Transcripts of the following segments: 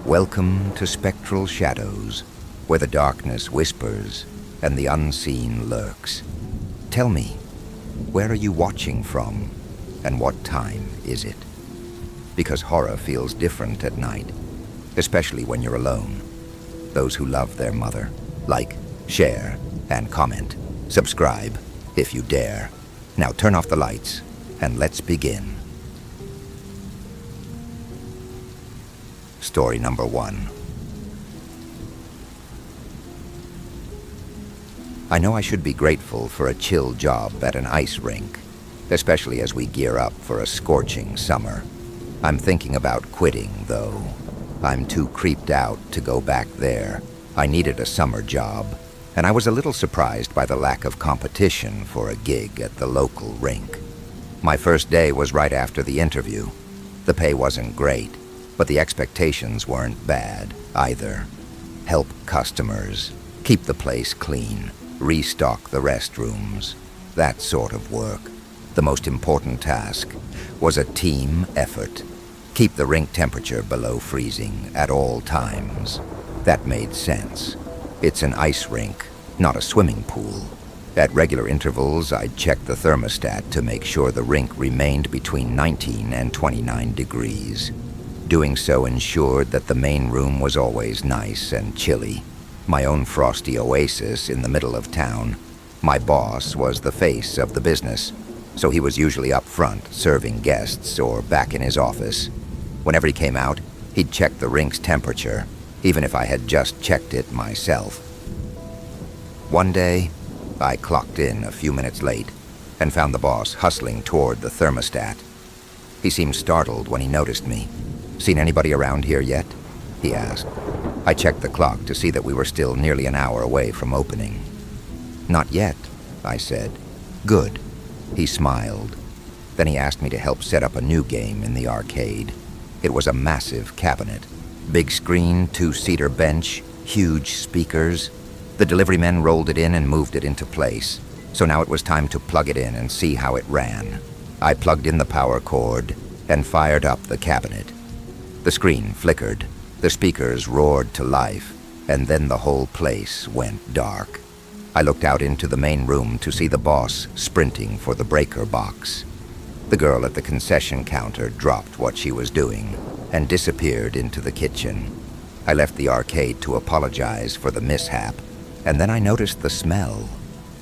Welcome to Spectral Shadows, where the darkness whispers and the unseen lurks. Tell me, where are you watching from, and what time is it? Because horror feels different at night, especially when you're alone. Those who love their mother, like, share, and comment. Subscribe, if you dare. Now turn off the lights, and let's begin. Story number 1. I know I should be grateful for a chill job at an ice rink, especially as we gear up for a scorching summer. I'm thinking about quitting, though. I'm too creeped out to go back there. I needed a summer job, and I was a little surprised by the lack of competition for a gig at the local rink. My first day was right after the interview. The pay wasn't great, but the expectations weren't bad either. Help customers, keep the place clean, restock the restrooms, that sort of work. The most important task was a team effort. Keep the rink temperature below freezing at all times. That made sense. It's an ice rink, not a swimming pool. At regular intervals, I'd check the thermostat to make sure the rink remained between 19 and 29 degrees. Doing so ensured that the main room was always nice and chilly. My own frosty oasis in the middle of town. My boss was the face of the business, so he was usually up front serving guests or back in his office. Whenever he came out, he'd check the rink's temperature, even if I had just checked it myself. One day, I clocked in a few minutes late and found the boss hustling toward the thermostat. He seemed startled when he noticed me. "Seen anybody around here yet?" he asked. I checked the clock to see that we were still nearly an hour away from opening. "Not yet," I said. "Good." He smiled. Then he asked me to help set up a new game in the arcade. It was a massive cabinet. Big screen, 2-seater bench, huge speakers. The delivery men rolled it in and moved it into place. So now it was time to plug it in and see how it ran. I plugged in the power cord and fired up the cabinet. The screen flickered, the speakers roared to life, and then the whole place went dark. I looked out into the main room to see the boss sprinting for the breaker box. The girl at the concession counter dropped what she was doing and disappeared into the kitchen. I left the arcade to apologize for the mishap, and then I noticed the smell.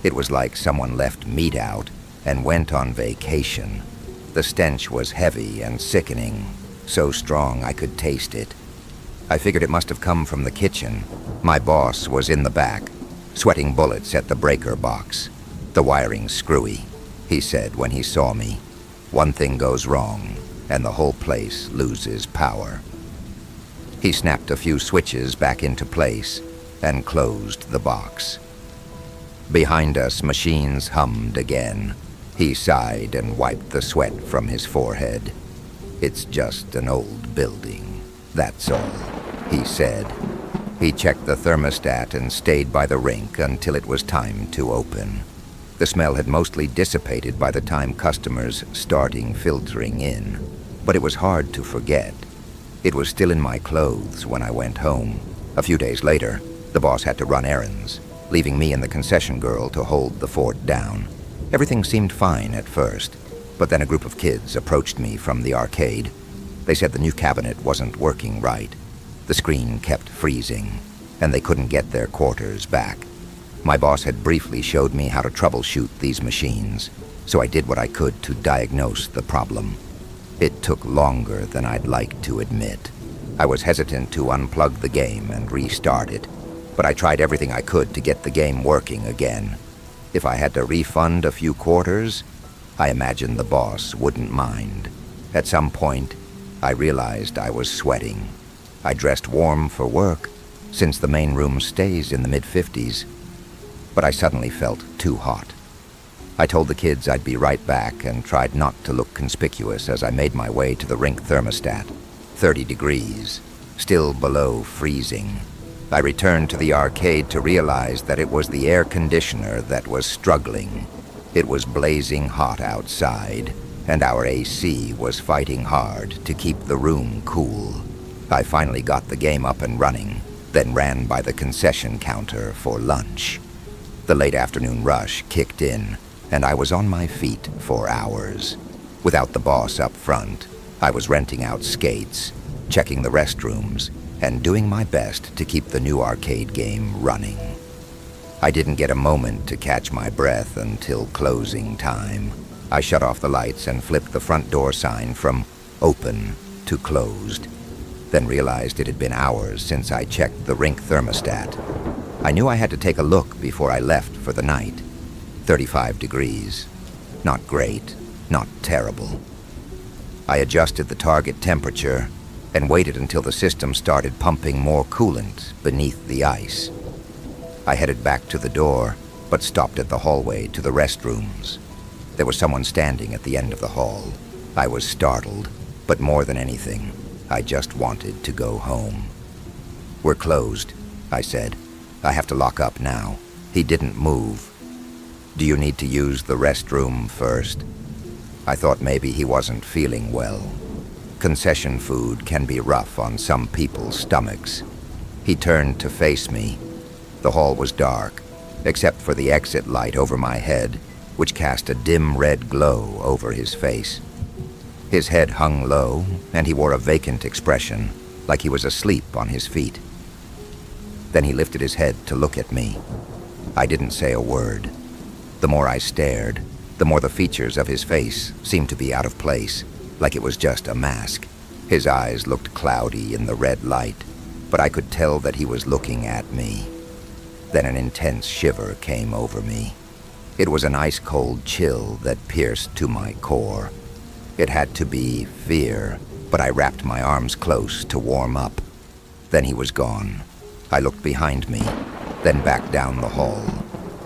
It was like someone left meat out and went on vacation. The stench was heavy and sickening, so strong I could taste it. I figured it must have come from the kitchen. My boss was in the back, sweating bullets at the breaker box. "The wiring's screwy," he said when he saw me. "One thing goes wrong, and the whole place loses power." He snapped a few switches back into place and closed the box. Behind us, machines hummed again. He sighed and wiped the sweat from his forehead. "It's just an old building, that's all," he said. He checked the thermostat and stayed by the rink until it was time to open. The smell had mostly dissipated by the time customers starting filtering in, but it was hard to forget. It was still in my clothes when I went home. A few days later, the boss had to run errands, leaving me and the concession girl to hold the fort down. Everything seemed fine at first, but then a group of kids approached me from the arcade. They said the new cabinet wasn't working right. The screen kept freezing, and they couldn't get their quarters back. My boss had briefly showed me how to troubleshoot these machines, so I did what I could to diagnose the problem. It took longer than I'd like to admit. I was hesitant to unplug the game and restart it, but I tried everything I could to get the game working again. If I had to refund a few quarters, I imagined the boss wouldn't mind. At some point, I realized I was sweating. I dressed warm for work, since the main room stays in the mid-50s, but I suddenly felt too hot. I told the kids I'd be right back and tried not to look conspicuous as I made my way to the rink thermostat. 30 degrees, still below freezing. I returned to the arcade to realize that it was the air conditioner that was struggling. It was blazing hot outside, and our AC was fighting hard to keep the room cool. I finally got the game up and running, then ran by the concession counter for lunch. The late afternoon rush kicked in, and I was on my feet for hours. Without the boss up front, I was renting out skates, checking the restrooms, and doing my best to keep the new arcade game running. I didn't get a moment to catch my breath until closing time. I shut off the lights and flipped the front door sign from open to closed, then realized it had been hours since I checked the rink thermostat. I knew I had to take a look before I left for the night. 35 degrees. Not great, not terrible. I adjusted the target temperature and waited until the system started pumping more coolant beneath the ice. I headed back to the door, but stopped at the hallway to the restrooms. There was someone standing at the end of the hall. I was startled, but more than anything, I just wanted to go home. "We're closed," I said. "I have to lock up now." He didn't move. "Do you need to use the restroom first?" I thought maybe he wasn't feeling well. Concession food can be rough on some people's stomachs. He turned to face me. The hall was dark, except for the exit light over my head, which cast a dim red glow over his face. His head hung low, and he wore a vacant expression, like he was asleep on his feet. Then he lifted his head to look at me. I didn't say a word. The more I stared, the more the features of his face seemed to be out of place, like it was just a mask. His eyes looked cloudy in the red light, but I could tell that he was looking at me. Then an intense shiver came over me. It was an ice-cold chill that pierced to my core. It had to be fear, but I wrapped my arms close to warm up. Then he was gone. I looked behind me, then back down the hall.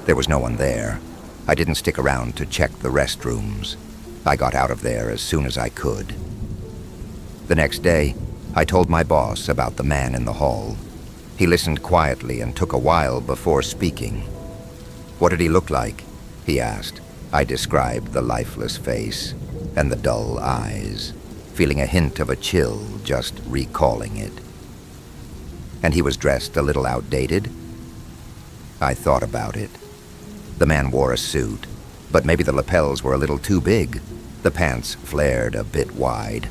There was no one there. I didn't stick around to check the restrooms. I got out of there as soon as I could. The next day, I told my boss about the man in the hall. He listened quietly and took a while before speaking. "What did he look like?" he asked. I described the lifeless face and the dull eyes, feeling a hint of a chill just recalling it. "And he was dressed a little outdated?" I thought about it. The man wore a suit, but maybe the lapels were a little too big. The pants flared a bit wide.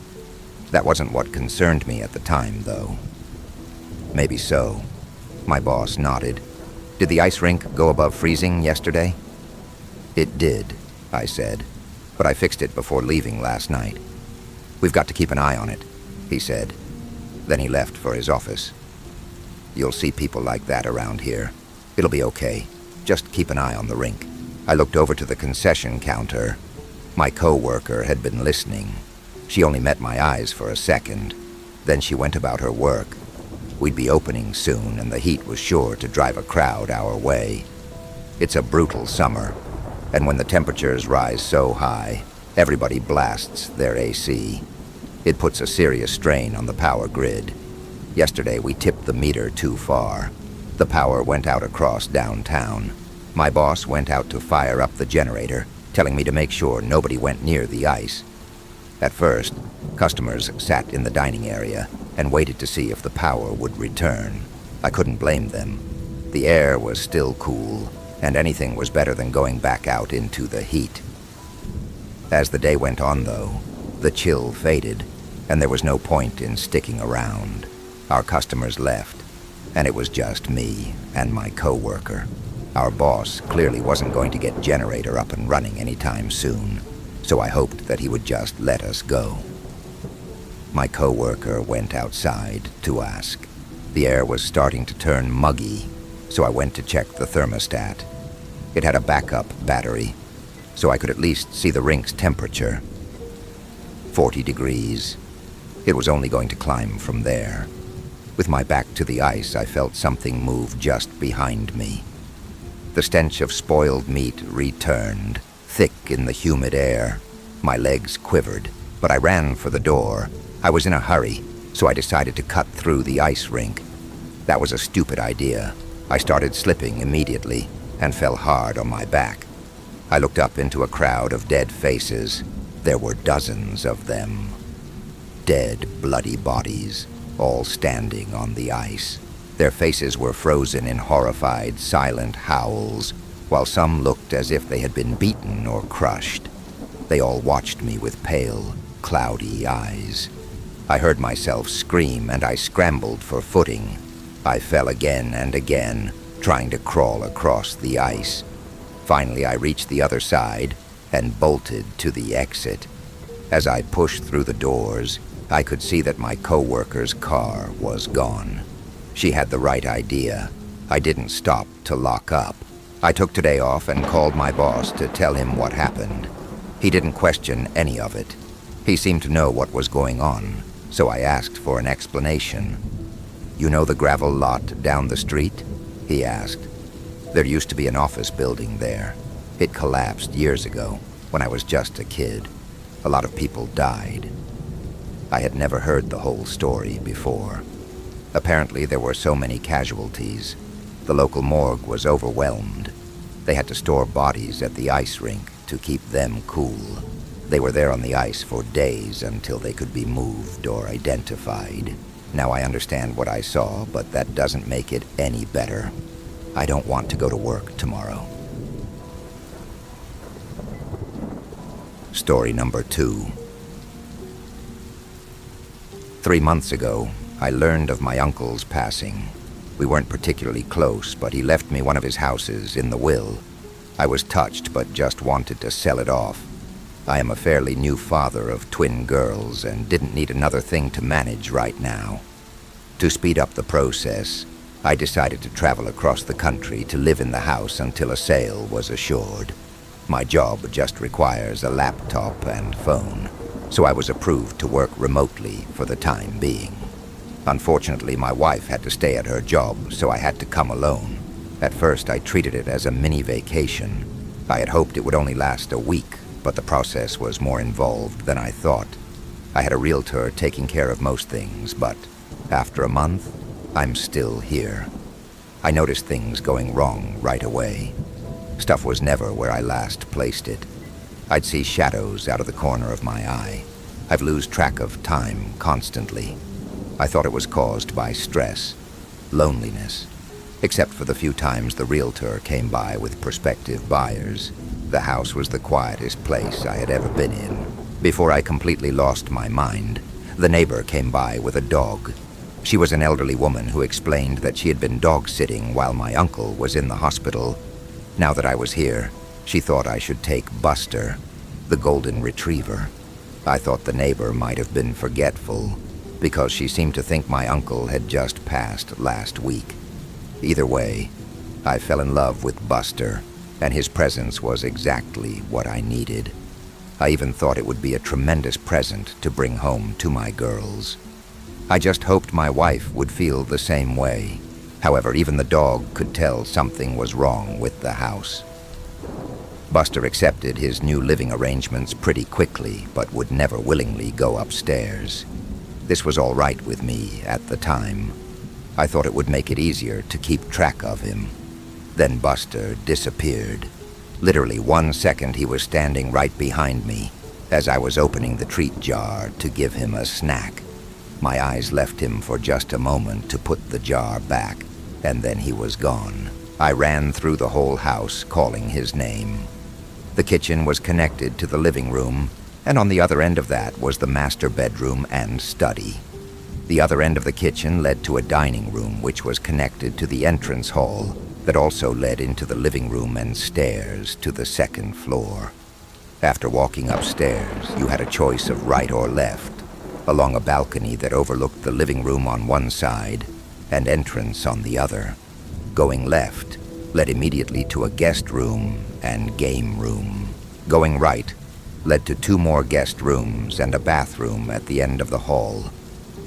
That wasn't what concerned me at the time, though. "Maybe so." My boss nodded. "Did the ice rink go above freezing yesterday?" "It did," I said, "but I fixed it before leaving last night." "We've got to keep an eye on it," he said. Then he left for his office. "You'll see people like that around here. It'll be okay. Just keep an eye on the rink." I looked over to the concession counter. My co-worker had been listening. She only met my eyes for a second. Then she went about her work. We'd be opening soon, and the heat was sure to drive a crowd our way. It's a brutal summer, and when the temperatures rise so high, everybody blasts their AC. It puts a serious strain on the power grid. Yesterday, we tipped the meter too far. The power went out across downtown. My boss went out to fire up the generator, telling me to make sure nobody went near the ice. At first, customers sat in the dining area and waited to see if the power would return. I couldn't blame them. The air was still cool, and anything was better than going back out into the heat. As the day went on, though, the chill faded, and there was no point in sticking around. Our customers left, and it was just me and my co-worker. Our boss clearly wasn't going to get generator up and running anytime soon, so I hoped that he would just let us go. My co-worker went outside to ask. The air was starting to turn muggy, so I went to check the thermostat. It had a backup battery, so I could at least see the rink's temperature. 40 degrees. It was only going to climb from there. With my back to the ice, I felt something move just behind me. The stench of spoiled meat returned, thick in the humid air. My legs quivered, but I ran for the door. I was in a hurry, so I decided to cut through the ice rink. That was a stupid idea. I started slipping immediately and fell hard on my back. I looked up into a crowd of dead faces. There were dozens of them. Dead, bloody bodies. all standing on the ice. Their faces were frozen in horrified, silent howls, while some looked as if they had been beaten or crushed. They all watched me with pale, cloudy eyes. I heard myself scream, and I scrambled for footing. I fell again and again, trying to crawl across the ice. Finally, I reached the other side and bolted to the exit. As I pushed through the doors, I could see that my co-worker's car was gone. She had the right idea. I didn't stop to lock up. I took today off and called my boss to tell him what happened. He didn't question any of it. He seemed to know what was going on, so I asked for an explanation. "You know the gravel lot down the street?" he asked. "There used to be an office building there. It collapsed years ago, when I was just a kid. A lot of people died." I had never heard the whole story before. Apparently there were so many casualties. The local morgue was overwhelmed. They had to store bodies at the ice rink to keep them cool. They were there on the ice for days until they could be moved or identified. Now I understand what I saw, but that doesn't make it any better. I don't want to go to work tomorrow. Story number 2. 3 months ago, I learned of my uncle's passing. We weren't particularly close, but he left me one of his houses in the will. I was touched, but just wanted to sell it off. I am a fairly new father of twin girls and didn't need another thing to manage right now. To speed up the process, I decided to travel across the country to live in the house until a sale was assured. My job just requires a laptop and phone, so I was approved to work remotely for the time being. Unfortunately, my wife had to stay at her job, so I had to come alone. At first, I treated it as a mini vacation. I had hoped it would only last a week, but the process was more involved than I thought. I had a realtor taking care of most things, but after a month, I'm still here. I noticed things going wrong right away. Stuff was never where I last placed it. I'd see shadows out of the corner of my eye. I'd lose track of time constantly. I thought it was caused by stress, loneliness, except for the few times the realtor came by with prospective buyers. The house was the quietest place I had ever been in. Before I completely lost my mind, the neighbor came by with a dog. She was an elderly woman who explained that she had been dog-sitting while my uncle was in the hospital. Now that I was here, she thought I should take Buster, the golden retriever. I thought the neighbor might have been forgetful, because she seemed to think my uncle had just passed last week. Either way, I fell in love with Buster, and his presence was exactly what I needed. I even thought it would be a tremendous present to bring home to my girls. I just hoped my wife would feel the same way. However, even the dog could tell something was wrong with the house. Buster accepted his new living arrangements pretty quickly, but would never willingly go upstairs. This was all right with me at the time. I thought it would make it easier to keep track of him. Then Buster disappeared. Literally 1 second he was standing right behind me as I was opening the treat jar to give him a snack. My eyes left him for just a moment to put the jar back, and then he was gone. I ran through the whole house calling his name. The kitchen was connected to the living room, and on the other end of that was the master bedroom and study. The other end of the kitchen led to a dining room which was connected to the entrance hall that also led into the living room and stairs to the second floor. After walking upstairs, you had a choice of right or left, along a balcony that overlooked the living room on one side and entrance on the other. Going left led immediately to a guest room and game room. Going right led to 2 more guest rooms and a bathroom at the end of the hall.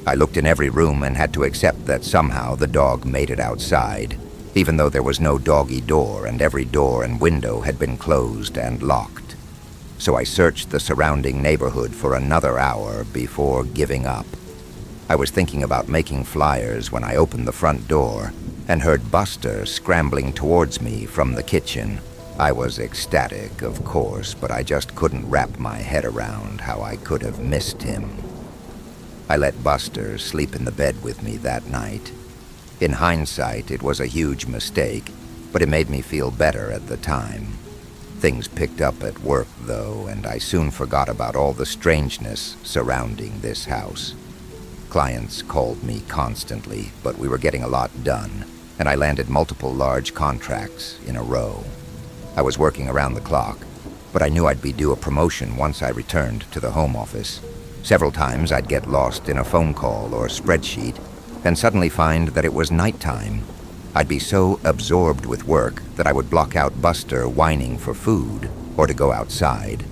I looked in every room and had to accept that somehow the dog made it outside, even though there was no doggy door and every door and window had been closed and locked. So I searched the surrounding neighborhood for another hour before giving up. I was thinking about making flyers when I opened the front door and heard Buster scrambling towards me from the kitchen. I was ecstatic, of course, but I just couldn't wrap my head around how I could have missed him. I let Buster sleep in the bed with me that night. In hindsight, it was a huge mistake, but it made me feel better at the time. Things picked up at work, though, and I soon forgot about all the strangeness surrounding this house. Clients called me constantly, but we were getting a lot done, and I landed multiple large contracts in a row. I was working around the clock, but I knew I'd be due a promotion once I returned to the home office. Several times I'd get lost in a phone call or spreadsheet, and suddenly find that it was nighttime. I'd be so absorbed with work that I would block out Buster whining for food or to go outside.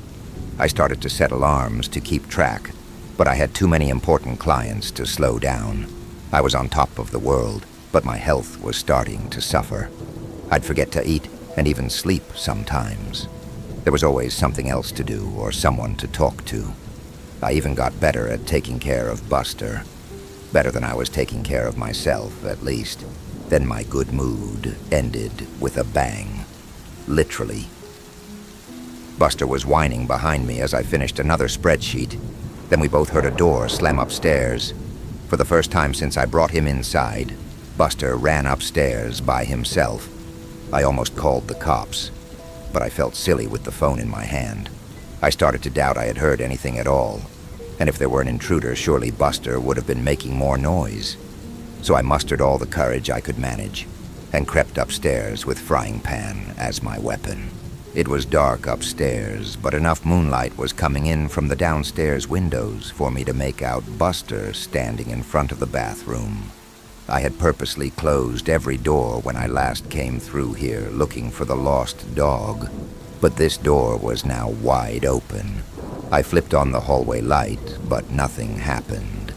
I started to set alarms to keep track, but I had too many important clients to slow down. I was on top of the world, but my health was starting to suffer. I'd forget to eat and even sleep sometimes. There was always something else to do or someone to talk to. I even got better at taking care of Buster. Better than I was taking care of myself, at least. Then my good mood ended with a bang. Literally. Buster was whining behind me as I finished another spreadsheet. Then we both heard a door slam upstairs. For the first time since I brought him inside, Buster ran upstairs by himself. I almost called the cops, but I felt silly with the phone in my hand. I started to doubt I had heard anything at all, and if there were an intruder, surely Buster would have been making more noise. So I mustered all the courage I could manage and crept upstairs with frying pan as my weapon. It was dark upstairs, but enough moonlight was coming in from the downstairs windows for me to make out Buster standing in front of the bathroom. I had purposely closed every door when I last came through here looking for the lost dog, but this door was now wide open. I flipped on the hallway light, but nothing happened.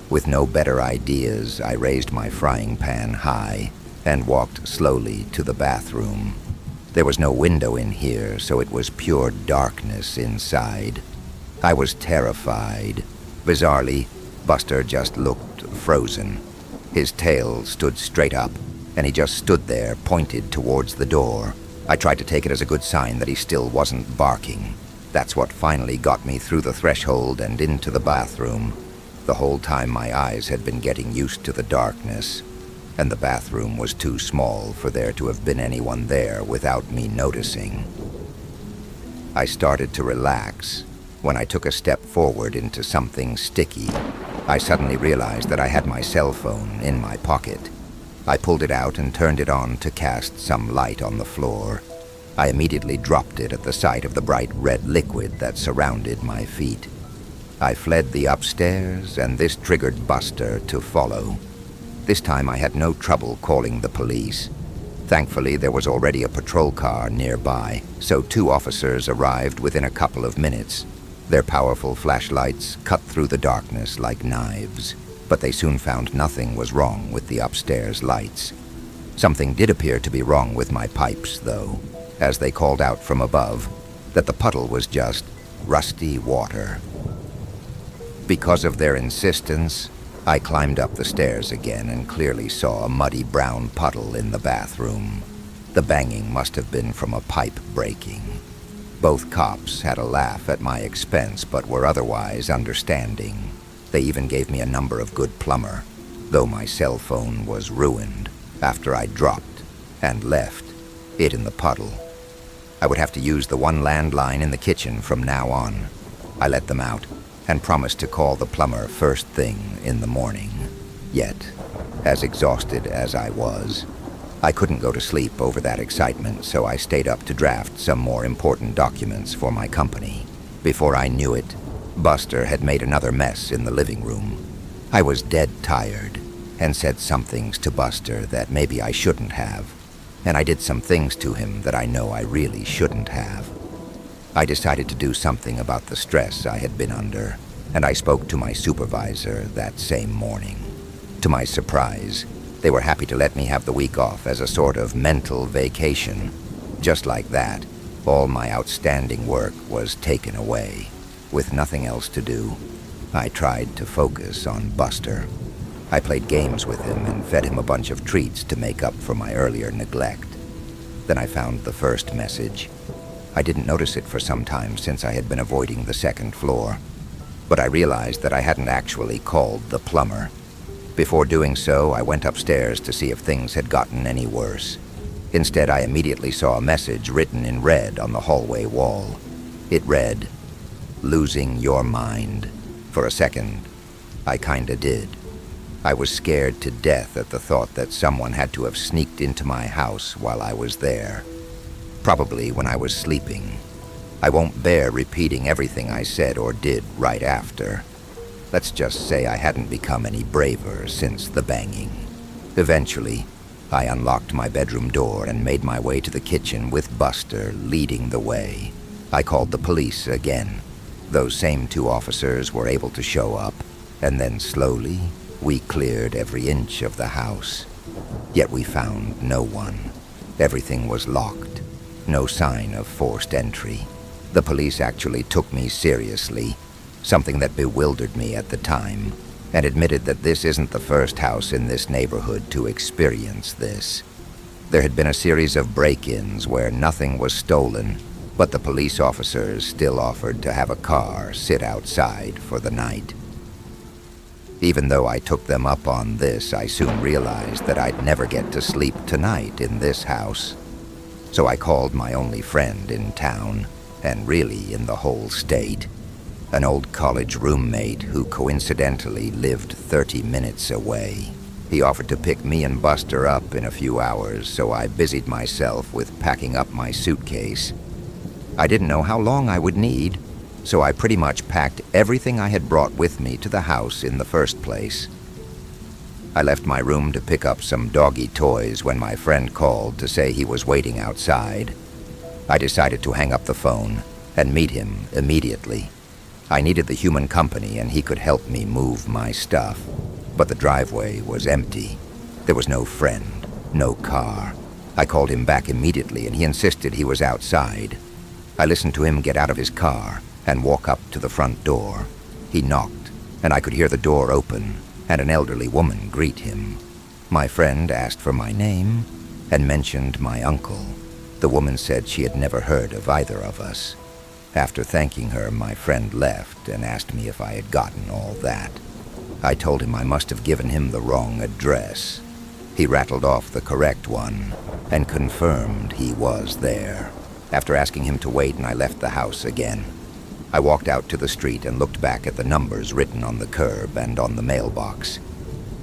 With no better ideas, I raised my frying pan high and walked slowly to the bathroom. There was no window in here, so it was pure darkness inside. I was terrified. Bizarrely, Buster just looked frozen. His tail stood straight up, and he just stood there, pointed towards the door. I tried to take it as a good sign that he still wasn't barking. That's what finally got me through the threshold and into the bathroom. The whole time my eyes had been getting used to the darkness, and the bathroom was too small for there to have been anyone there without me noticing. I started to relax when I took a step forward into something sticky. I suddenly realized that I had my cell phone in my pocket. I pulled it out and turned it on to cast some light on the floor. I immediately dropped it at the sight of the bright red liquid that surrounded my feet. I fled the upstairs, and this triggered Buster to follow. This time I had no trouble calling the police. Thankfully, there was already a patrol car nearby, so 2 officers arrived within a couple of minutes. Their powerful flashlights cut through the darkness like knives, but they soon found nothing was wrong with the upstairs lights. Something did appear to be wrong with my pipes, though, as they called out from above that the puddle was just rusty water. Because of their insistence, I climbed up the stairs again and clearly saw a muddy brown puddle in the bathroom. The banging must have been from a pipe breaking. Both cops had a laugh at my expense, but were otherwise understanding. They even gave me a number of good plumber, though my cell phone was ruined after I dropped and left it in the puddle. I would have to use the one landline in the kitchen from now on. I let them out and promised to call the plumber first thing in the morning. Yet, as exhausted as I was, I couldn't go to sleep over that excitement, so I stayed up to draft some more important documents for my company. Before I knew it, Buster had made another mess in the living room. I was dead tired and said some things to Buster that maybe I shouldn't have, and I did some things to him that I know I really shouldn't have. I decided to do something about the stress I had been under, and I spoke to my supervisor that same morning. To my surprise, they were happy to let me have the week off as a sort of mental vacation. Just like that, all my outstanding work was taken away. With nothing else to do, I tried to focus on Buster. I played games with him and fed him a bunch of treats to make up for my earlier neglect. Then I found the first message. I didn't notice it for some time since I had been avoiding the second floor. but I realized that I hadn't actually called the plumber. Before doing so, I went upstairs to see if things had gotten any worse. Instead, I immediately saw a message written in red on the hallway wall. It read, "Losing your mind." For a second, I kinda did. I was scared to death at the thought that someone had to have sneaked into my house while I was there. Probably when I was sleeping. I won't bear repeating everything I said or did right after. Let's just say I hadn't become any braver since the banging. Eventually, I unlocked my bedroom door and made my way to the kitchen with Buster leading the way. I called the police again. Those same 2 officers were able to show up, and then slowly, we cleared every inch of the house. Yet we found no one. Everything was locked. No sign of forced entry. The police actually took me seriously, something that bewildered me at the time, and admitted that this isn't the first house in this neighborhood to experience this. There had been a series of break-ins where nothing was stolen, but the police officers still offered to have a car sit outside for the night. Even though I took them up on this, I soon realized that I'd never get to sleep tonight in this house. So I called my only friend in town, and really in the whole state, an old college roommate who coincidentally lived 30 minutes away. He offered to pick me and Buster up in a few hours, so I busied myself with packing up my suitcase. I didn't know how long I would need, so I pretty much packed everything I had brought with me to the house in the first place. I left my room to pick up some doggy toys when my friend called to say he was waiting outside. I decided to hang up the phone and meet him immediately. I needed the human company and he could help me move my stuff, but the driveway was empty. There was no friend, no car. I called him back immediately and he insisted he was outside. I listened to him get out of his car and walk up to the front door. He knocked, and I could hear the door open and an elderly woman greet him. My friend asked for my name and mentioned my uncle. The woman said she had never heard of either of us. After thanking her, my friend left and asked me if I had gotten all that. I told him I must have given him the wrong address. He rattled off the correct one and confirmed he was there. After asking him to wait, and I left the house again. I walked out to the street and looked back at the numbers written on the curb and on the mailbox.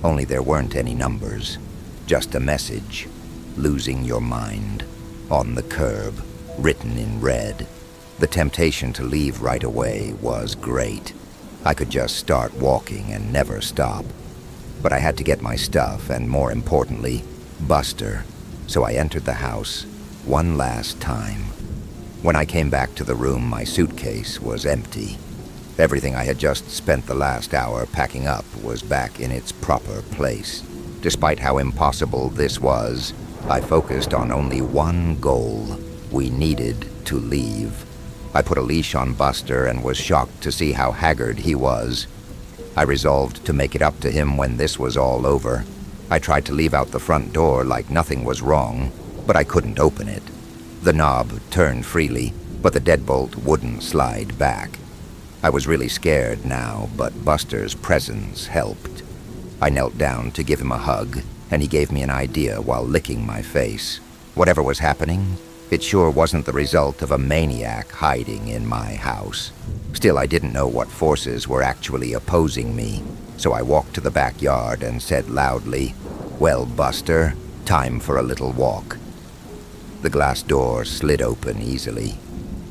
Only there weren't any numbers, just a message, "Losing your mind," on the curb, written in red. The temptation to leave right away was great. I could just start walking and never stop. But I had to get my stuff and, more importantly, Buster, so I entered the house one last time. When I came back to the room, my suitcase was empty. Everything I had just spent the last hour packing up was back in its proper place. Despite how impossible this was, I focused on only one goal. We needed to leave. I put a leash on Buster and was shocked to see how haggard he was. I resolved to make it up to him when this was all over. I tried to leave out the front door like nothing was wrong, but I couldn't open it. The knob turned freely, but the deadbolt wouldn't slide back. I was really scared now, but Buster's presence helped. I knelt down to give him a hug, and he gave me an idea while licking my face. Whatever was happening, it sure wasn't the result of a maniac hiding in my house. Still, I didn't know what forces were actually opposing me, so I walked to the backyard and said loudly, "Well, Buster, time for a little walk." The glass door slid open easily.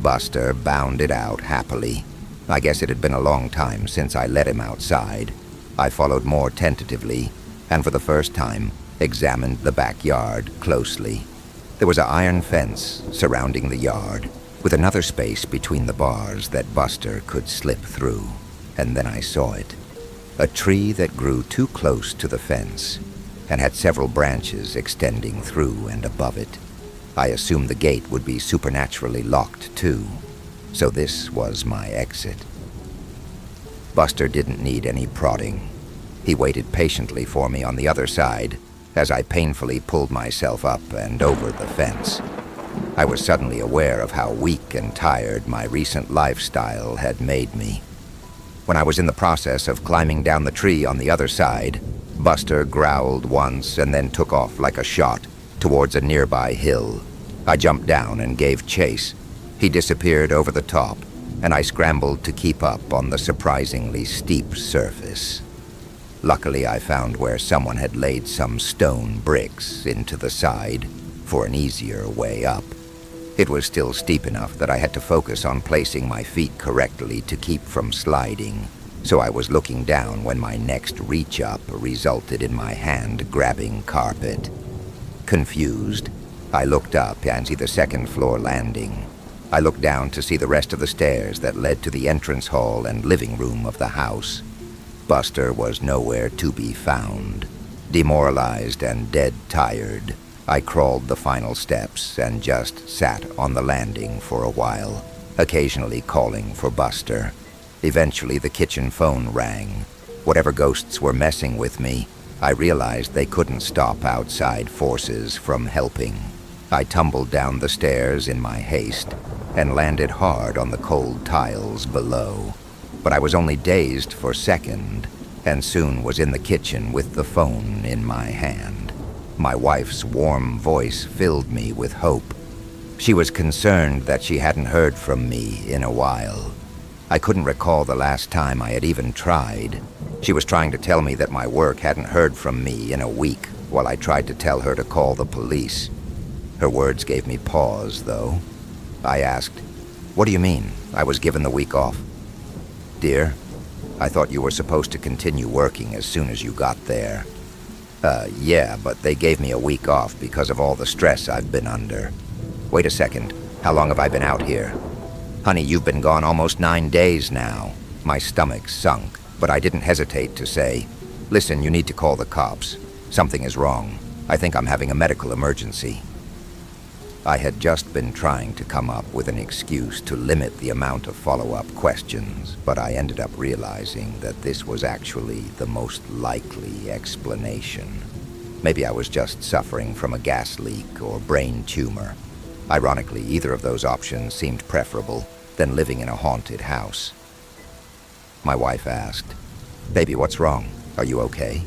Buster bounded out happily. I guess it had been a long time since I let him outside. I followed more tentatively, and for the first time, examined the backyard closely. There was an iron fence surrounding the yard, with another space between the bars that Buster could slip through. And then I saw it. A tree that grew too close to the fence, and had several branches extending through and above it. I assumed the gate would be supernaturally locked too, so this was my exit. Buster didn't need any prodding. He waited patiently for me on the other side as I painfully pulled myself up and over the fence. I was suddenly aware of how weak and tired my recent lifestyle had made me. When I was in the process of climbing down the tree on the other side, Buster growled once and then took off like a shot towards a nearby hill. I jumped down and gave chase. He disappeared over the top, and I scrambled to keep up on the surprisingly steep surface. Luckily, I found where someone had laid some stone bricks into the side for an easier way up. It was still steep enough that I had to focus on placing my feet correctly to keep from sliding, so I was looking down when my next reach up resulted in my hand grabbing carpet. Confused, I looked up and see the second floor landing. I looked down to see the rest of the stairs that led to the entrance hall and living room of the house. Buster was nowhere to be found. Demoralized and dead tired, I crawled the final steps and just sat on the landing for a while, occasionally calling for Buster. Eventually the kitchen phone rang. Whatever ghosts were messing with me, I realized they couldn't stop outside forces from helping. I tumbled down the stairs in my haste and landed hard on the cold tiles below. But I was only dazed for a second, and soon was in the kitchen with the phone in my hand. My wife's warm voice filled me with hope. She was concerned that she hadn't heard from me in a while. I couldn't recall the last time I had even tried. She was trying to tell me that my work hadn't heard from me in a week, while I tried to tell her to call the police. Her words gave me pause, though. I asked, "What do you mean? I was given the week off?" "Dear, I thought you were supposed to continue working as soon as you got there." Yeah, but they gave me a week off because of all the stress I've been under." "Wait a second. How long have I been out here?" "Honey, you've been gone almost 9 days now." My stomach sunk, but I didn't hesitate to say, "Listen, you need to call the cops. Something is wrong. I think I'm having a medical emergency." I had just been trying to come up with an excuse to limit the amount of follow-up questions, but I ended up realizing that this was actually the most likely explanation. Maybe I was just suffering from a gas leak or brain tumor. Ironically, either of those options seemed preferable than living in a haunted house. My wife asked, "Baby, what's wrong? Are you okay?"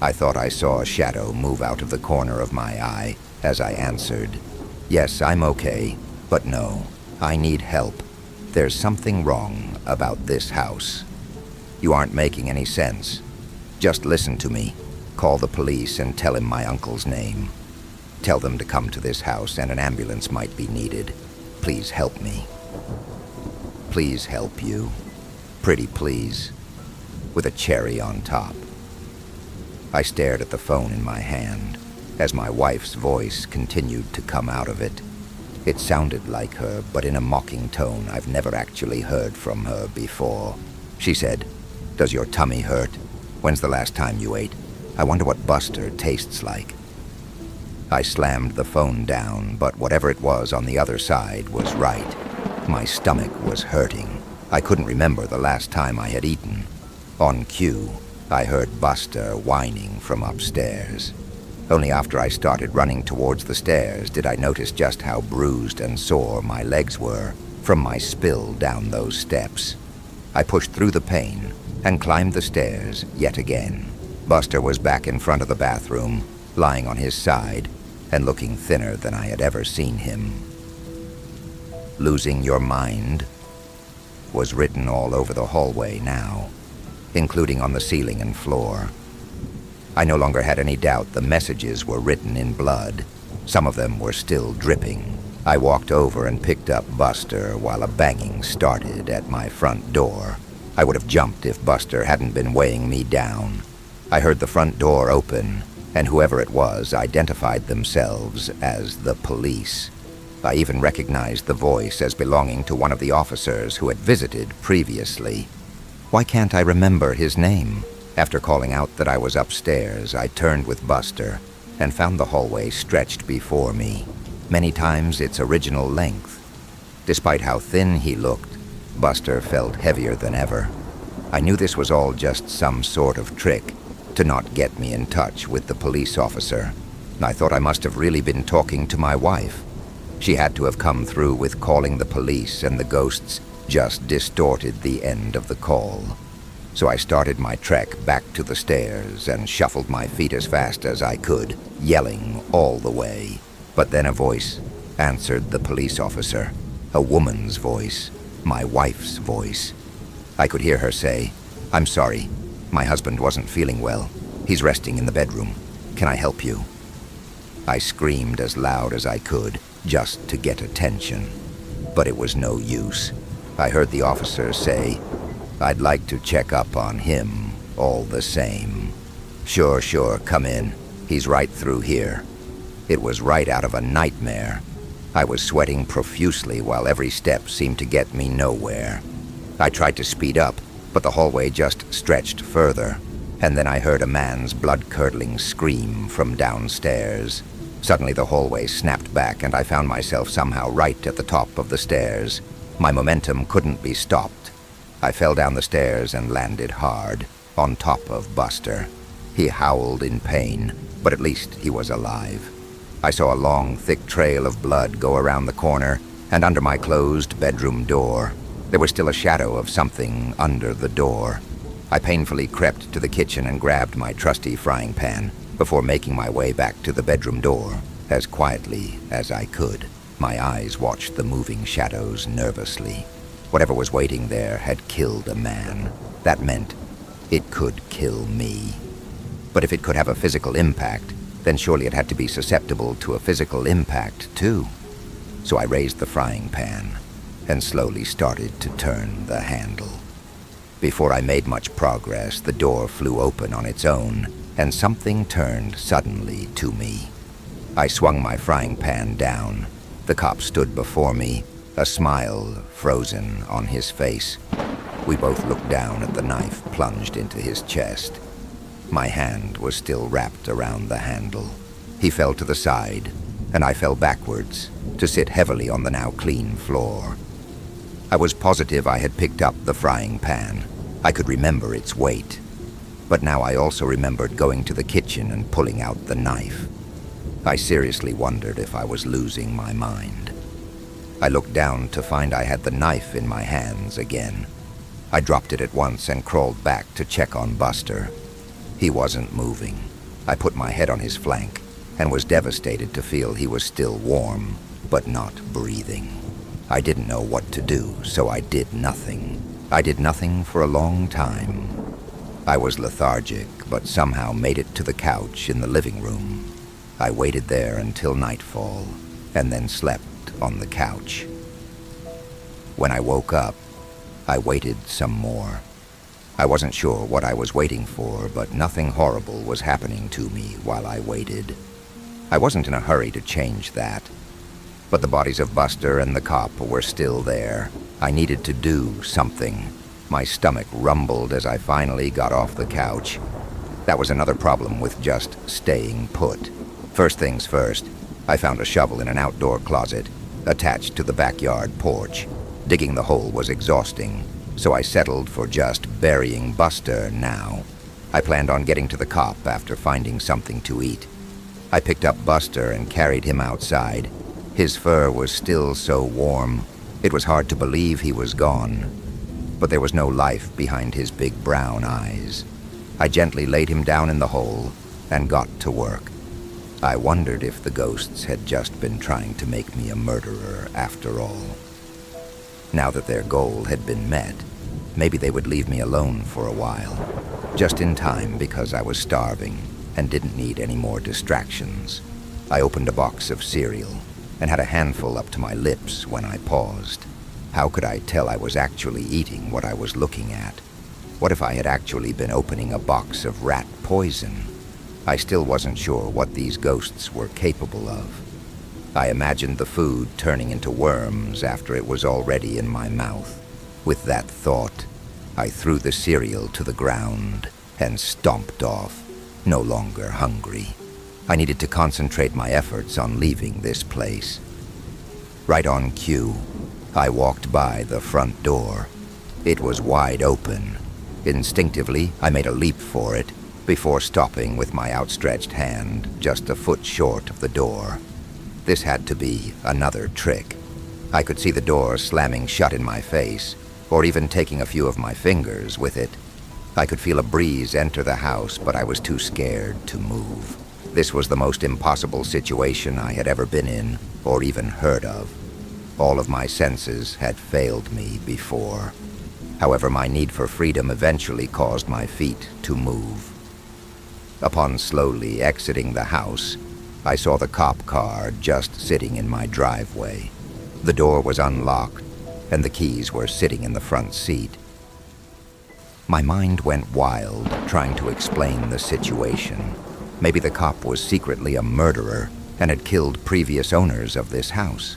I thought I saw a shadow move out of the corner of my eye as I answered, "Yes, I'm okay, but no, I need help. There's something wrong about this house." "You aren't making any sense. Just listen to me. Call the police and tell him my uncle's name. Tell them to come to this house and an ambulance might be needed. Please help me. Please help you. Pretty please. With a cherry on top." I stared at the phone in my hand as my wife's voice continued to come out of it. It sounded like her, but in a mocking tone I've never actually heard from her before. She said, "Does your tummy hurt? When's the last time you ate? I wonder what Buster tastes like." I slammed the phone down, but whatever it was on the other side was right. My stomach was hurting. I couldn't remember the last time I had eaten. On cue, I heard Buster whining from upstairs. Only after I started running towards the stairs did I notice just how bruised and sore my legs were from my spill down those steps. I pushed through the pain and climbed the stairs yet again. Buster was back in front of the bathroom, lying on his side and looking thinner than I had ever seen him. "Losing your mind?" was written all over the hallway now, including on the ceiling and floor. I no longer had any doubt the messages were written in blood. Some of them were still dripping. I walked over and picked up Buster while a banging started at my front door. I would have jumped if Buster hadn't been weighing me down. I heard the front door open, and whoever it was identified themselves as the police. I even recognized the voice as belonging to one of the officers who had visited previously. Why can't I remember his name? After calling out that I was upstairs, I turned with Buster and found the hallway stretched before me, many times its original length. Despite how thin he looked, Buster felt heavier than ever. I knew this was all just some sort of trick to not get me in touch with the police officer. I thought I must have really been talking to my wife. She had to have come through with calling the police and the ghosts just distorted the end of the call. So I started my trek back to the stairs and shuffled my feet as fast as I could, yelling all the way. But then a voice answered the police officer. A woman's voice. My wife's voice. I could hear her say, "I'm sorry. My husband wasn't feeling well. He's resting in the bedroom. Can I help you?" I screamed as loud as I could, just to get attention. But it was no use. I heard the officer say, "I'd like to check up on him, all the same." Sure, come in. He's right through here." It was right out of a nightmare. I was sweating profusely while every step seemed to get me nowhere. I tried to speed up, but the hallway just stretched further, and then I heard a man's blood-curdling scream from downstairs. Suddenly the hallway snapped back, and I found myself somehow right at the top of the stairs. My momentum couldn't be stopped. I fell down the stairs and landed hard, on top of Buster. He howled in pain, but at least he was alive. I saw a long, thick trail of blood go around the corner and under my closed bedroom door. There was still a shadow of something under the door. I painfully crept to the kitchen and grabbed my trusty frying pan before making my way back to the bedroom door as quietly as I could. My eyes watched the moving shadows nervously. Whatever was waiting there had killed a man. That meant it could kill me. But if it could have a physical impact, then surely it had to be susceptible to a physical impact too. So I raised the frying pan and slowly started to turn the handle. Before I made much progress, the door flew open on its own, and something turned suddenly to me. I swung my frying pan down. The cop stood before me, a smile frozen on his face. We both looked down at the knife plunged into his chest. My hand was still wrapped around the handle. He fell to the side, and I fell backwards to sit heavily on the now clean floor. I was positive I had picked up the frying pan. I could remember its weight. But now I also remembered going to the kitchen and pulling out the knife. I seriously wondered if I was losing my mind. I looked down to find I had the knife in my hands again. I dropped it at once and crawled back to check on Buster. He wasn't moving. I put my head on his flank and was devastated to feel he was still warm, but not breathing. I didn't know what to do, so I did nothing. I did nothing for a long time. I was lethargic, but somehow made it to the couch in the living room. I waited there until nightfall, and then slept on the couch. When I woke up, I waited some more. I wasn't sure what I was waiting for, but nothing horrible was happening to me while I waited. I wasn't in a hurry to change that. But the bodies of Buster and the cop were still there. I needed to do something. My stomach rumbled as I finally got off the couch. That was another problem with just staying put. First things first, I found a shovel in an outdoor closet attached to the backyard porch. Digging the hole was exhausting, so I settled for just burying Buster now. I planned on getting to the cop after finding something to eat. I picked up Buster and carried him outside. His fur was still so warm, it was hard to believe he was gone. But there was no life behind his big brown eyes. I gently laid him down in the hole and got to work. I wondered if the ghosts had just been trying to make me a murderer after all. Now that their goal had been met, maybe they would leave me alone for a while, just in time because I was starving and didn't need any more distractions. I opened a box of cereal and had a handful up to my lips when I paused. How could I tell I was actually eating what I was looking at? What if I had actually been opening a box of rat poison? I still wasn't sure what these ghosts were capable of. I imagined the food turning into worms after it was already in my mouth. With that thought, I threw the cereal to the ground and stomped off, no longer hungry. I needed to concentrate my efforts on leaving this place. Right on cue, I walked by the front door. It was wide open. Instinctively, I made a leap for it before stopping with my outstretched hand just a foot short of the door. This had to be another trick. I could see the door slamming shut in my face, or even taking a few of my fingers with it. I could feel a breeze enter the house, but I was too scared to move. This was the most impossible situation I had ever been in, or even heard of. All of my senses had failed me before. However, my need for freedom eventually caused my feet to move. Upon slowly exiting the house, I saw the cop car just sitting in my driveway. The door was unlocked, and the keys were sitting in the front seat. My mind went wild trying to explain the situation. Maybe the cop was secretly a murderer and had killed previous owners of this house.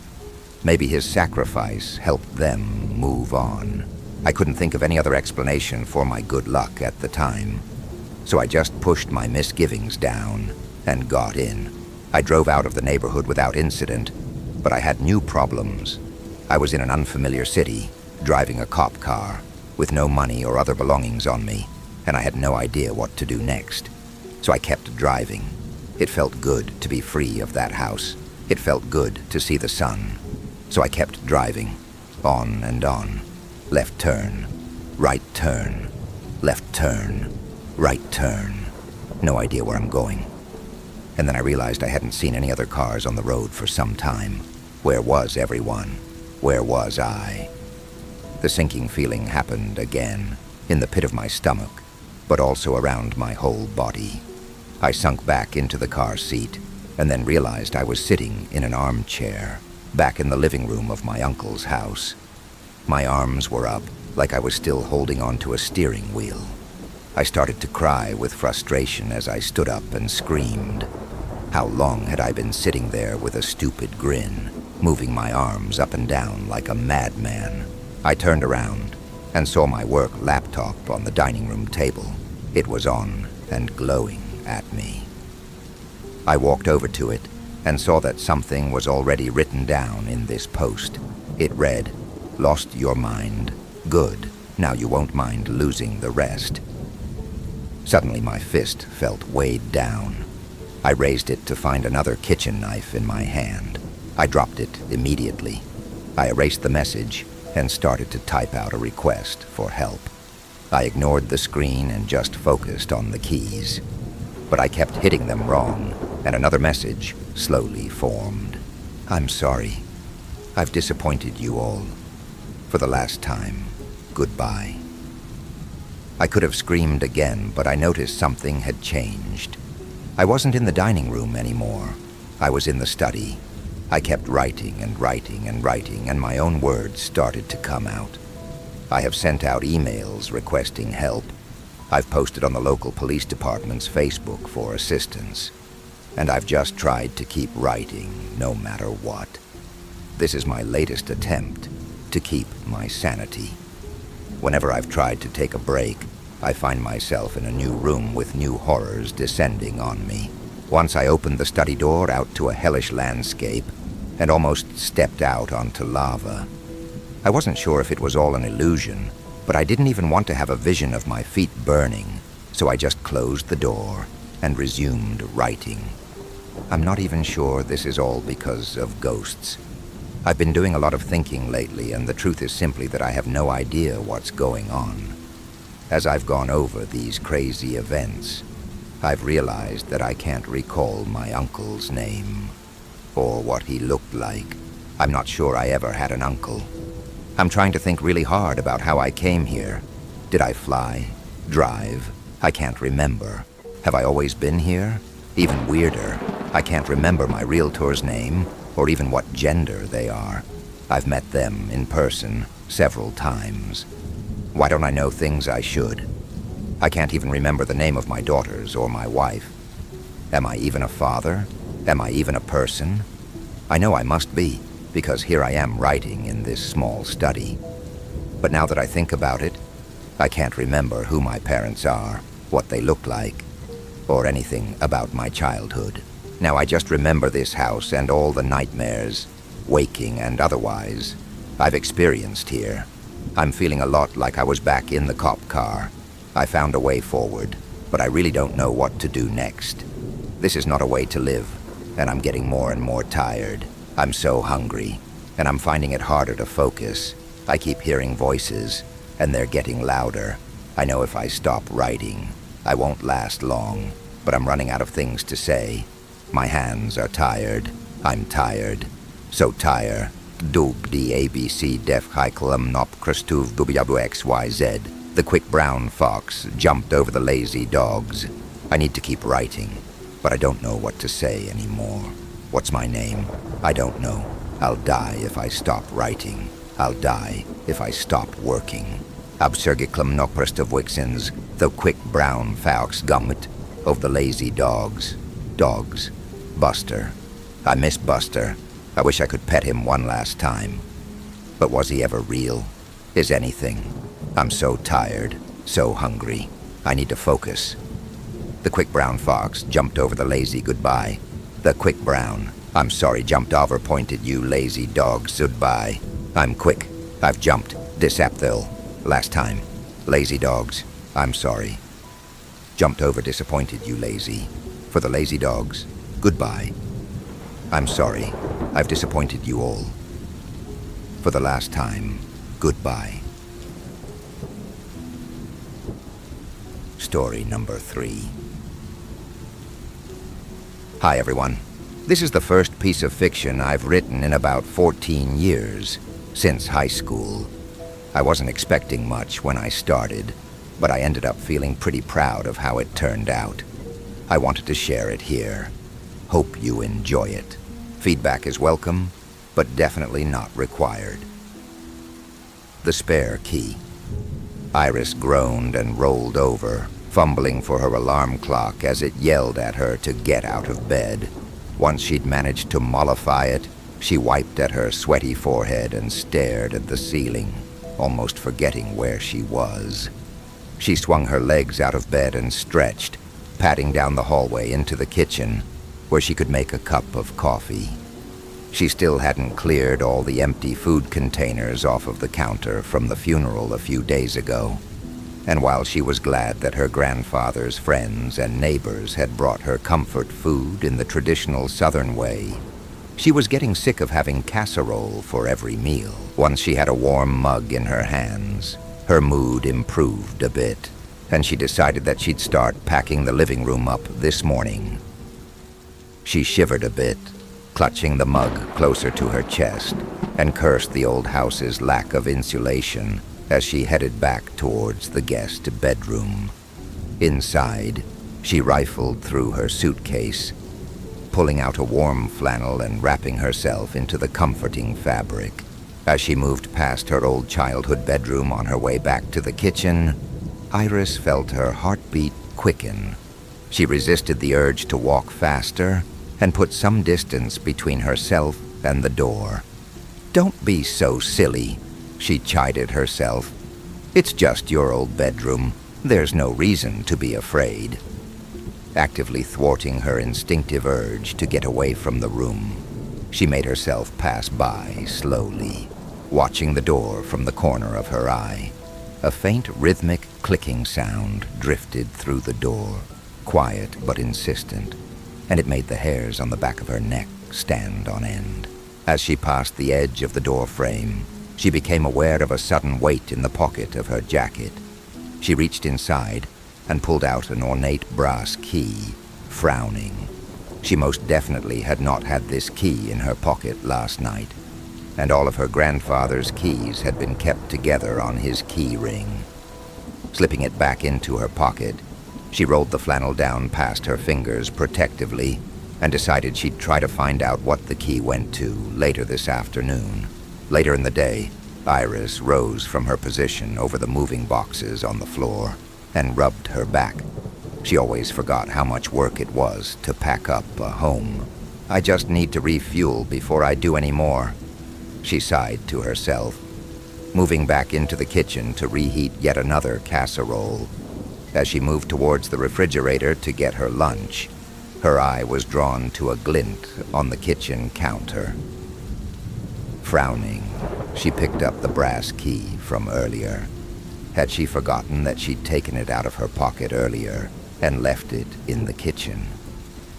Maybe his sacrifice helped them move on. I couldn't think of any other explanation for my good luck at the time. So I just pushed my misgivings down and got in. I drove out of the neighborhood without incident, but I had new problems. I was in an unfamiliar city, driving a cop car, with no money or other belongings on me, and I had no idea what to do next. So I kept driving. It felt good to be free of that house. It felt good to see the sun. So I kept driving, on and on. Left turn, right turn, left turn, right turn. No idea where I'm going. And then I realized I hadn't seen any other cars on the road for some time. Where was everyone? Where was I? The sinking feeling happened again, in the pit of my stomach, but also around my whole body. I sunk back into the car seat, and then realized I was sitting in an armchair, back in the living room of my uncle's house. My arms were up, like I was still holding onto a steering wheel. I started to cry with frustration as I stood up and screamed. How long had I been sitting there with a stupid grin, moving my arms up and down like a madman? I turned around and saw my work laptop on the dining room table. It was on and glowing at me. I walked over to it and saw that something was already written down in this post. It read, "Lost your mind. Good. Now you won't mind losing the rest." Suddenly my fist felt weighed down. I raised it to find another kitchen knife in my hand. I dropped it immediately. I erased the message and started to type out a request for help. I ignored the screen and just focused on the keys. But I kept hitting them wrong, and another message slowly formed. "I'm sorry. I've disappointed you all. For the last time, goodbye." I could have screamed again, but I noticed something had changed. I wasn't in the dining room anymore. I was in the study. I kept writing and writing and writing, and my own words started to come out. I have sent out emails requesting help. I've posted on the local police department's Facebook for assistance. And I've just tried to keep writing, no matter what. This is my latest attempt to keep my sanity. Whenever I've tried to take a break, I find myself in a new room with new horrors descending on me. Once I opened the study door out to a hellish landscape and almost stepped out onto lava. I wasn't sure if it was all an illusion, but I didn't even want to have a vision of my feet burning, so I just closed the door and resumed writing. I'm not even sure this is all because of ghosts. I've been doing a lot of thinking lately, and the truth is simply that I have no idea what's going on. As I've gone over these crazy events, I've realized that I can't recall my uncle's name, or what he looked like. I'm not sure I ever had an uncle. I'm trying to think really hard about how I came here. Did I fly? Drive? I can't remember. Have I always been here? Even weirder, I can't remember my realtor's name, or even what gender they are. I've met them in person several times. Why don't I know things I should? I can't even remember the name of my daughters or my wife. Am I even a father? Am I even a person? I know I must be, because here I am writing in this small study. But now that I think about it, I can't remember who my parents are, what they look like, or anything about my childhood. Now I just remember this house and all the nightmares, waking and otherwise, I've experienced here. I'm feeling a lot like I was back in the cop car. I found a way forward, but I really don't know what to do next. This is not a way to live, and I'm getting more and more tired. I'm so hungry. and I'm finding it harder to focus. I keep hearing voices, and they're getting louder. I know if I stop writing, I won't last long, but I'm running out of things to say. My hands are tired. I'm tired. So tired. Dub D ABC Def Heikelum Nop Christuv WXYZ. The quick brown fox jumped over the lazy dogs. I need to keep writing, but I don't know what to say anymore. What's my name? I don't know. I'll die if I stop writing. I'll die if I stop working. Absurgiclum noprestov wixins, the quick brown fox gummet of the lazy dogs. Dogs. Buster. I miss Buster. I wish I could pet him one last time. But was he ever real? Is anything? I'm so tired, so hungry. I need to focus. The quick brown fox jumped over the lazy goodbye. The quick brown, I'm sorry, jumped over pointed you lazy dogs goodbye. I'm quick. I've jumped. Disapthil. Last time. Lazy dogs, I'm sorry. Jumped over disappointed you lazy. For the lazy dogs, goodbye. I'm sorry. I've disappointed you all. For the last time, goodbye. Story number 3. Hi everyone. This is the first piece of fiction I've written in about 14 years, since high school. I wasn't expecting much when I started, but I ended up feeling pretty proud of how it turned out. I wanted to share it here. Hope you enjoy it. Feedback is welcome, but definitely not required. The spare key. Iris groaned and rolled over, fumbling for her alarm clock as it yelled at her to get out of bed. Once she'd managed to mollify it, she wiped at her sweaty forehead and stared at the ceiling, almost forgetting where she was. She swung her legs out of bed and stretched, padding down the hallway into the kitchen, where she could make a cup of coffee. She still hadn't cleared all the empty food containers off of the counter from the funeral a few days ago. And while she was glad that her grandfather's friends and neighbors had brought her comfort food in the traditional Southern way, she was getting sick of having casserole for every meal. Once she had a warm mug in her hands, her mood improved a bit, and she decided that she'd start packing the living room up this morning. She shivered a bit, clutching the mug closer to her chest, and cursed the old house's lack of insulation as she headed back towards the guest bedroom. Inside, she rifled through her suitcase, pulling out a warm flannel and wrapping herself into the comforting fabric. As she moved past her old childhood bedroom on her way back to the kitchen, Iris felt her heartbeat quicken. She resisted the urge to walk faster and put some distance between herself and the door. "Don't be so silly," she chided herself. "It's just your old bedroom. There's no reason to be afraid." Actively thwarting her instinctive urge to get away from the room, she made herself pass by slowly, watching the door from the corner of her eye. A faint rhythmic clicking sound drifted through the door, quiet but insistent, and it made the hairs on the back of her neck stand on end. As she passed the edge of the door frame, she became aware of a sudden weight in the pocket of her jacket. She reached inside and pulled out an ornate brass key, frowning. She most definitely had not had this key in her pocket last night, and all of her grandfather's keys had been kept together on his key ring. Slipping it back into her pocket, she rolled the flannel down past her fingers protectively and decided she'd try to find out what the key went to later this afternoon. Later in the day, Iris rose from her position over the moving boxes on the floor and rubbed her back. She always forgot how much work it was to pack up a home. "I just need to refuel before I do any more," she sighed to herself, moving back into the kitchen to reheat yet another casserole. As she moved towards the refrigerator to get her lunch, her eye was drawn to a glint on the kitchen counter. Frowning, she picked up the brass key from earlier. Had she forgotten that she'd taken it out of her pocket earlier and left it in the kitchen?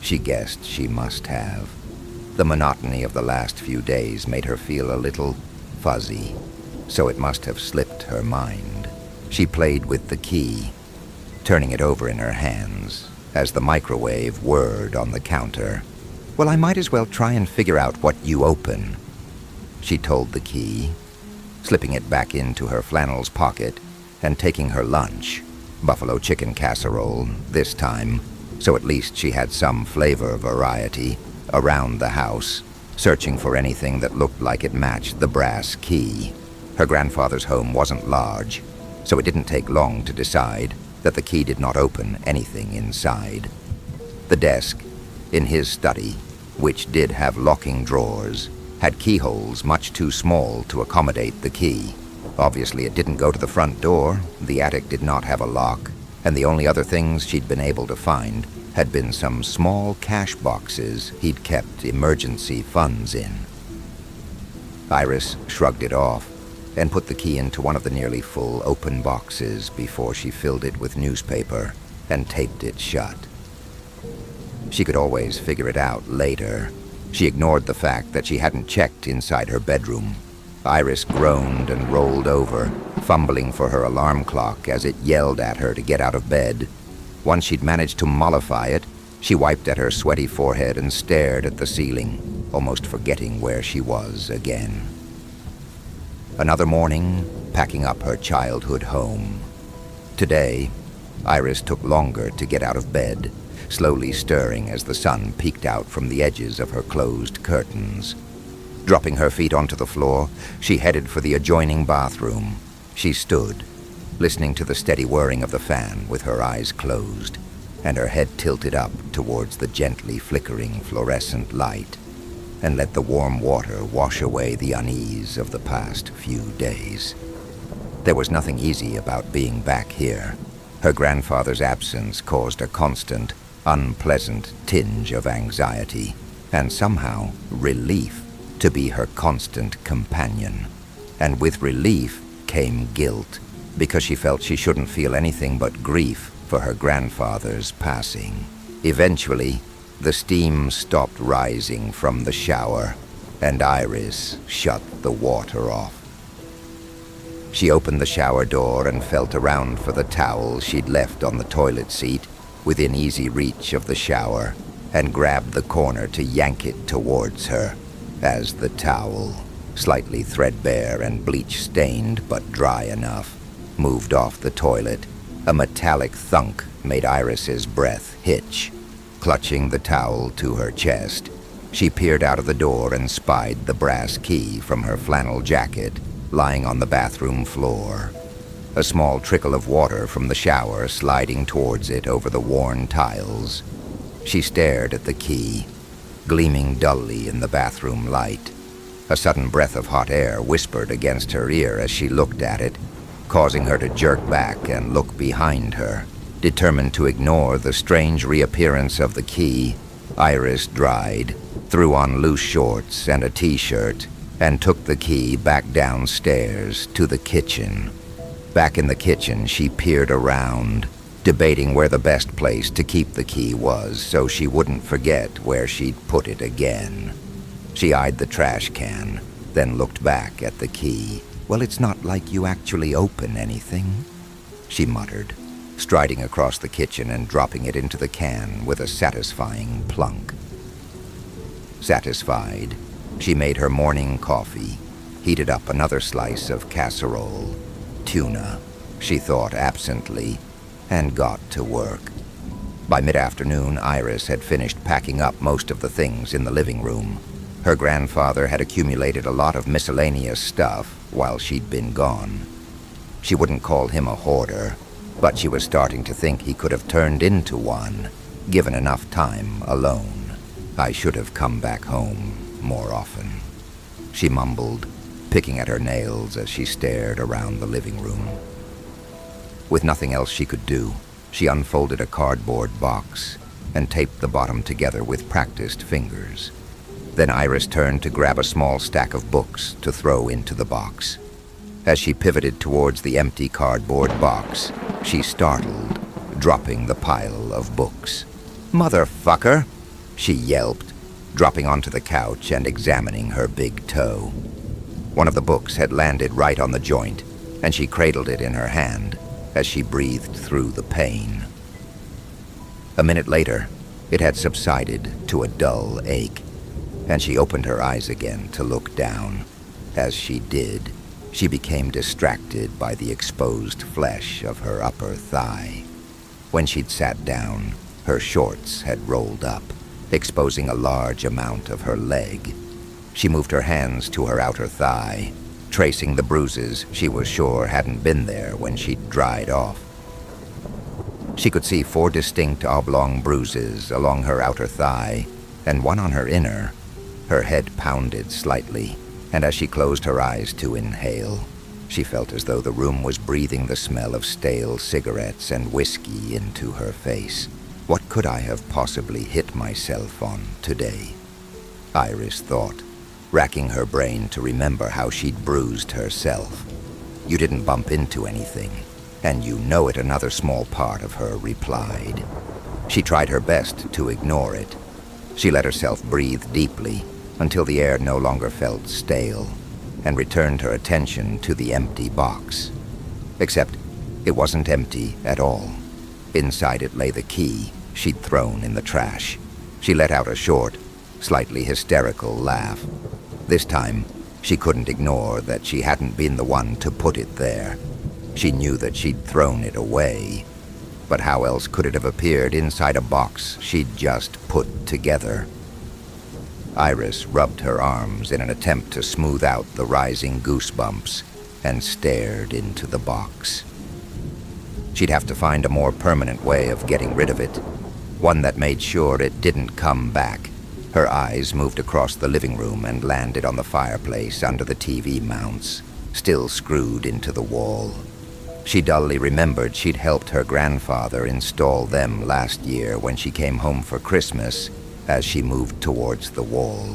She guessed she must have. The monotony of the last few days made her feel a little fuzzy, so it must have slipped her mind. She played with the key, turning it over in her hands as the microwave whirred on the counter. "Well, I might as well try and figure out what you open," she told the key, slipping it back into her flannels pocket and taking her lunch, buffalo chicken casserole this time, so at least she had some flavor variety, around the house, searching for anything that looked like it matched the brass key. Her grandfather's home wasn't large, so it didn't take long to decide that the key did not open anything inside. The desk in his study, which did have locking drawers, had keyholes much too small to accommodate the key. Obviously, it didn't go to the front door, the attic did not have a lock, and the only other things she'd been able to find had been some small cash boxes he'd kept emergency funds in. Iris shrugged it off and put the key into one of the nearly full open boxes before she filled it with newspaper and taped it shut. She could always figure it out later. She ignored the fact that she hadn't checked inside her bedroom. Iris groaned and rolled over, fumbling for her alarm clock as it yelled at her to get out of bed. Once she'd managed to mollify it, she wiped at her sweaty forehead and stared at the ceiling, almost forgetting where she was again. Another morning, packing up her childhood home. Today, Iris took longer to get out of bed, slowly stirring as the sun peeked out from the edges of her closed curtains. Dropping her feet onto the floor, she headed for the adjoining bathroom. She stood, listening to the steady whirring of the fan with her eyes closed, and her head tilted up towards the gently flickering fluorescent light, and let the warm water wash away the unease of the past few days. There was nothing easy about being back here. Her grandfather's absence caused a constant, unpleasant tinge of anxiety, and somehow relief to be her constant companion. And with relief came guilt, because she felt she shouldn't feel anything but grief for her grandfather's passing. Eventually, the steam stopped rising from the shower, and Iris shut the water off. She opened the shower door and felt around for the towel she'd left on the toilet seat within easy reach of the shower, and grabbed the corner to yank it towards her as the towel, slightly threadbare and bleach-stained but dry enough, moved off the toilet. A metallic thunk made Iris's breath hitch. Clutching the towel to her chest, she peered out of the door and spied the brass key from her flannel jacket lying on the bathroom floor. A small trickle of water from the shower sliding towards it over the worn tiles. She stared at the key, gleaming dully in the bathroom light. A sudden breath of hot air whispered against her ear as she looked at it, causing her to jerk back and look behind her. Determined to ignore the strange reappearance of the key, Iris dried, threw on loose shorts and a t-shirt, and took the key back downstairs to the kitchen. Back in the kitchen, she peered around, debating where the best place to keep the key was so she wouldn't forget where she'd put it again. She eyed the trash can, then looked back at the key. "Well, it's not like you actually open anything," she muttered, striding across the kitchen and dropping it into the can with a satisfying plunk. Satisfied, she made her morning coffee, heated up another slice of casserole, tuna, she thought absently, and got to work. By mid-afternoon, Iris had finished packing up most of the things in the living room. Her grandfather had accumulated a lot of miscellaneous stuff while she'd been gone. She wouldn't call him a hoarder, but she was starting to think he could have turned into one, given enough time alone. "I should have come back home more often," she mumbled, picking at her nails as she stared around the living room. With nothing else she could do, she unfolded a cardboard box and taped the bottom together with practiced fingers. Then Iris turned to grab a small stack of books to throw into the box. As she pivoted towards the empty cardboard box, she startled, dropping the pile of books. "Motherfucker!" she yelped, dropping onto the couch and examining her big toe. One of the books had landed right on the joint, and she cradled it in her hand as she breathed through the pain. A minute later, it had subsided to a dull ache, and she opened her eyes again to look down. As she did, she became distracted by the exposed flesh of her upper thigh. When she'd sat down, her shorts had rolled up, exposing a large amount of her leg. She moved her hands to her outer thigh, tracing the bruises she was sure hadn't been there when she'd dried off. She could see 4 distinct oblong bruises along her outer thigh, and one on her inner. Her head pounded slightly, and as she closed her eyes to inhale, she felt as though the room was breathing the smell of stale cigarettes and whiskey into her face. What could I have possibly hit myself on today? Iris thought, racking her brain to remember how she'd bruised herself. You didn't bump into anything, and you know it, another small part of her replied. She tried her best to ignore it. She let herself breathe deeply until the air no longer felt stale, and returned her attention to the empty box. Except it wasn't empty at all. Inside it lay the key she'd thrown in the trash. She let out a short, slightly hysterical laugh. This time, she couldn't ignore that she hadn't been the one to put it there. She knew that she'd thrown it away, but how else could it have appeared inside a box she'd just put together? Iris rubbed her arms in an attempt to smooth out the rising goosebumps and stared into the box. She'd have to find a more permanent way of getting rid of it, one that made sure it didn't come back. Her eyes moved across the living room and landed on the fireplace under the TV mounts, still screwed into the wall. She dully remembered she'd helped her grandfather install them last year when she came home for Christmas. As she moved towards the wall,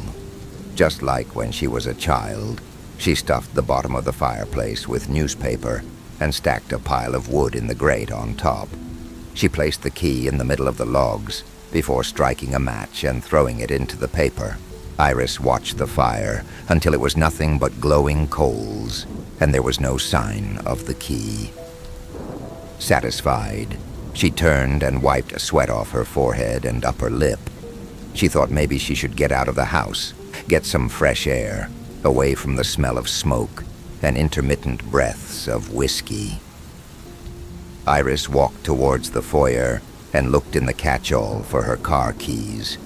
just like when she was a child, she stuffed the bottom of the fireplace with newspaper and stacked a pile of wood in the grate on top. She placed the key in the middle of the logs before striking a match and throwing it into the paper. Iris watched the fire until it was nothing but glowing coals, and there was no sign of the key. Satisfied, she turned and wiped sweat off her forehead and upper lip. She thought maybe she should get out of the house, get some fresh air, away from the smell of smoke and intermittent breaths of whiskey. Iris walked towards the foyer and looked in the catch-all for her car keys,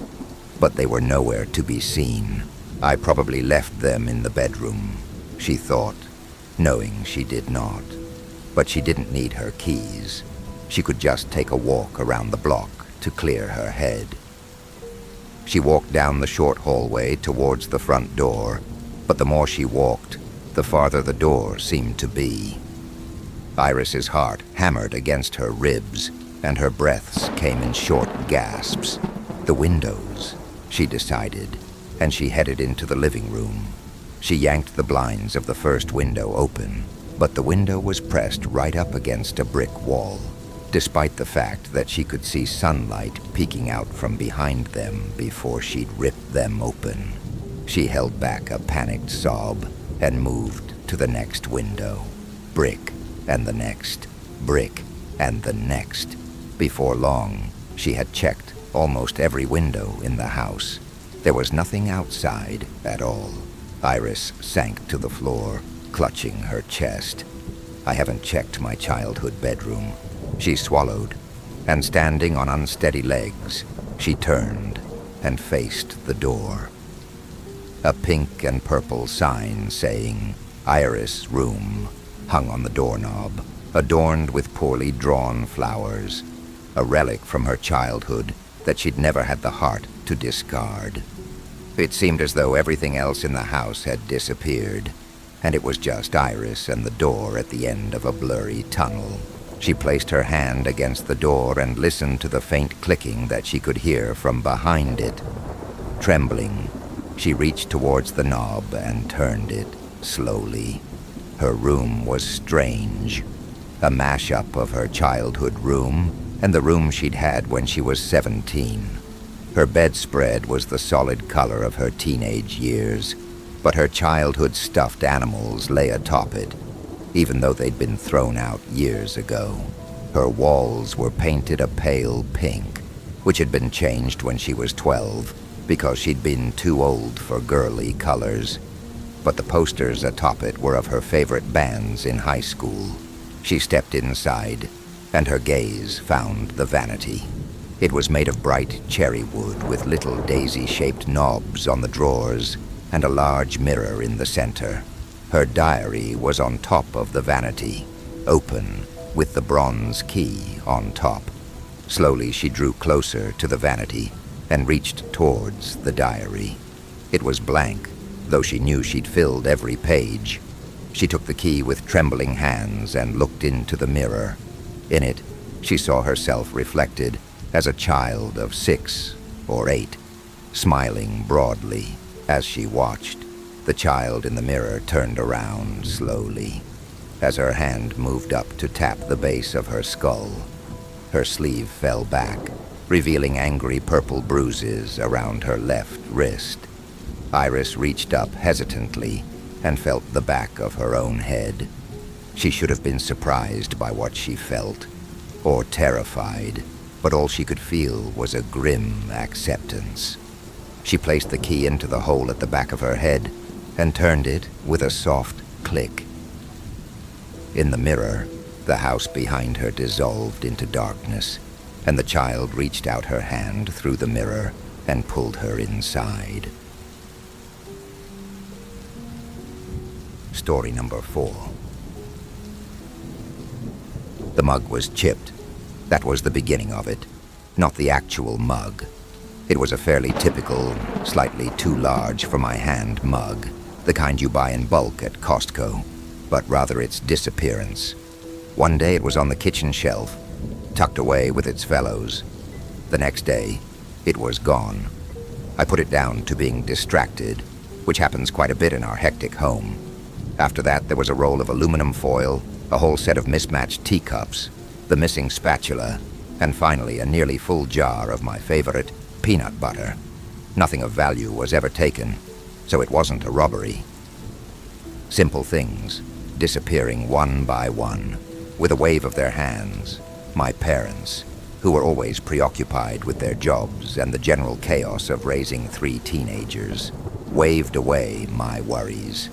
but they were nowhere to be seen. I probably left them in the bedroom, she thought, knowing she did not. But she didn't need her keys. She could just take a walk around the block to clear her head. She walked down the short hallway towards the front door, but the more she walked, the farther the door seemed to be. Iris's heart hammered against her ribs, and her breaths came in short gasps. The windows, she decided, and she headed into the living room. She yanked the blinds of the first window open, but the window was pressed right up against a brick wall, despite the fact that she could see sunlight peeking out from behind them before she'd ripped them open. She held back a panicked sob and moved to the next window. Brick, and the next. Brick, and the next. Before long, she had checked almost every window in the house. There was nothing outside at all. Iris sank to the floor, clutching her chest. I haven't checked my childhood bedroom. She swallowed, and standing on unsteady legs, she turned and faced the door. A pink and purple sign saying, "Iris Room," hung on the doorknob, adorned with poorly drawn flowers, a relic from her childhood that she'd never had the heart to discard. It seemed as though everything else in the house had disappeared, and it was just Iris and the door at the end of a blurry tunnel. She placed her hand against the door and listened to the faint clicking that she could hear from behind it. Trembling, she reached towards the knob and turned it slowly. Her room was strange, a mashup of her childhood room and the room she'd had when she was 17. Her bedspread was the solid color of her teenage years, but her childhood stuffed animals lay atop it, even though they'd been thrown out years ago. Her walls were painted a pale pink, which had been changed when she was 12 because she'd been too old for girly colors. But the posters atop it were of her favorite bands in high school. She stepped inside, and her gaze found the vanity. It was made of bright cherry wood with little daisy-shaped knobs on the drawers and a large mirror in the center. Her diary was on top of the vanity, open, with the bronze key on top. Slowly she drew closer to the vanity and reached towards the diary. It was blank, though she knew she'd filled every page. She took the key with trembling hands and looked into the mirror. In it, she saw herself reflected as a child of 6 or 8, smiling broadly as she watched. The child in the mirror turned around slowly as her hand moved up to tap the base of her skull. Her sleeve fell back, revealing angry purple bruises around her left wrist. Iris reached up hesitantly and felt the back of her own head. She should have been surprised by what she felt, or terrified, but all she could feel was a grim acceptance. She placed the key into the hole at the back of her head and turned it with a soft click. In the mirror, the house behind her dissolved into darkness, and the child reached out her hand through the mirror and pulled her inside. Story number 4. The mug was chipped. That was the beginning of it, not the actual mug. It was a fairly typical, slightly too large for my hand mug, the kind you buy in bulk at Costco, but rather its disappearance. One day it was on the kitchen shelf, tucked away with its fellows. The next day, it was gone. I put it down to being distracted, which happens quite a bit in our hectic home. After that, there was a roll of aluminum foil, a whole set of mismatched teacups, the missing spatula, and finally a nearly full jar of my favorite peanut butter. Nothing of value was ever taken, so it wasn't a robbery. Simple things, disappearing one by one, with a wave of their hands. My parents, who were always preoccupied with their jobs and the general chaos of raising 3 teenagers, waved away my worries.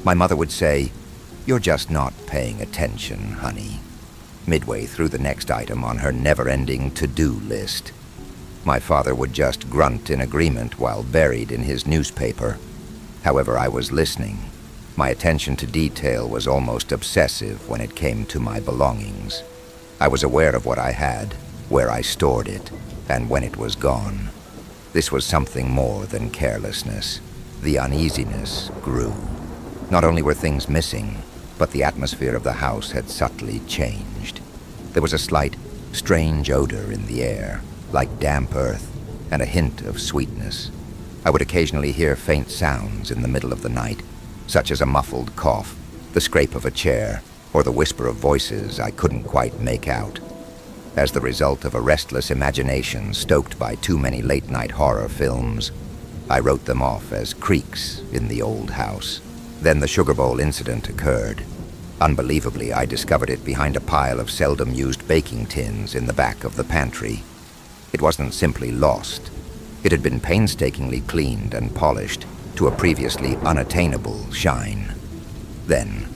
My mother would say, "You're just not paying attention, honey," midway through the next item on her never-ending to-do list. My father would just grunt in agreement while buried in his newspaper. However, I was listening. My attention to detail was almost obsessive when it came to my belongings. I was aware of what I had, where I stored it, and when it was gone. This was something more than carelessness. The uneasiness grew. Not only were things missing, but the atmosphere of the house had subtly changed. There was a slight, strange odor in the air, like damp earth, and a hint of sweetness. I would occasionally hear faint sounds in the middle of the night, such as a muffled cough, the scrape of a chair, or the whisper of voices I couldn't quite make out. As the result of a restless imagination stoked by too many late-night horror films, I wrote them off as creaks in the old house. Then the sugar bowl incident occurred. Unbelievably, I discovered it behind a pile of seldom-used baking tins in the back of the pantry. It wasn't simply lost. It had been painstakingly cleaned and polished to a previously unattainable shine. Then,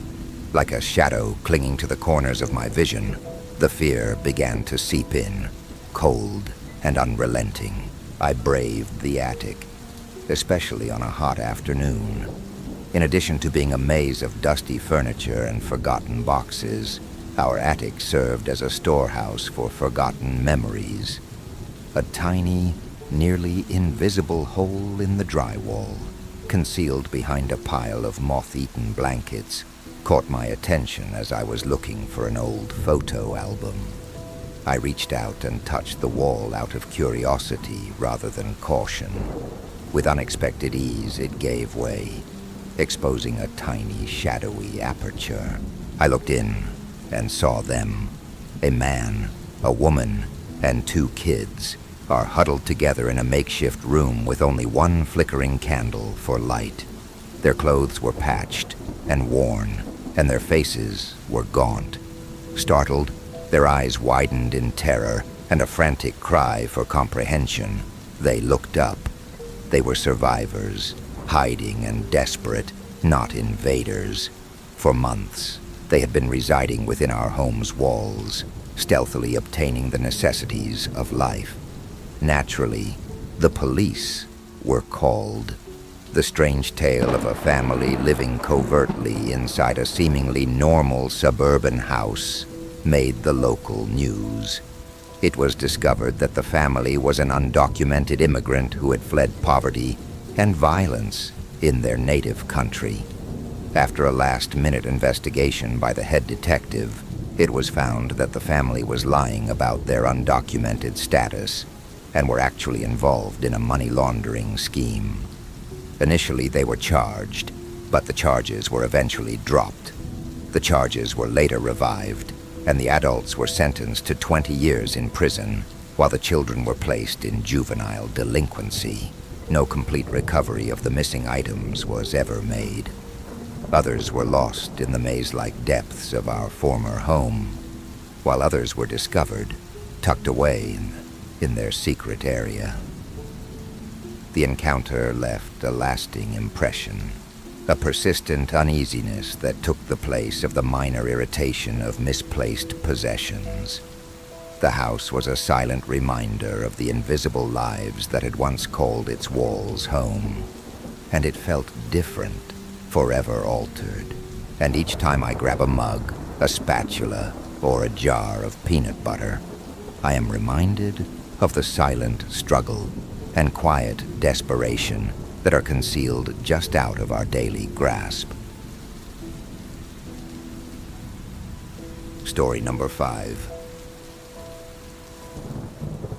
like a shadow clinging to the corners of my vision, the fear began to seep in, cold and unrelenting. I braved the attic, especially on a hot afternoon. In addition to being a maze of dusty furniture and forgotten boxes, our attic served as a storehouse for forgotten memories. A tiny, nearly invisible hole in the drywall, concealed behind a pile of moth-eaten blankets, caught my attention as I was looking for an old photo album. I reached out and touched the wall out of curiosity rather than caution. With unexpected ease, it gave way, exposing a tiny, shadowy aperture. I looked in and saw them, a man, a woman, and 2 kids, are huddled together in a makeshift room with only one flickering candle for light. Their clothes were patched and worn, and their faces were gaunt. Startled, their eyes widened in terror and a frantic cry for comprehension. They looked up. They were survivors, hiding and desperate, not invaders. For months, they had been residing within our home's walls, stealthily obtaining the necessities of life. Naturally, the police were called. The strange tale of a family living covertly inside a seemingly normal suburban house made the local news. It was discovered that the family was an undocumented immigrant who had fled poverty and violence in their native country. After a last-minute investigation by the head detective, it was found that the family was lying about their undocumented status and were actually involved in a money laundering scheme. Initially, they were charged, but the charges were eventually dropped. The charges were later revived, and the adults were sentenced to 20 years in prison, while the children were placed in juvenile delinquency. No complete recovery of the missing items was ever made. Others were lost in the maze-like depths of our former home, while others were discovered, tucked away in their secret area. The encounter left a lasting impression, a persistent uneasiness that took the place of the minor irritation of misplaced possessions. The house was a silent reminder of the invisible lives that had once called its walls home, and it felt different, forever altered. And each time I grab a mug, a spatula, or a jar of peanut butter, I am reminded of the silent struggle and quiet desperation that are concealed just out of our daily grasp. Story number 5.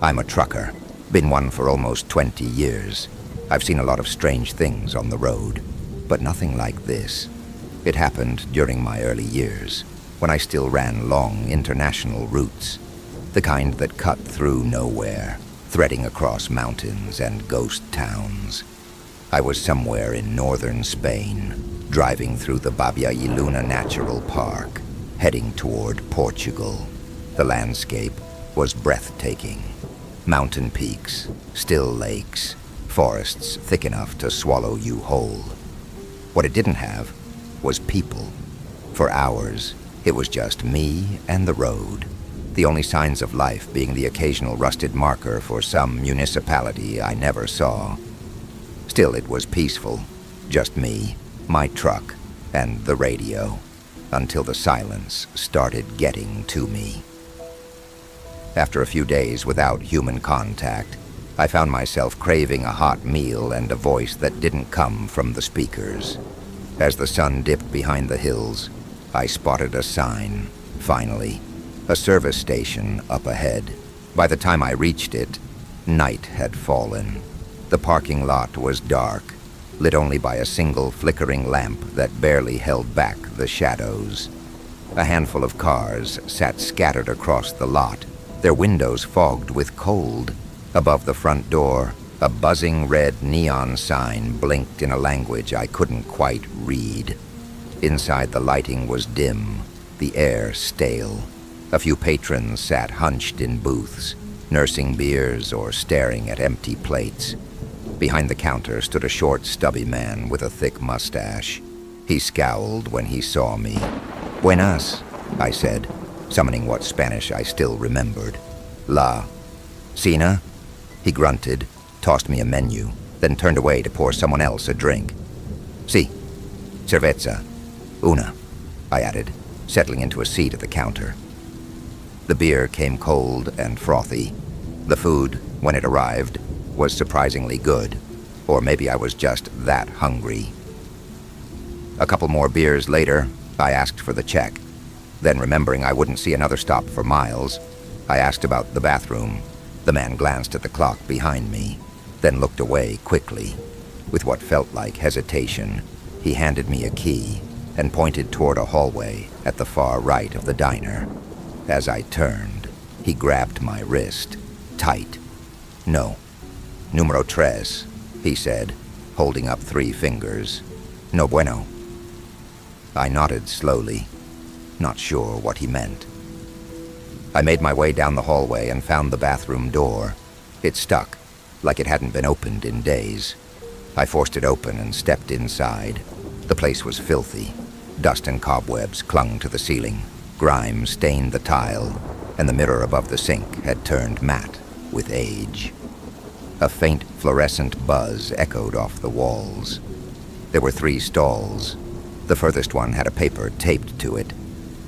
I'm a trucker. Been one for almost 20 years. I've seen a lot of strange things on the road, but nothing like this. It happened during my early years, when I still ran long international routes, the kind that cut through nowhere, threading across mountains and ghost towns. I was somewhere in northern Spain, driving through the Babia y Luna Natural Park, heading toward Portugal. The landscape was breathtaking. Mountain peaks, still lakes, forests thick enough to swallow you whole. What it didn't have was people. For hours, it was just me and the road, the only signs of life being the occasional rusted marker for some municipality I never saw. Still, it was peaceful. Just me, my truck, and the radio, until the silence started getting to me. After a few days without human contact, I found myself craving a hot meal and a voice that didn't come from the speakers. As the sun dipped behind the hills, I spotted a sign, finally, a service station up ahead. By the time I reached it, night had fallen. The parking lot was dark, lit only by a single flickering lamp that barely held back the shadows. A handful of cars sat scattered across the lot, their windows fogged with cold. Above the front door, a buzzing red neon sign blinked in a language I couldn't quite read. Inside, the lighting was dim, the air stale. A few patrons sat hunched in booths, nursing beers or staring at empty plates. Behind the counter stood a short, stubby man with a thick mustache. He scowled when he saw me. "Buenas," I said, summoning what Spanish I still remembered. "La Cena?" He grunted, tossed me a menu, then turned away to pour someone else a drink. "Si, cerveza. Una," I added, settling into a seat at the counter. The beer came cold and frothy. The food, when it arrived, was surprisingly good, or maybe I was just that hungry. A couple more beers later, I asked for the check. Then, remembering I wouldn't see another stop for miles, I asked about the bathroom. The man glanced at the clock behind me, then looked away quickly. With what felt like hesitation, he handed me a key and pointed toward a hallway at the far right of the diner. As I turned, he grabbed my wrist, tight. No. Numero tres, he said, holding up 3 fingers. No bueno. I nodded slowly, not sure what he meant. I made my way down the hallway and found the bathroom door. It stuck, like it hadn't been opened in days. I forced it open and stepped inside. The place was filthy. Dust and cobwebs clung to the ceiling. Grime stained the tile, and the mirror above the sink had turned matte with age. A faint fluorescent buzz echoed off the walls. There were 3 stalls. The furthest one had a paper taped to it.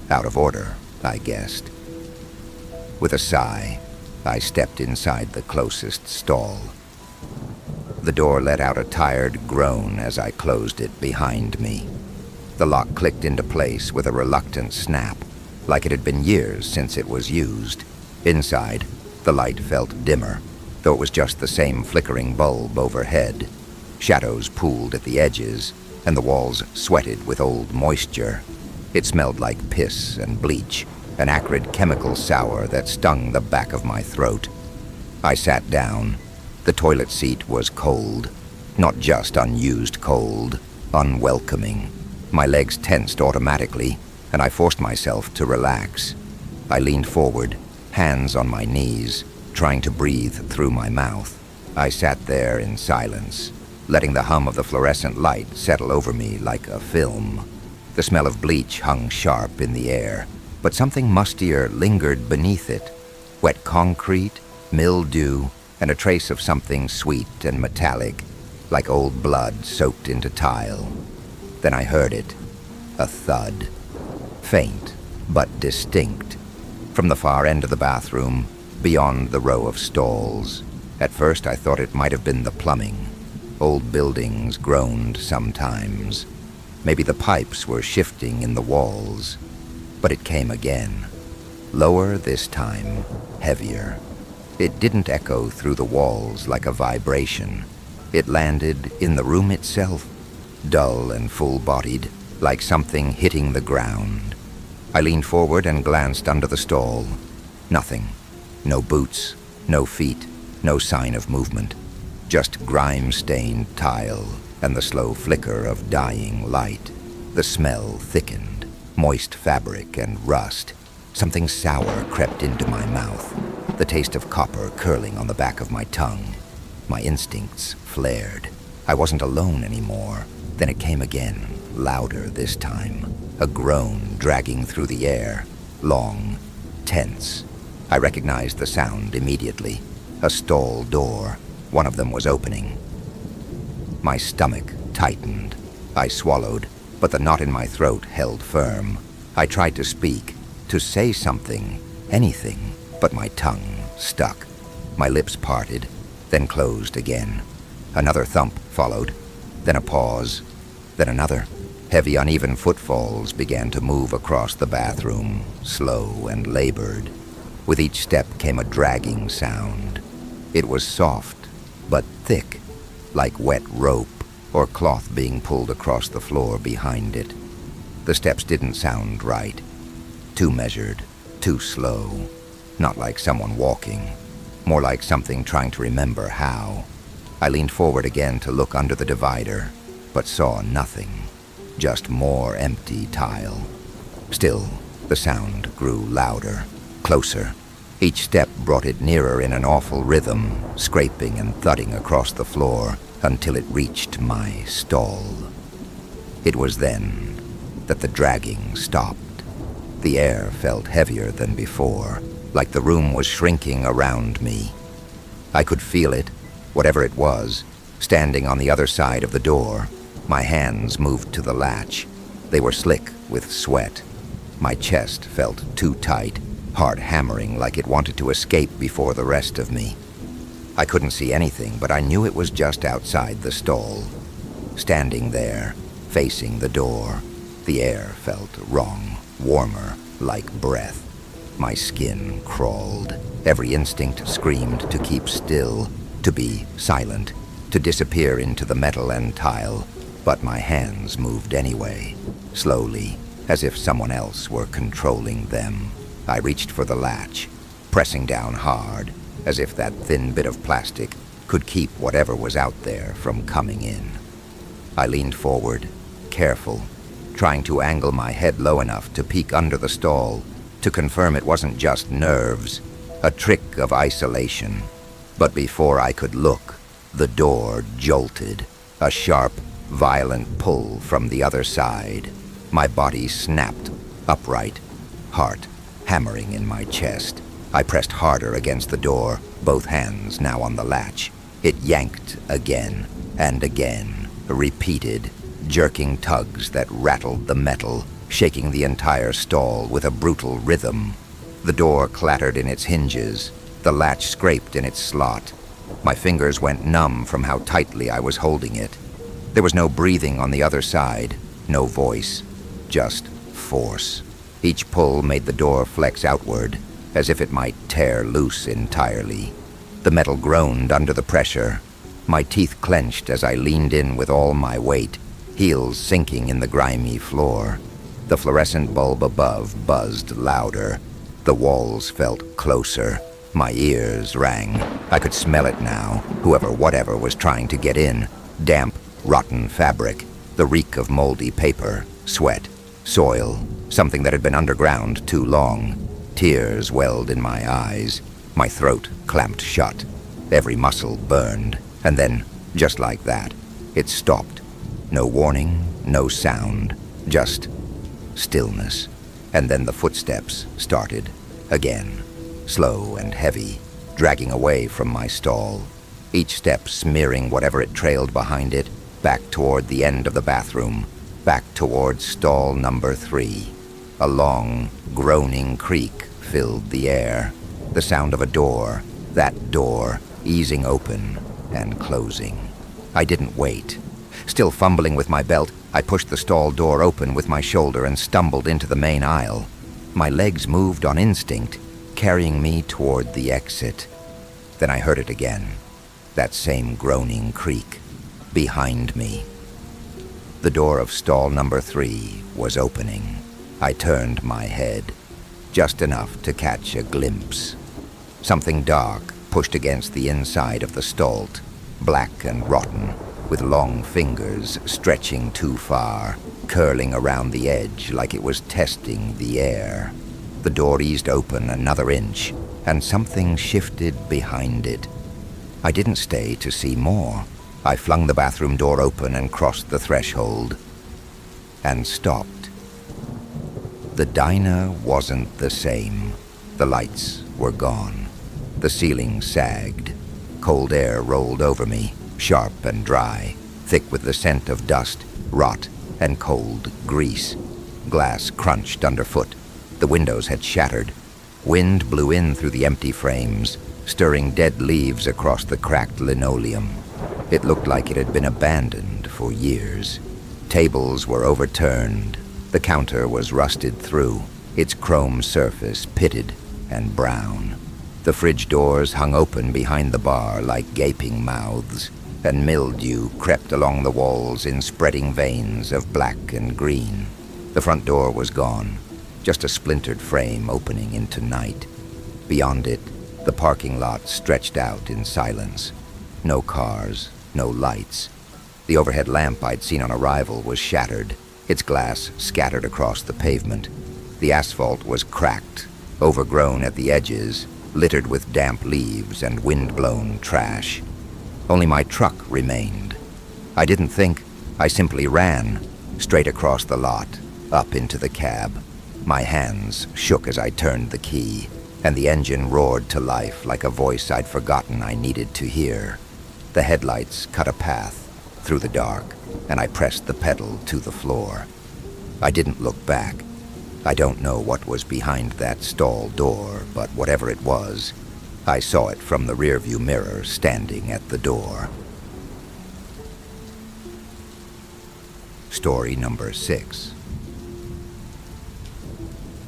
Out of order, I guessed. With a sigh, I stepped inside the closest stall. The door let out a tired groan as I closed it behind me. The lock clicked into place with a reluctant snap, like it had been years since it was used. Inside, the light felt dimmer, though it was just the same flickering bulb overhead. Shadows pooled at the edges, and the walls sweated with old moisture. It smelled like piss and bleach, an acrid chemical sour that stung the back of my throat. I sat down. The toilet seat was cold. Not just unused cold, unwelcoming. My legs tensed automatically, and I forced myself to relax. I leaned forward, hands on my knees, trying to breathe through my mouth. I sat there in silence, letting the hum of the fluorescent light settle over me like a film. The smell of bleach hung sharp in the air, but something mustier lingered beneath it. Wet concrete, mildew, and a trace of something sweet and metallic, like old blood soaked into tile. Then I heard it, a thud. Faint, but distinct. From the far end of the bathroom, beyond the row of stalls. At first I thought it might have been the plumbing. Old buildings groaned sometimes. Maybe the pipes were shifting in the walls. But it came again. Lower this time, heavier. It didn't echo through the walls like a vibration. It landed in the room itself, dull and full-bodied, like something hitting the ground. I leaned forward and glanced under the stall. Nothing. No boots, no feet, no sign of movement. Just grime-stained tile and the slow flicker of dying light. The smell thickened, moist fabric and rust. Something sour crept into my mouth, the taste of copper curling on the back of my tongue. My instincts flared. I wasn't alone anymore. Then it came again, louder this time. A groan dragging through the air, long, tense. I recognized the sound immediately. A stall door. One of them was opening. My stomach tightened. I swallowed, but the knot in my throat held firm. I tried to speak, to say something, anything, but my tongue stuck. My lips parted, then closed again. Another thump followed, then a pause, then another. Heavy, uneven footfalls began to move across the bathroom, slow and labored. With each step came a dragging sound. It was soft, but thick, like wet rope or cloth being pulled across the floor behind it. The steps didn't sound right. Too measured, too slow. Not like someone walking, more like something trying to remember how. I leaned forward again to look under the divider, but saw nothing. Just more empty tile. Still, the sound grew louder, closer. Each step brought it nearer in an awful rhythm, scraping and thudding across the floor until it reached my stall. It was then that the dragging stopped. The air felt heavier than before, like the room was shrinking around me. I could feel it, whatever it was, standing on the other side of the door. My hands moved to the latch. They were slick with sweat. My chest felt too tight, heart hammering like it wanted to escape before the rest of me. I couldn't see anything, but I knew it was just outside the stall. Standing there, facing the door, the air felt wrong, warmer, like breath. My skin crawled. Every instinct screamed to keep still, to be silent, to disappear into the metal and tile. But my hands moved anyway, slowly, as if someone else were controlling them. I reached for the latch, pressing down hard. as if that thin bit of plastic could keep whatever was out there from coming in. I leaned forward, careful, trying to angle my head low enough to peek under the stall to confirm it wasn't just nerves, a trick of isolation. But before I could look, the door jolted, a sharp, violent pull from the other side. My body snapped, upright, heart hammering in my chest. I pressed harder against the door, both hands now on the latch. It yanked again and again, repeated, jerking tugs that rattled the metal, shaking the entire stall with a brutal rhythm. The door clattered in its hinges, the latch scraped in its slot. My fingers went numb from how tightly I was holding it. There was no breathing on the other side, no voice, just force. Each pull made the door flex outward, as if it might tear loose entirely. The metal groaned under the pressure. My teeth clenched as I leaned in with all my weight, heels sinking in the grimy floor. The fluorescent bulb above buzzed louder. The walls felt closer. My ears rang. I could smell it now, whatever was trying to get in. Damp, rotten fabric, the reek of moldy paper, sweat, soil, something that had been underground too long. Tears welled in my eyes. My throat clamped shut. Every muscle burned. And then, just like that, it stopped. No warning, no sound, just stillness. And then the footsteps started again, slow and heavy, dragging away from my stall. Each step smearing whatever it trailed behind it, back toward the end of the bathroom, back toward stall number 3. A long, groaning creak filled the air. The sound of a door, that door, easing open and closing. I didn't wait. Still fumbling with my belt, I pushed the stall door open with my shoulder and stumbled into the main aisle. My legs moved on instinct, carrying me toward the exit. Then I heard it again, that same groaning creak, behind me. The door of stall number 3 was opening. I turned my head, just enough to catch a glimpse. Something dark pushed against the inside of the stall, black and rotten, with long fingers stretching too far, curling around the edge like it was testing the air. The door eased open another inch, and something shifted behind it. I didn't stay to see more. I flung the bathroom door open and crossed the threshold, and stopped. The diner wasn't the same. The lights were gone. The ceiling sagged. Cold air rolled over me, sharp and dry, thick with the scent of dust, rot, and cold grease. Glass crunched underfoot. The windows had shattered. Wind blew in through the empty frames, stirring dead leaves across the cracked linoleum. It looked like it had been abandoned for years. Tables were overturned. The counter was rusted through, its chrome surface pitted and brown. The fridge doors hung open behind the bar like gaping mouths, and mildew crept along the walls in spreading veins of black and green. The front door was gone, just a splintered frame opening into night. Beyond it, the parking lot stretched out in silence. No cars, no lights. The overhead lamp I'd seen on arrival was shattered, its glass scattered across the pavement. The asphalt was cracked, overgrown at the edges, littered with damp leaves and wind-blown trash. Only my truck remained. I didn't think, I simply ran, straight across the lot, up into the cab. My hands shook as I turned the key, and the engine roared to life like a voice I'd forgotten I needed to hear. The headlights cut a path through the dark, and I pressed the pedal to the floor. I didn't look back. I don't know what was behind that stall door, but whatever it was, I saw it from the rearview mirror standing at the door. Story number 6.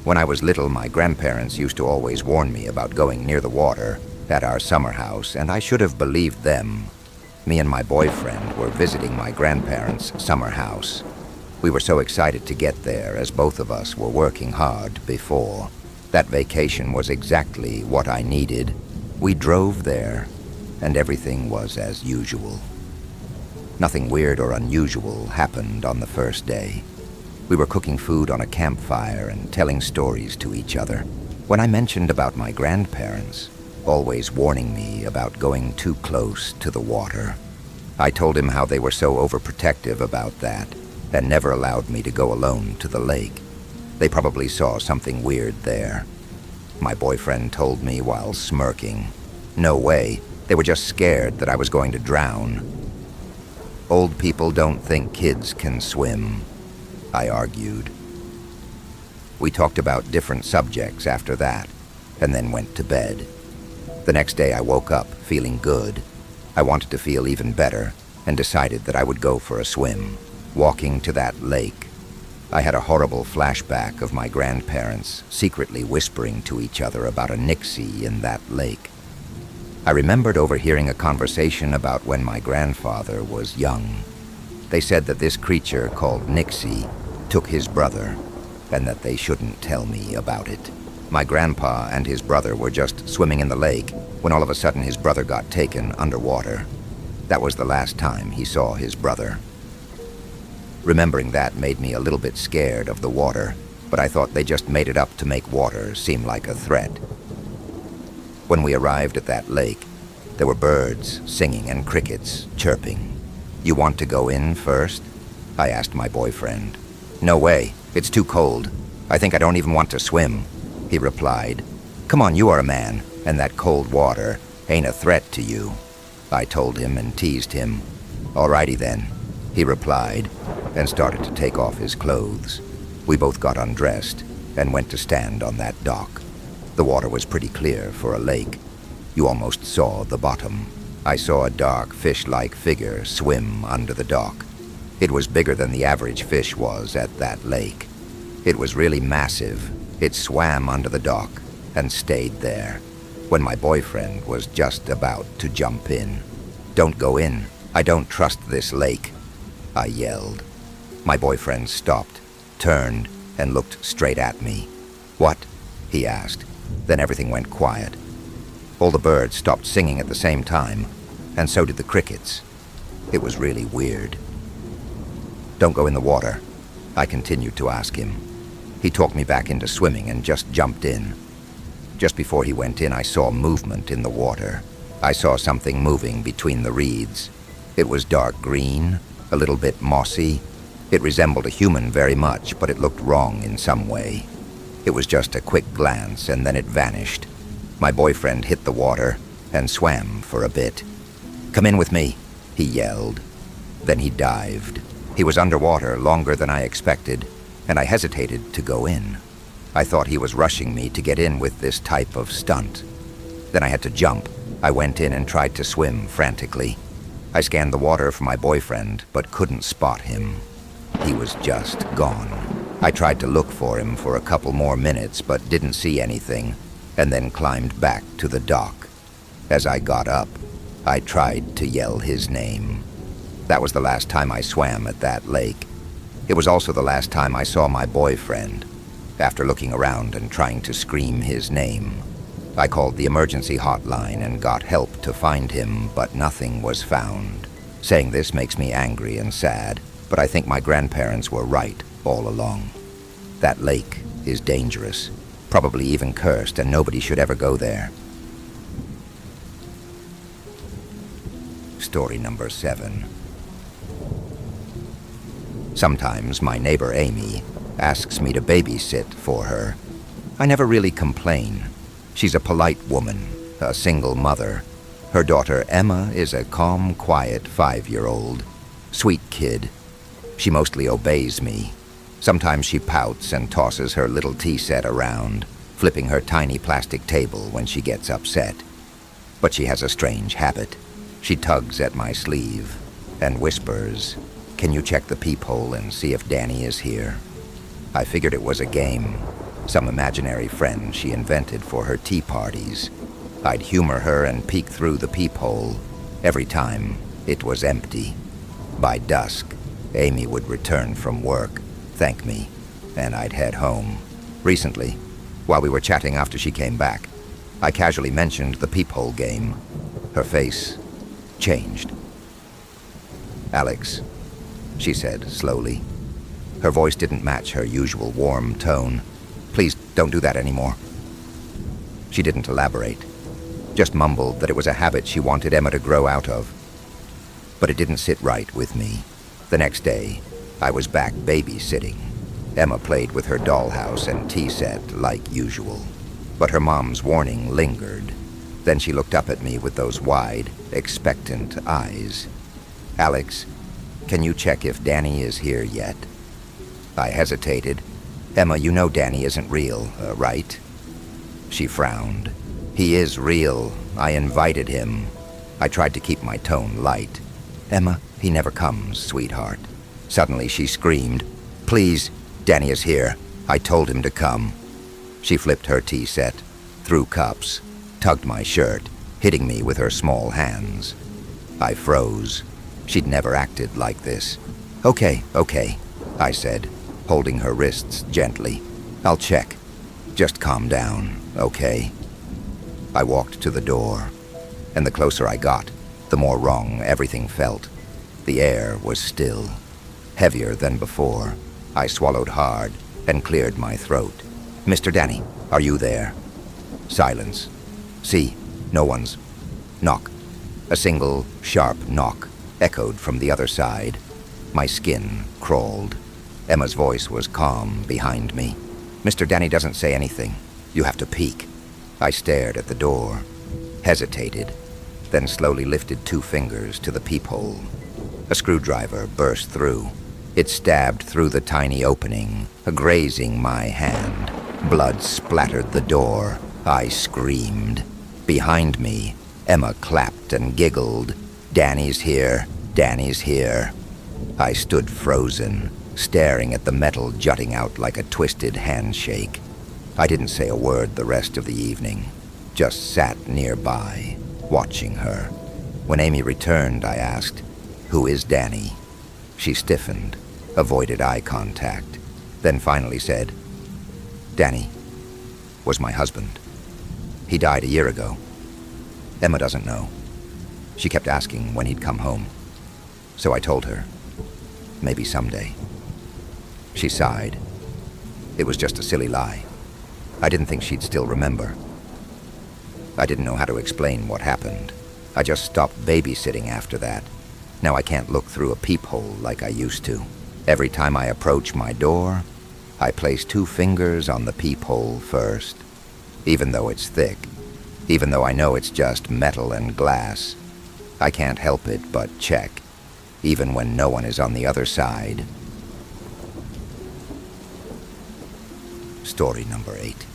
When I was little, my grandparents used to always warn me about going near the water at our summer house, and I should have believed them. Me and my boyfriend were visiting my grandparents' summer house. We were so excited to get there, as both of us were working hard before. That vacation was exactly what I needed. We drove there, and everything was as usual. Nothing weird or unusual happened on the first day. We were cooking food on a campfire and telling stories to each other. When I mentioned about my grandparents, always warning me about going too close to the water, I told him how they were so overprotective about that and never allowed me to go alone to the lake. They probably saw something weird there. My boyfriend told me while smirking, "No way, they were just scared that I was going to drown." "Old people don't think kids can swim," I argued. We talked about different subjects after that, and then went to bed. The next day I woke up feeling good. I wanted to feel even better, and decided that I would go for a swim. Walking to that lake, I had a horrible flashback of my grandparents secretly whispering to each other about a Nixie in that lake. I remembered overhearing a conversation about when my grandfather was young. They said that this creature called Nixie took his brother, and that they shouldn't tell me about it. My grandpa and his brother were just swimming in the lake when all of a sudden his brother got taken underwater. That was the last time he saw his brother. Remembering that made me a little bit scared of the water, but I thought they just made it up to make water seem like a threat. When we arrived at that lake, there were birds singing and crickets chirping. "You want to go in first?" I asked my boyfriend. "No way, it's too cold. I think I don't even want to swim," he replied. "Come on, you are a man, and that cold water ain't a threat to you," I told him and teased him. "Alrighty then," he replied, and started to take off his clothes. We both got undressed and went to stand on that dock. The water was pretty clear for a lake. You almost saw the bottom. I saw a dark fish-like figure swim under the dock. It was bigger than the average fish was at that lake. It was really massive. It swam under the dock and stayed there when my boyfriend was just about to jump in. "Don't go in. I don't trust this lake," I yelled. My boyfriend stopped, turned, and looked straight at me. "What?" he asked. Then everything went quiet. All the birds stopped singing at the same time, and so did the crickets. It was really weird. "Don't go in the water," I continued to ask him. He talked me back into swimming and just jumped in. Just before he went in, I saw movement in the water. I saw something moving between the reeds. It was dark green, a little bit mossy. It resembled a human very much, but it looked wrong in some way. It was just a quick glance, and then it vanished. My boyfriend hit the water and swam for a bit. "Come in with me," he yelled. Then he dived. He was underwater longer than I expected, and I hesitated to go in. I thought he was rushing me to get in with this type of stunt. Then I had to jump. I went in and tried to swim frantically. I scanned the water for my boyfriend, but couldn't spot him. He was just gone. I tried to look for him for a couple more minutes, but didn't see anything, and then climbed back to the dock. As I got up, I tried to yell his name. That was the last time I swam at that lake. It was also the last time I saw my boyfriend. After looking around and trying to scream his name, I called the emergency hotline and got help to find him, but nothing was found. Saying this makes me angry and sad, but I think my grandparents were right all along. That lake is dangerous, probably even cursed, and nobody should ever go there. Story number 7. Sometimes my neighbor Amy asks me to babysit for her. I never really complain. She's a polite woman, a single mother. Her daughter Emma is a calm, quiet 5-year-old. Sweet kid. She mostly obeys me. Sometimes she pouts and tosses her little tea set around, flipping her tiny plastic table when she gets upset. But she has a strange habit. She tugs at my sleeve and whispers, "Can you check the peephole and see if Danny is here?" I figured it was a game, some imaginary friend she invented for her tea parties. I'd humor her and peek through the peephole. Every time, it was empty. By dusk, Amy would return from work, thank me, and I'd head home. Recently, while we were chatting after she came back, I casually mentioned the peephole game. Her face changed. "Alex," she said slowly. Her voice didn't match her usual warm tone. "Please don't do that anymore." She didn't elaborate, just mumbled that it was a habit she wanted Emma to grow out of. But it didn't sit right with me. The next day, I was back babysitting. Emma played with her dollhouse and tea set like usual, but her mom's warning lingered. Then she looked up at me with those wide, expectant eyes. "Alex, can you check if Danny is here yet?" I hesitated. "Emma, you know Danny isn't real, right?" She frowned. "He is real. I invited him." I tried to keep my tone light. "Emma, he never comes, sweetheart." Suddenly she screamed, "Please, Danny is here. I told him to come." She flipped her tea set, threw cups, tugged my shirt, hitting me with her small hands. I froze. She'd never acted like this. Okay, I said, holding her wrists gently. "I'll check. Just calm down, okay?" I walked to the door, and the closer I got, the more wrong everything felt. The air was still, heavier than before. I swallowed hard and cleared my throat. "Mr. Danny, are you there?" Silence. See, no one's. Knock. A single, sharp knock echoed from the other side. My skin crawled. Emma's voice was calm behind me. "Mr. Danny doesn't say anything. You have to peek." I stared at the door, hesitated, then slowly lifted 2 fingers to the peephole. A screwdriver burst through. It stabbed through the tiny opening, grazing my hand. Blood splattered the door. I screamed. Behind me, Emma clapped and giggled. "Danny's here. Danny's here." I stood frozen, staring at the metal jutting out like a twisted handshake. I didn't say a word the rest of the evening, just sat nearby, watching her. When Amy returned, I asked, "Who is Danny?" She stiffened, avoided eye contact, then finally said, "Danny was my husband. He died a year ago. Emma doesn't know. She kept asking when he'd come home. So I told her, maybe someday." She sighed. It was just a silly lie. I didn't think she'd still remember. I didn't know how to explain what happened. I just stopped babysitting after that. Now I can't look through a peephole like I used to. Every time I approach my door, I place 2 fingers on the peephole first. Even though it's thick, even though I know it's just metal and glass, I can't help it but check, even when no one is on the other side. Story number 8.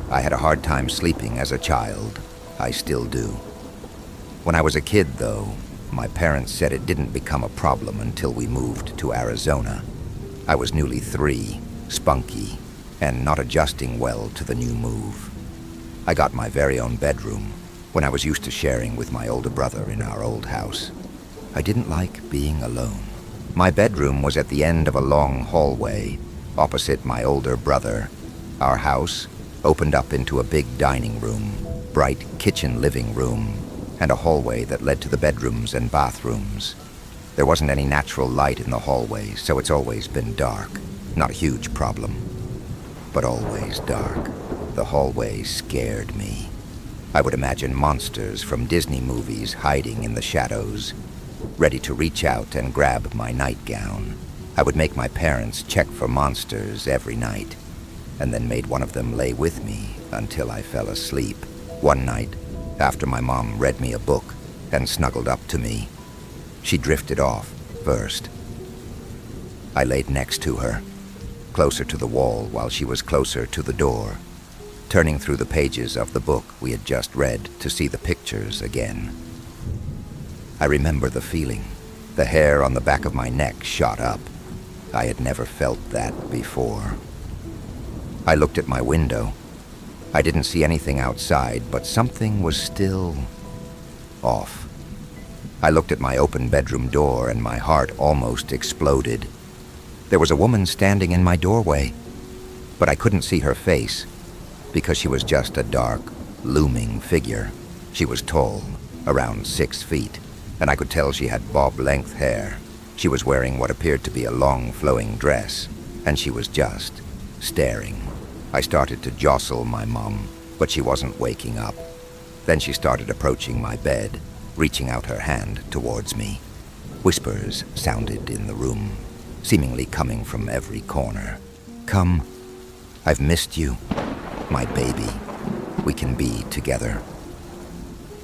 I had a hard time sleeping as a child. I still do. When I was a kid, though, my parents said it didn't become a problem until we moved to Arizona. I was newly 3, spunky, and not adjusting well to the new move. I got my very own bedroom when I was used to sharing with my older brother in our old house. I didn't like being alone. My bedroom was at the end of a long hallway, opposite my older brother. Our house opened up into a big dining room, bright kitchen living room, and a hallway that led to the bedrooms and bathrooms. There wasn't any natural light in the hallway, so it's always been dark. Not a huge problem, but always dark. The hallway scared me. I would imagine monsters from Disney movies hiding in the shadows, ready to reach out and grab my nightgown. I would make my parents check for monsters every night, and then made one of them lay with me until I fell asleep. One night, after my mom read me a book and snuggled up to me, she drifted off first. I laid next to her, closer to the wall while she was closer to the door, turning through the pages of the book we had just read to see the pictures again. I remember the feeling. The hair on the back of my neck shot up. I had never felt that before. I looked at my window. I didn't see anything outside, but something was still off. I looked at my open bedroom door and my heart almost exploded. There was a woman standing in my doorway, but I couldn't see her face. because she was just a dark, looming figure. She was tall, around 6 feet, and I could tell she had bob-length hair. She was wearing what appeared to be a long, flowing dress, and she was just staring. I started to jostle my mom, but she wasn't waking up. Then she started approaching my bed, reaching out her hand towards me. Whispers sounded in the room, seemingly coming from every corner. "Come, I've missed you, my baby. We can be together."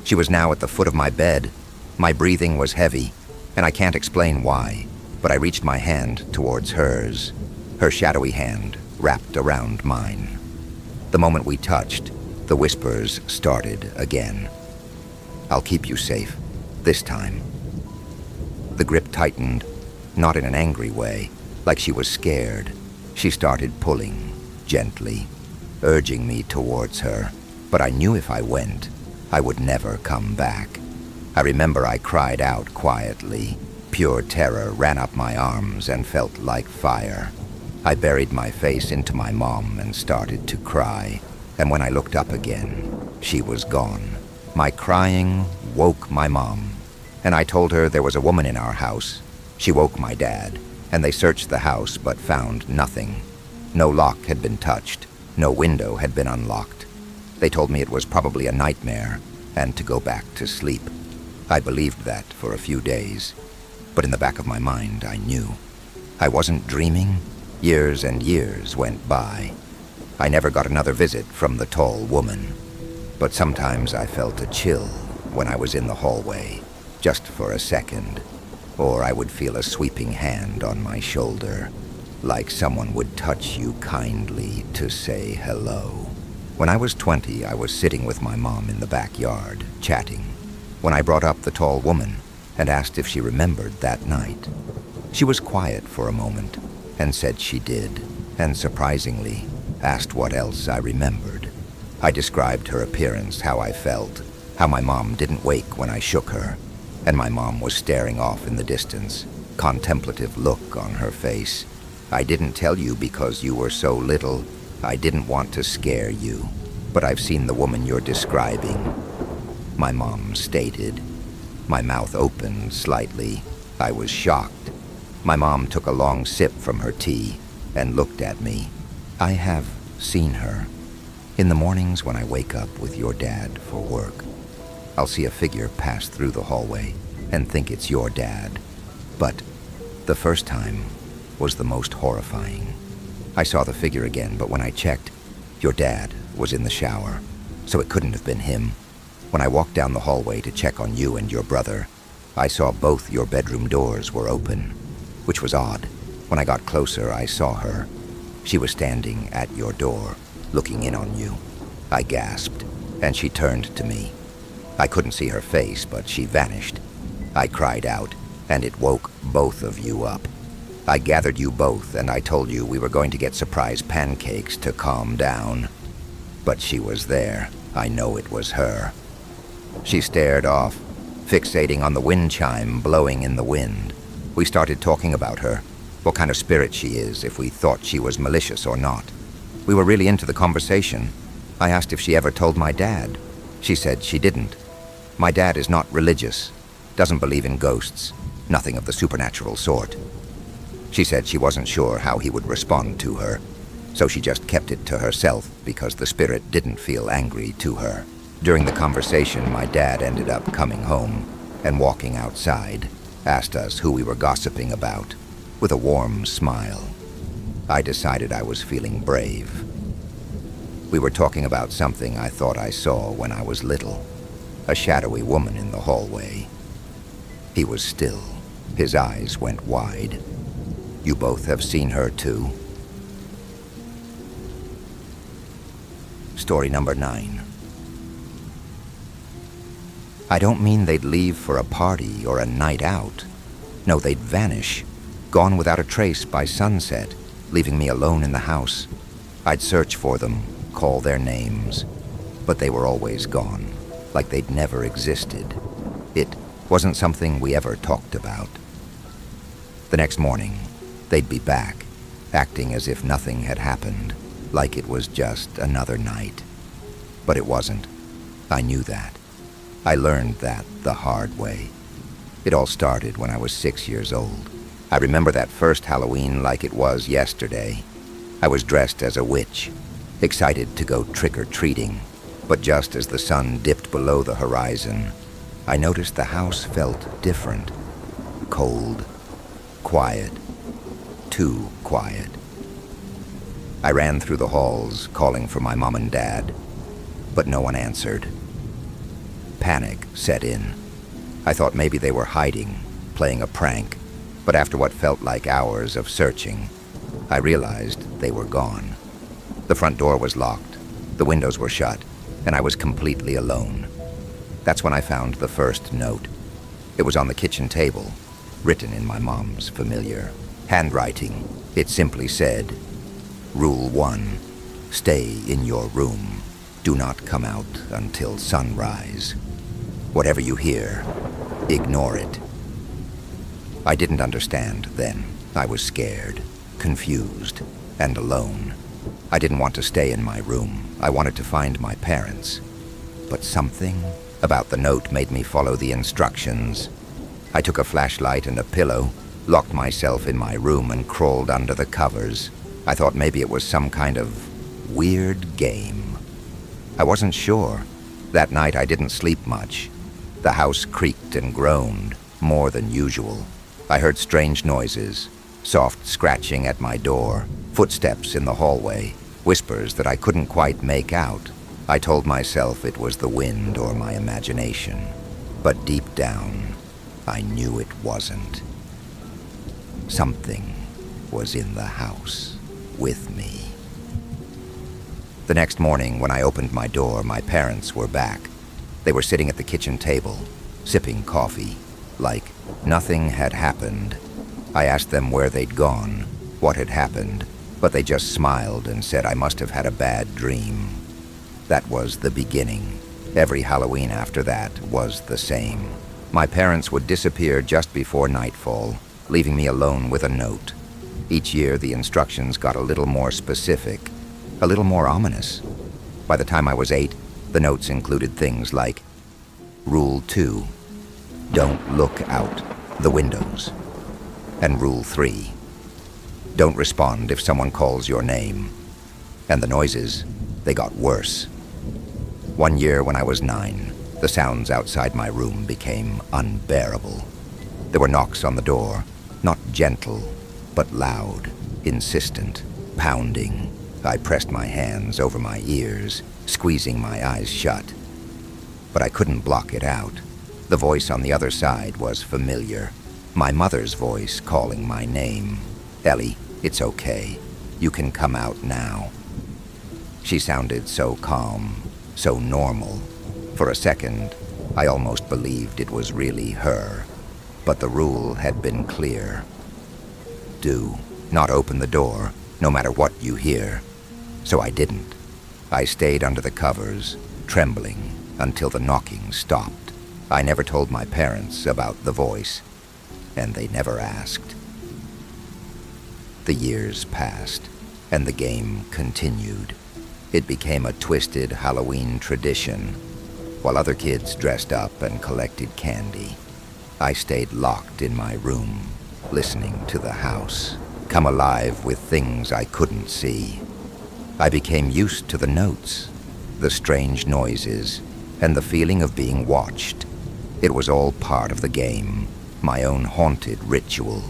She was now at the foot of my bed. My breathing was heavy, and I can't explain why, but I reached my hand towards hers, her shadowy hand wrapped around mine. The moment we touched, the whispers started again. "I'll keep you safe, this time." The grip tightened, not in an angry way, like she was scared. She started pulling, gently, urging me towards her, but I knew if I went, I would never come back. I remember I cried out quietly. Pure terror ran up my arms and felt like fire. I buried my face into my mom and started to cry, and when I looked up again, she was gone. My crying woke my mom, and I told her there was a woman in our house. She woke my dad, and they searched the house but found nothing. No lock had been touched, no window had been unlocked. They told me it was probably a nightmare, and to go back to sleep. I believed that for a few days, but in the back of my mind I knew. I wasn't dreaming. Years and years went by. I never got another visit from the tall woman, but sometimes I felt a chill when I was in the hallway, just for a second, or I would feel a sweeping hand on my shoulder, like someone would touch you kindly to say hello. When I was 20, I was sitting with my mom in the backyard, chatting, when I brought up the tall woman and asked if she remembered that night. She was quiet for a moment and said she did, and surprisingly, asked what else I remembered. I described her appearance, how I felt, how my mom didn't wake when I shook her, and my mom was staring off in the distance, contemplative look on her face. "I didn't tell you because you were so little. I didn't want to scare you, but I've seen the woman you're describing," my mom stated. My mouth opened slightly. I was shocked. My mom took a long sip from her tea and looked at me. "I have seen her. In the mornings when I wake up with your dad for work, I'll see a figure pass through the hallway and think it's your dad. But the first time was the most horrifying. I saw the figure again, but when I checked, your dad was in the shower, so it couldn't have been him. When I walked down the hallway to check on you and your brother, I saw both your bedroom doors were open, which was odd. When I got closer, I saw her. She was standing at your door, looking in on you." I gasped, and she turned to me. I couldn't see her face, but she vanished. I cried out, and it woke both of you up. I gathered you both, and I told you we were going to get surprise pancakes to calm down. But she was there. I know it was her. She stared off, fixating on the wind chime blowing in the wind. We started talking about her, what kind of spirit she is, if we thought she was malicious or not. We were really into the conversation. I asked if she ever told my dad. She said she didn't. My dad is not religious, doesn't believe in ghosts, nothing of the supernatural sort. She said she wasn't sure how he would respond to her, so she just kept it to herself because the spirit didn't feel angry to her. During the conversation, my dad ended up coming home and walking outside, asked us who we were gossiping about, with a warm smile. I decided I was feeling brave. We were talking about something I thought I saw when I was little, a shadowy woman in the hallway. He was still. His eyes went wide. You both have seen her too? Story number 9. I don't mean they'd leave for a party or a night out. No, they'd vanish, gone without a trace by sunset, leaving me alone in the house. I'd search for them, call their names, but they were always gone, like they'd never existed. It wasn't something we ever talked about. The next morning, they'd be back, acting as if nothing had happened. like it was just another night. But it wasn't. I knew that. I learned that the hard way. It all started when I was 6 years old. I remember that first Halloween like it was yesterday. I was dressed as a witch, excited to go trick-or-treating. But just as the sun dipped below the horizon, I noticed the house felt different. Cold, quiet, too quiet. I ran through the halls, calling for my mom and dad, but no one answered. Panic set in. I thought maybe they were hiding, playing a prank, but after what felt like hours of searching, I realized they were gone. The front door was locked, the windows were shut, and I was completely alone. That's when I found the first note. It was on the kitchen table, written in my mom's familiar handwriting. It simply said, "Rule 1, stay in your room. Do not come out until sunrise. Whatever you hear, ignore it." I didn't understand then. I was scared, confused, and alone. I didn't want to stay in my room. I wanted to find my parents. But something about the note made me follow the instructions. I took a flashlight and a pillow, locked myself in my room, and crawled under the covers. I thought maybe it was some kind of weird game. I wasn't sure. That night I didn't sleep much. The house creaked and groaned, more than usual. I heard strange noises, soft scratching at my door, footsteps in the hallway, whispers that I couldn't quite make out. I told myself it was the wind or my imagination, but deep down, I knew it wasn't. Something was in the house with me. The next morning, when I opened my door, my parents were back. They were sitting at the kitchen table, sipping coffee, like nothing had happened. I asked them where they'd gone, what had happened, but they just smiled and said I must have had a bad dream. That was the beginning. Every Halloween after that was the same. My parents would disappear just before nightfall, leaving me alone with a note. Each year, the instructions got a little more specific, a little more ominous. By the time I was 8, the notes included things like, Rule 2, don't look out the windows. And Rule 3, don't respond if someone calls your name. And the noises, they got worse. One year when I was 9, the sounds outside my room became unbearable. There were knocks on the door, not gentle, but loud, insistent, pounding. I pressed my hands over my ears, squeezing my eyes shut. But I couldn't block it out. The voice on the other side was familiar. My mother's voice calling my name. "Ellie, it's okay. You can come out now." She sounded so calm, so normal. For a second, I almost believed it was really her. But the rule had been clear. Do not open the door, no matter what you hear. So I didn't. I stayed under the covers, trembling, until the knocking stopped. I never told my parents about the voice, and they never asked. The years passed, and the game continued. It became a twisted Halloween tradition. While other kids dressed up and collected candy, I stayed locked in my room, listening to the house come alive with things I couldn't see. I became used to the notes, the strange noises, and the feeling of being watched. It was all part of the game, my own haunted ritual.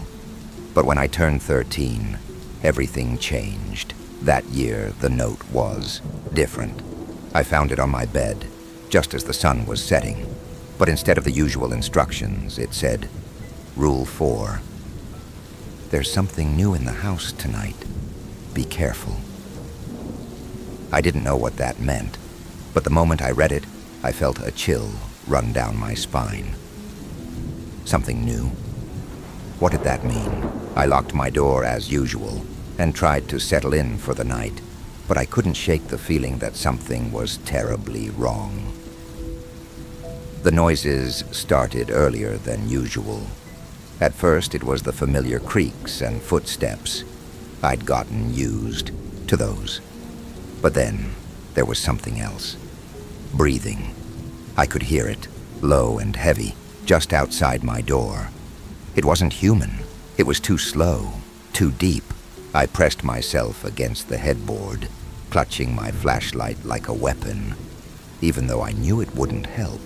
But when I turned 13, everything changed. That year, the note was different. I found it on my bed, just as the sun was setting. But instead of the usual instructions, it said, Rule 4. There's something new in the house tonight. Be careful. I didn't know what that meant, but the moment I read it, I felt a chill run down my spine. Something new? What did that mean? I locked my door as usual and tried to settle in for the night, but I couldn't shake the feeling that something was terribly wrong. The noises started earlier than usual. At first, it was the familiar creaks and footsteps. I'd gotten used to those. But then there was something else. Breathing. I could hear it, low and heavy, just outside my door. It wasn't human. It was too slow, too deep. I pressed myself against the headboard, clutching my flashlight like a weapon, even though I knew it wouldn't help.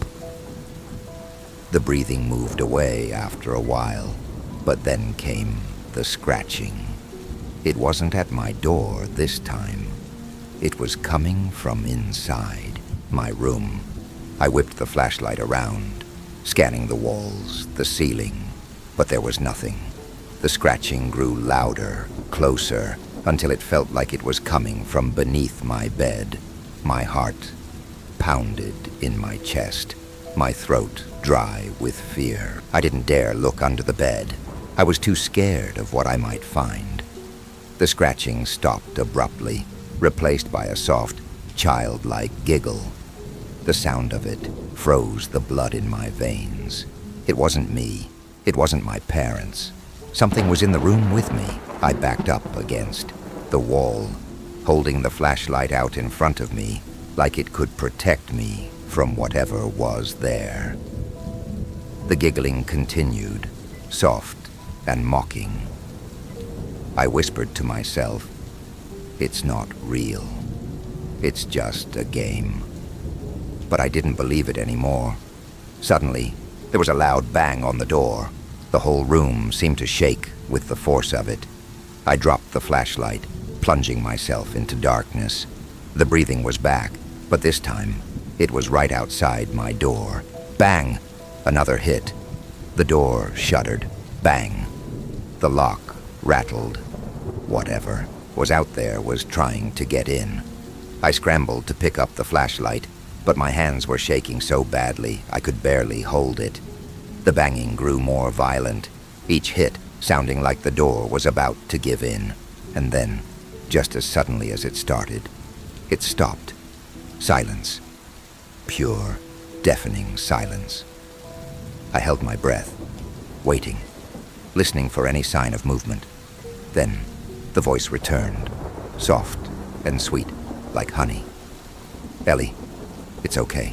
The breathing moved away after a while, but then came the scratching. It wasn't at my door this time. It was coming from inside my room. I whipped the flashlight around, scanning the walls, the ceiling, but there was nothing. The scratching grew louder, closer, until it felt like it was coming from beneath my bed. My heart pounded in my chest, my throat dry with fear. I didn't dare look under the bed. I was too scared of what I might find. The scratching stopped abruptly, replaced by a soft, childlike giggle. The sound of it froze the blood in my veins. It wasn't me. It wasn't my parents. Something was in the room with me. I backed up against the wall, holding the flashlight out in front of me like it could protect me from whatever was there. The giggling continued, soft and mocking. I whispered to myself, "It's not real. It's just a game." But I didn't believe it anymore. Suddenly, there was a loud bang on the door. The whole room seemed to shake with the force of it. I dropped the flashlight, plunging myself into darkness. The breathing was back, but this time, it was right outside my door. Bang! Another hit. The door shuddered. Bang! The lock rattled. Whatever was out there was trying to get in. I scrambled to pick up the flashlight, but my hands were shaking so badly I could barely hold it. The banging grew more violent, each hit sounding like the door was about to give in. And then, just as suddenly as it started, it stopped. Silence. Pure, deafening silence. I held my breath, waiting, listening for any sign of movement. Then, the voice returned, soft and sweet, like honey. "Ellie, it's okay.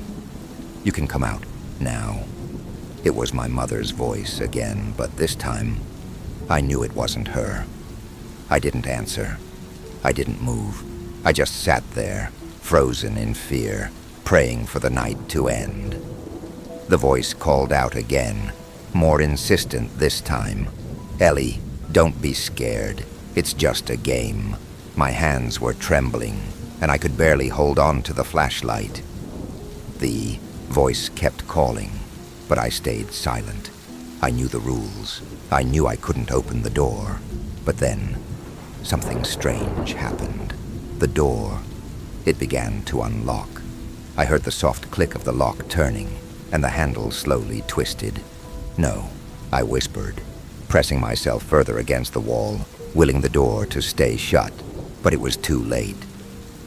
You can come out now." It was my mother's voice again, but this time, I knew it wasn't her. I didn't answer. I didn't move. I just sat there, frozen in fear, praying for the night to end. The voice called out again, more insistent this time. "Ellie, don't be scared. It's just a game." My hands were trembling, and I could barely hold on to the flashlight. The voice kept calling, but I stayed silent. I knew the rules. I knew I couldn't open the door. But then, something strange happened. The door, it began to unlock. I heard the soft click of the lock turning, and the handle slowly twisted. "No," I whispered, pressing myself further against the wall, willing the door to stay shut. But it was too late.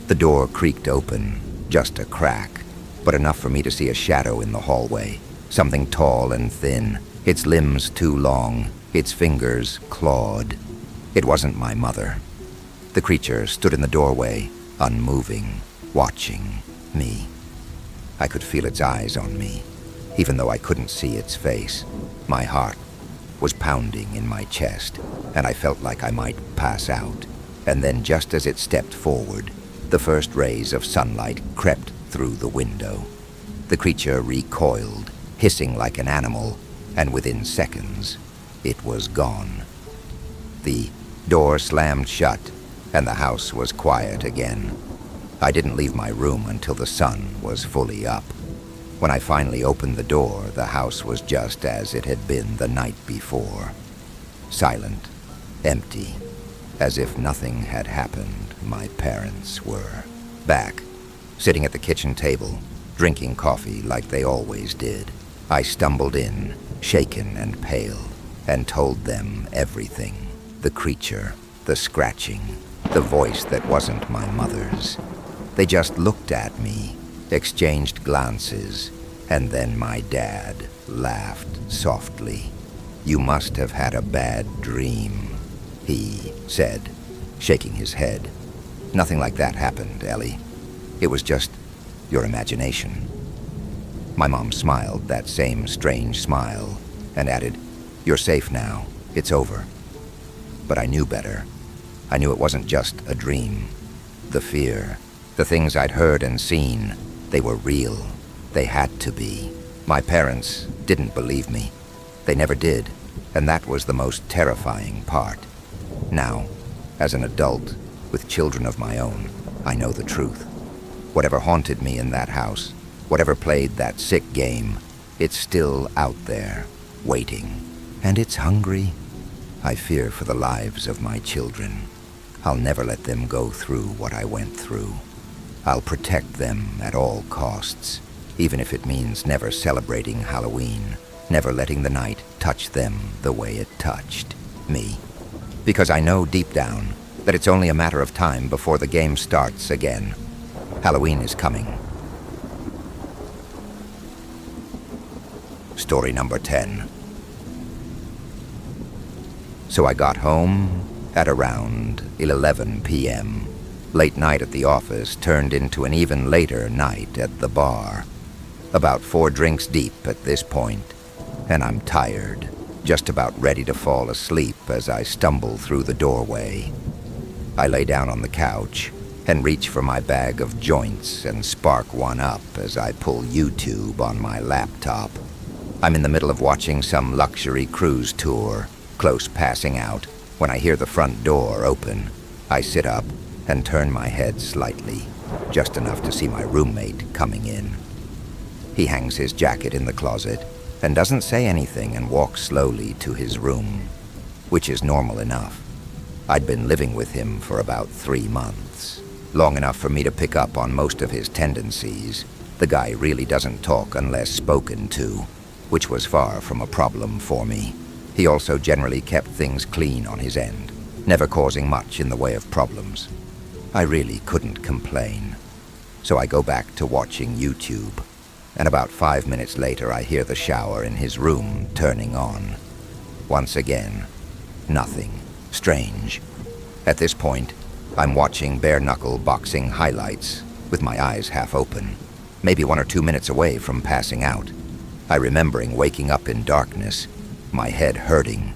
The door creaked open, just a crack, but enough for me to see a shadow in the hallway. Something tall and thin, its limbs too long, its fingers clawed. It wasn't my mother. The creature stood in the doorway, unmoving, watching me. I could feel its eyes on me, even though I couldn't see its face. My heart was pounding in my chest, and I felt like I might pass out. And then, just as it stepped forward, the first rays of sunlight crept through the window. The creature recoiled, hissing like an animal, and within seconds, it was gone. The door slammed shut, and the house was quiet again. I didn't leave my room until the sun was fully up. When I finally opened the door, the house was just as it had been the night before. Silent, empty, as if nothing had happened. My parents were back, sitting at the kitchen table, drinking coffee like they always did. I stumbled in, shaken and pale, and told them everything. The creature, the scratching, the voice that wasn't my mother's. They just looked at me, exchanged glances, and then my dad laughed softly. "You must have had a bad dream," he said, shaking his head. Nothing like that happened, Ellie. It was just your imagination. My mom smiled that same strange smile and added, "You're safe now. It's over." But I knew better. I knew it wasn't just a dream. The fear, the things I'd heard and seen, they were real. They had to be. My parents didn't believe me. They never did, and that was the most terrifying part. Now, as an adult, with children of my own, I know the truth. Whatever haunted me in that house, whatever played that sick game, it's still out there, waiting. And it's hungry. I fear for the lives of my children. I'll never let them go through what I went through. I'll protect them at all costs, even if it means never celebrating Halloween, never letting the night touch them the way it touched me. Because I know deep down that it's only a matter of time before the game starts again. Halloween is coming. Story number 10. So I got home at around 11 p.m. Late night at the office turned into an even later night at the bar. About 4 drinks deep at this point, and I'm tired, just about ready to fall asleep as I stumble through the doorway. I lay down on the couch and reach for my bag of joints and spark one up as I pull YouTube on my laptop. I'm in the middle of watching some luxury cruise tour, close passing out, when I hear the front door open. I sit up and turn my head slightly, just enough to see my roommate coming in. He hangs his jacket in the closet and doesn't say anything and walks slowly to his room, which is normal enough. I'd been living with him for about 3 months, long enough for me to pick up on most of his tendencies. The guy really doesn't talk unless spoken to, which was far from a problem for me. He also generally kept things clean on his end, never causing much in the way of problems. I really couldn't complain. So I go back to watching YouTube, and about 5 minutes later I hear the shower in his room turning on. Once again, nothing strange. At this point, I'm watching bare-knuckle boxing highlights with my eyes half open, maybe 1 or 2 minutes away from passing out. I remembering waking up in darkness, my head hurting,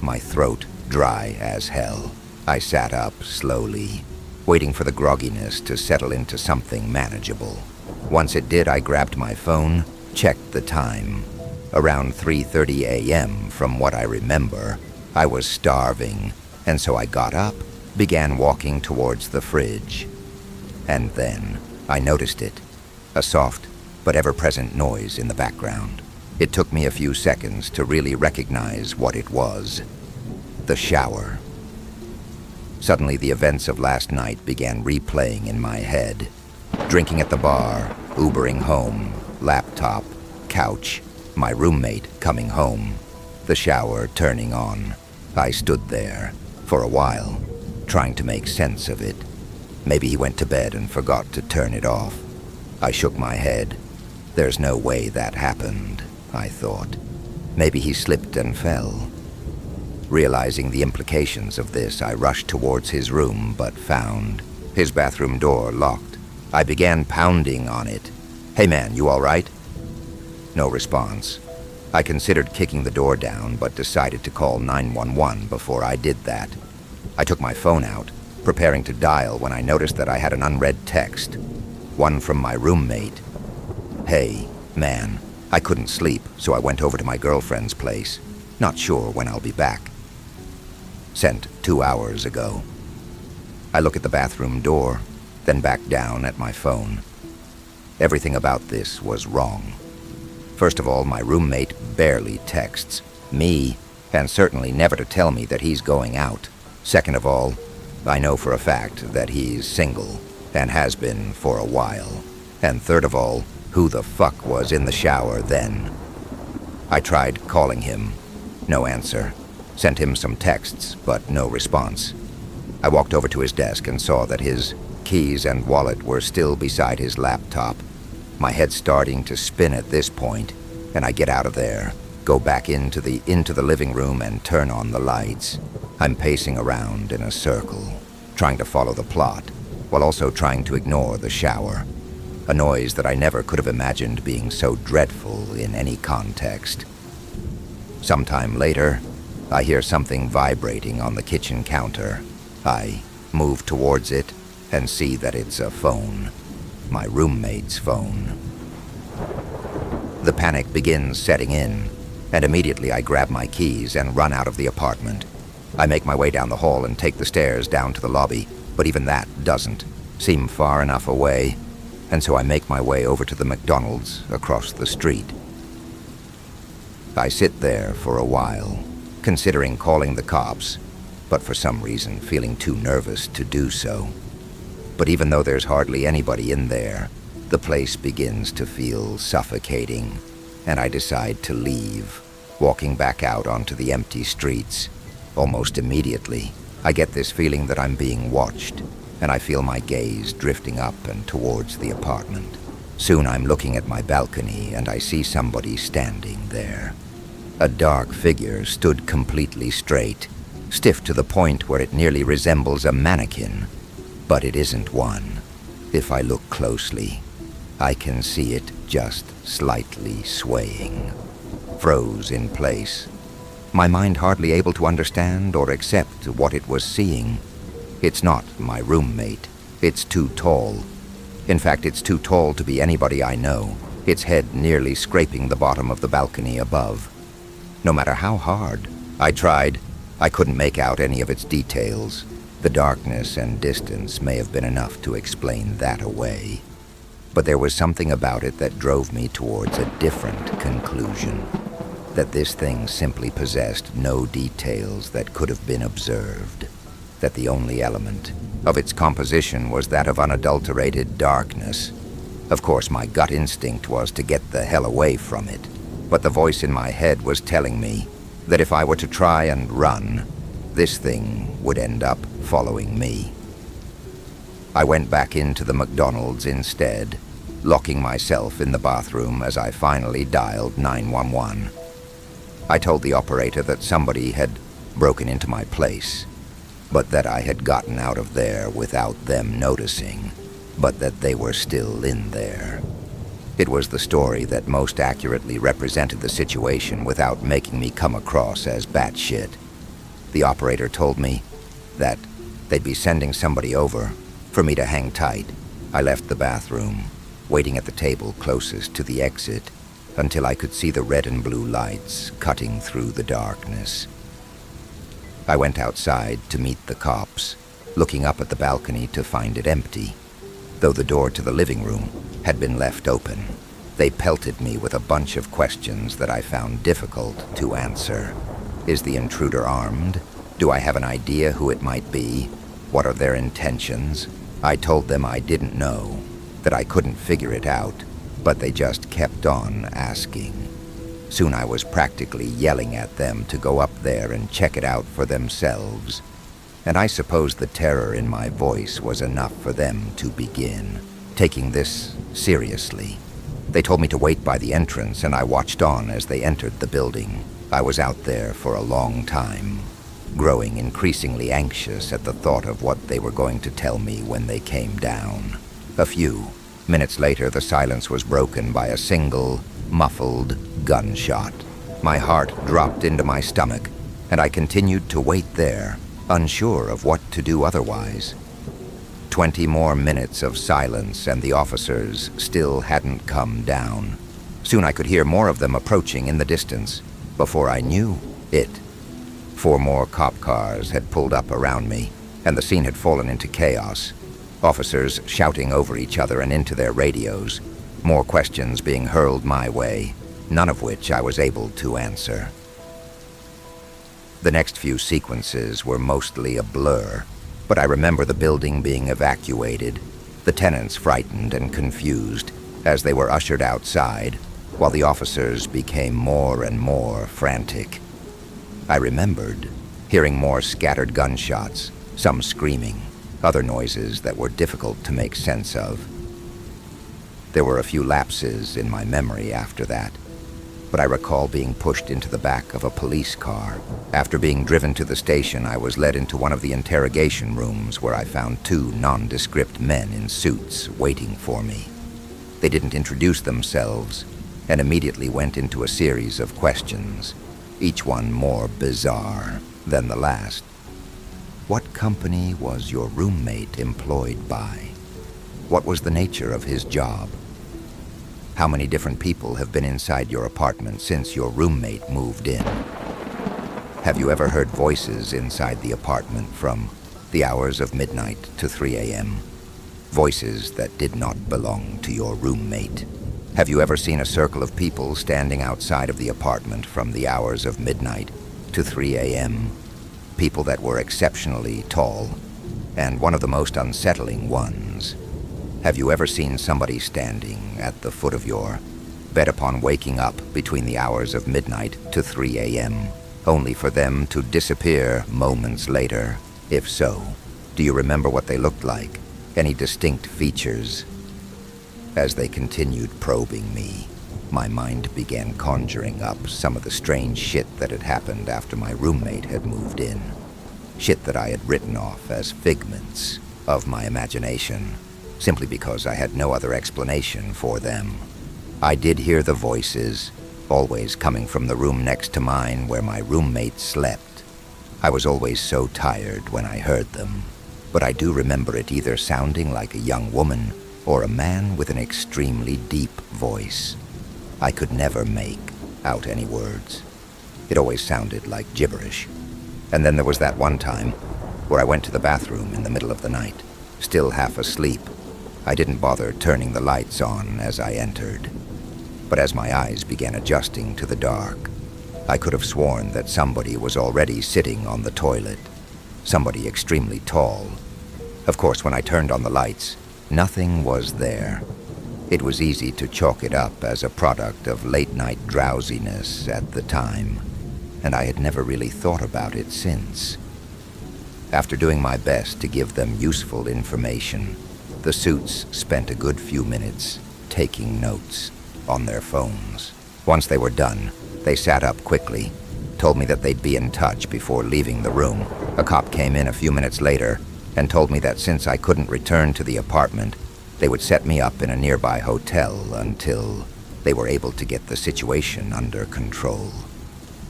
my throat dry as hell. I sat up slowly, waiting for the grogginess to settle into something manageable. Once it did, I grabbed my phone, checked the time. Around 3:30 a.m. from what I remember. I was starving, and so I got up, began walking towards the fridge. And then I noticed it, a soft but ever-present noise in the background. It took me a few seconds to really recognize what it was. The shower. Suddenly the events of last night began replaying in my head. Drinking at the bar, Ubering home, laptop, couch, my roommate coming home, the shower turning on. I stood there for a while, trying to make sense of it. Maybe he went to bed and forgot to turn it off. I shook my head. There's no way that happened, I thought. Maybe he slipped and fell. Realizing the implications of this, I rushed towards his room, but found his bathroom door locked. I began pounding on it. "Hey man, you all right?" No response. I considered kicking the door down, but decided to call 911 before I did that. I took my phone out, preparing to dial when I noticed that I had an unread text. One from my roommate. "Hey, man, I couldn't sleep, so I went over to my girlfriend's place. Not sure when I'll be back." Sent 2 hours ago. I look at the bathroom door, then back down at my phone. Everything about this was wrong. First of all, my roommate barely texts me, and certainly never to tell me that he's going out. Second of all, I know for a fact that he's single, and has been for a while. And third of all, who the fuck was in the shower then? I tried calling him. No answer. Sent him some texts, but no response. I walked over to his desk and saw that his keys and wallet were still beside his laptop. My head's starting to spin at this point, and I get out of there, go back into the living room and turn on the lights. I'm pacing around in a circle, trying to follow the plot. while also trying to ignore the shower, a noise that I never could have imagined being so dreadful in any context. Sometime later, I hear something vibrating on the kitchen counter. I move towards it and see that it's a phone, my roommate's phone. The panic begins setting in, and immediately I grab my keys and run out of the apartment. I make my way down the hall and take the stairs down to the lobby, but even that doesn't seem far enough away, and so I make my way over to the McDonald's across the street. I sit there for a while, considering calling the cops, but for some reason feeling too nervous to do so. But even though there's hardly anybody in there, the place begins to feel suffocating, and I decide to leave, walking back out onto the empty streets. Almost immediately, I get this feeling that I'm being watched, and I feel my gaze drifting up and towards the apartment. Soon I'm looking at my balcony, and I see somebody standing there. A dark figure stood completely straight, stiff to the point where it nearly resembles a mannequin, but it isn't one. If I look closely, I can see it just slightly swaying, froze in place. My mind hardly able to understand or accept what it was seeing. It's not my roommate. It's too tall. In fact, it's too tall to be anybody I know, its head nearly scraping the bottom of the balcony above. No matter how hard I tried, I couldn't make out any of its details. The darkness and distance may have been enough to explain that away. But there was something about it that drove me towards a different conclusion. That this thing simply possessed no details that could have been observed. That the only element of its composition was that of unadulterated darkness. Of course, my gut instinct was to get the hell away from it, but the voice in my head was telling me that if I were to try and run, this thing would end up following me. I went back into the McDonald's instead, locking myself in the bathroom as I finally dialed 911. I told the operator that somebody had broken into my place, but that I had gotten out of there without them noticing, but that they were still in there. It was the story that most accurately represented the situation without making me come across as batshit. The operator told me that they'd be sending somebody over for me to hang tight. I left the bathroom, waiting at the table closest to the exit, until I could see the red and blue lights cutting through the darkness. I went outside to meet the cops, looking up at the balcony to find it empty, though the door to the living room had been left open. They pelted me with a bunch of questions that I found difficult to answer. Is the intruder armed? Do I have an idea who it might be? What are their intentions? I told them I didn't know, that I couldn't figure it out, but they just kept on asking. Soon I was practically yelling at them to go up there and check it out for themselves, and I suppose the terror in my voice was enough for them to begin taking this seriously. They told me to wait by the entrance, and I watched on as they entered the building. I was out there for a long time, growing increasingly anxious at the thought of what they were going to tell me when they came down. A few minutes later, the silence was broken by a single, muffled gunshot. My heart dropped into my stomach, and I continued to wait there, unsure of what to do otherwise. 20 more minutes of silence, and the officers still hadn't come down. Soon I could hear more of them approaching in the distance. Before I knew it, 4 more cop cars had pulled up around me, and the scene had fallen into chaos. Officers shouting over each other and into their radios, more questions being hurled my way, none of which I was able to answer. The next few sequences were mostly a blur, but I remember the building being evacuated, the tenants frightened and confused as they were ushered outside, while the officers became more and more frantic. I remembered hearing more scattered gunshots, some screaming, other noises that were difficult to make sense of. There were a few lapses in my memory after that. but I recall being pushed into the back of a police car. After being driven to the station, I was led into one of the interrogation rooms where I found two nondescript men in suits waiting for me. They didn't introduce themselves and immediately went into a series of questions, each one more bizarre than the last. What company was your roommate employed by? What was the nature of his job? How many different people have been inside your apartment since your roommate moved in? Have you ever heard voices inside the apartment from the hours of midnight to 3 a.m.? Voices that did not belong to your roommate. Have you ever seen a circle of people standing outside of the apartment from the hours of midnight to 3 a.m.? People that were exceptionally tall, and one of the most unsettling ones. Have you ever seen somebody standing at the foot of your bed upon waking up between the hours of midnight to 3 a.m., only for them to disappear moments later? If so, do you remember what they looked like? Any distinct features? As they continued probing me, my mind began conjuring up some of the strange shit that had happened after my roommate had moved in. Shit that I had written off as figments of my imagination, simply because I had no other explanation for them. I did hear the voices, always coming from the room next to mine where my roommate slept. I was always so tired when I heard them, but I do remember it either sounding like a young woman or a man with an extremely deep voice. I could never make out any words. It always sounded like gibberish. And then there was that one time where I went to the bathroom in the middle of the night, still half asleep. I didn't bother turning the lights on as I entered. But as my eyes began adjusting to the dark, I could have sworn that somebody was already sitting on the toilet. Somebody extremely tall. Of course, when I turned on the lights, nothing was there. It was easy to chalk it up as a product of late-night drowsiness at the time, and I had never really thought about it since. After doing my best to give them useful information, the suits spent a good few minutes taking notes on their phones. Once they were done, they sat up quickly, told me that they'd be in touch before leaving the room. A cop came in a few minutes later and told me that since I couldn't return to the apartment, they would set me up in a nearby hotel until they were able to get the situation under control,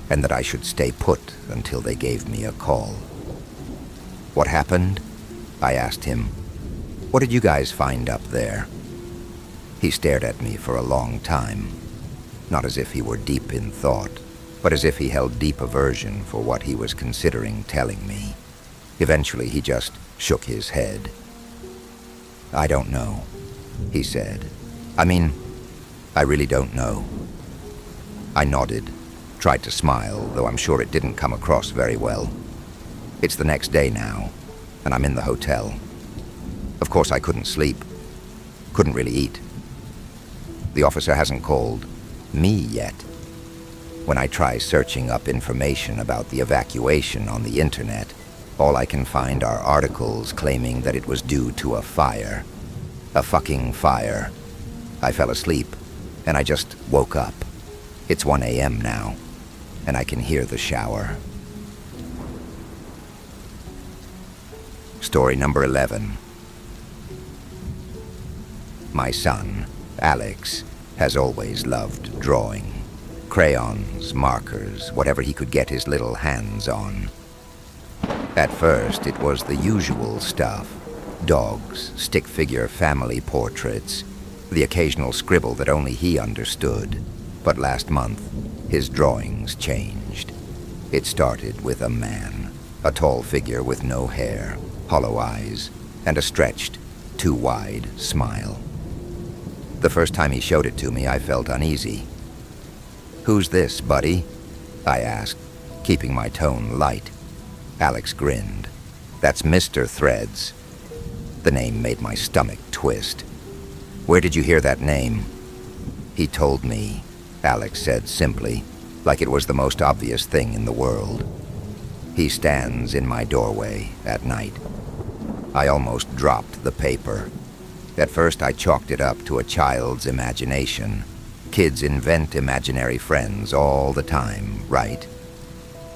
and that I should stay put until they gave me a call. What happened? I asked him. What did you guys find up there? He stared at me for a long time, not as if he were deep in thought, but as if he held deep aversion for what he was considering telling me. Eventually, he just shook his head. I don't know, he said. I really don't know. I nodded, tried to smile, though I'm sure it didn't come across very well. It's the next day now, and I'm in the hotel. Of course, I couldn't sleep, couldn't really eat. The officer hasn't called me yet. When I try searching up information about the evacuation on the internet, all I can find are articles claiming that it was due to a fire. A fucking fire. I fell asleep, and I just woke up. It's 1 a.m. now, and I can hear the shower. Story number 11. My son, Alex, has always loved drawing. Crayons, markers, whatever he could get his little hands on. At first, it was the usual stuff. Dogs, stick figure family portraits, the occasional scribble that only he understood. But last month, his drawings changed. It started with a man, a tall figure with no hair, hollow eyes, and a stretched, too wide smile. The first time he showed it to me, I felt uneasy. "Who's this, buddy?" I asked, keeping my tone light. Alex grinned. "That's Mr. Threads." The name made my stomach twist. "Where did you hear that name?" "He told me," Alex said simply, like it was the most obvious thing in the world. "He stands in my doorway at night." I almost dropped the paper. At first I chalked it up to a child's imagination, Kids invent imaginary friends all the time, right?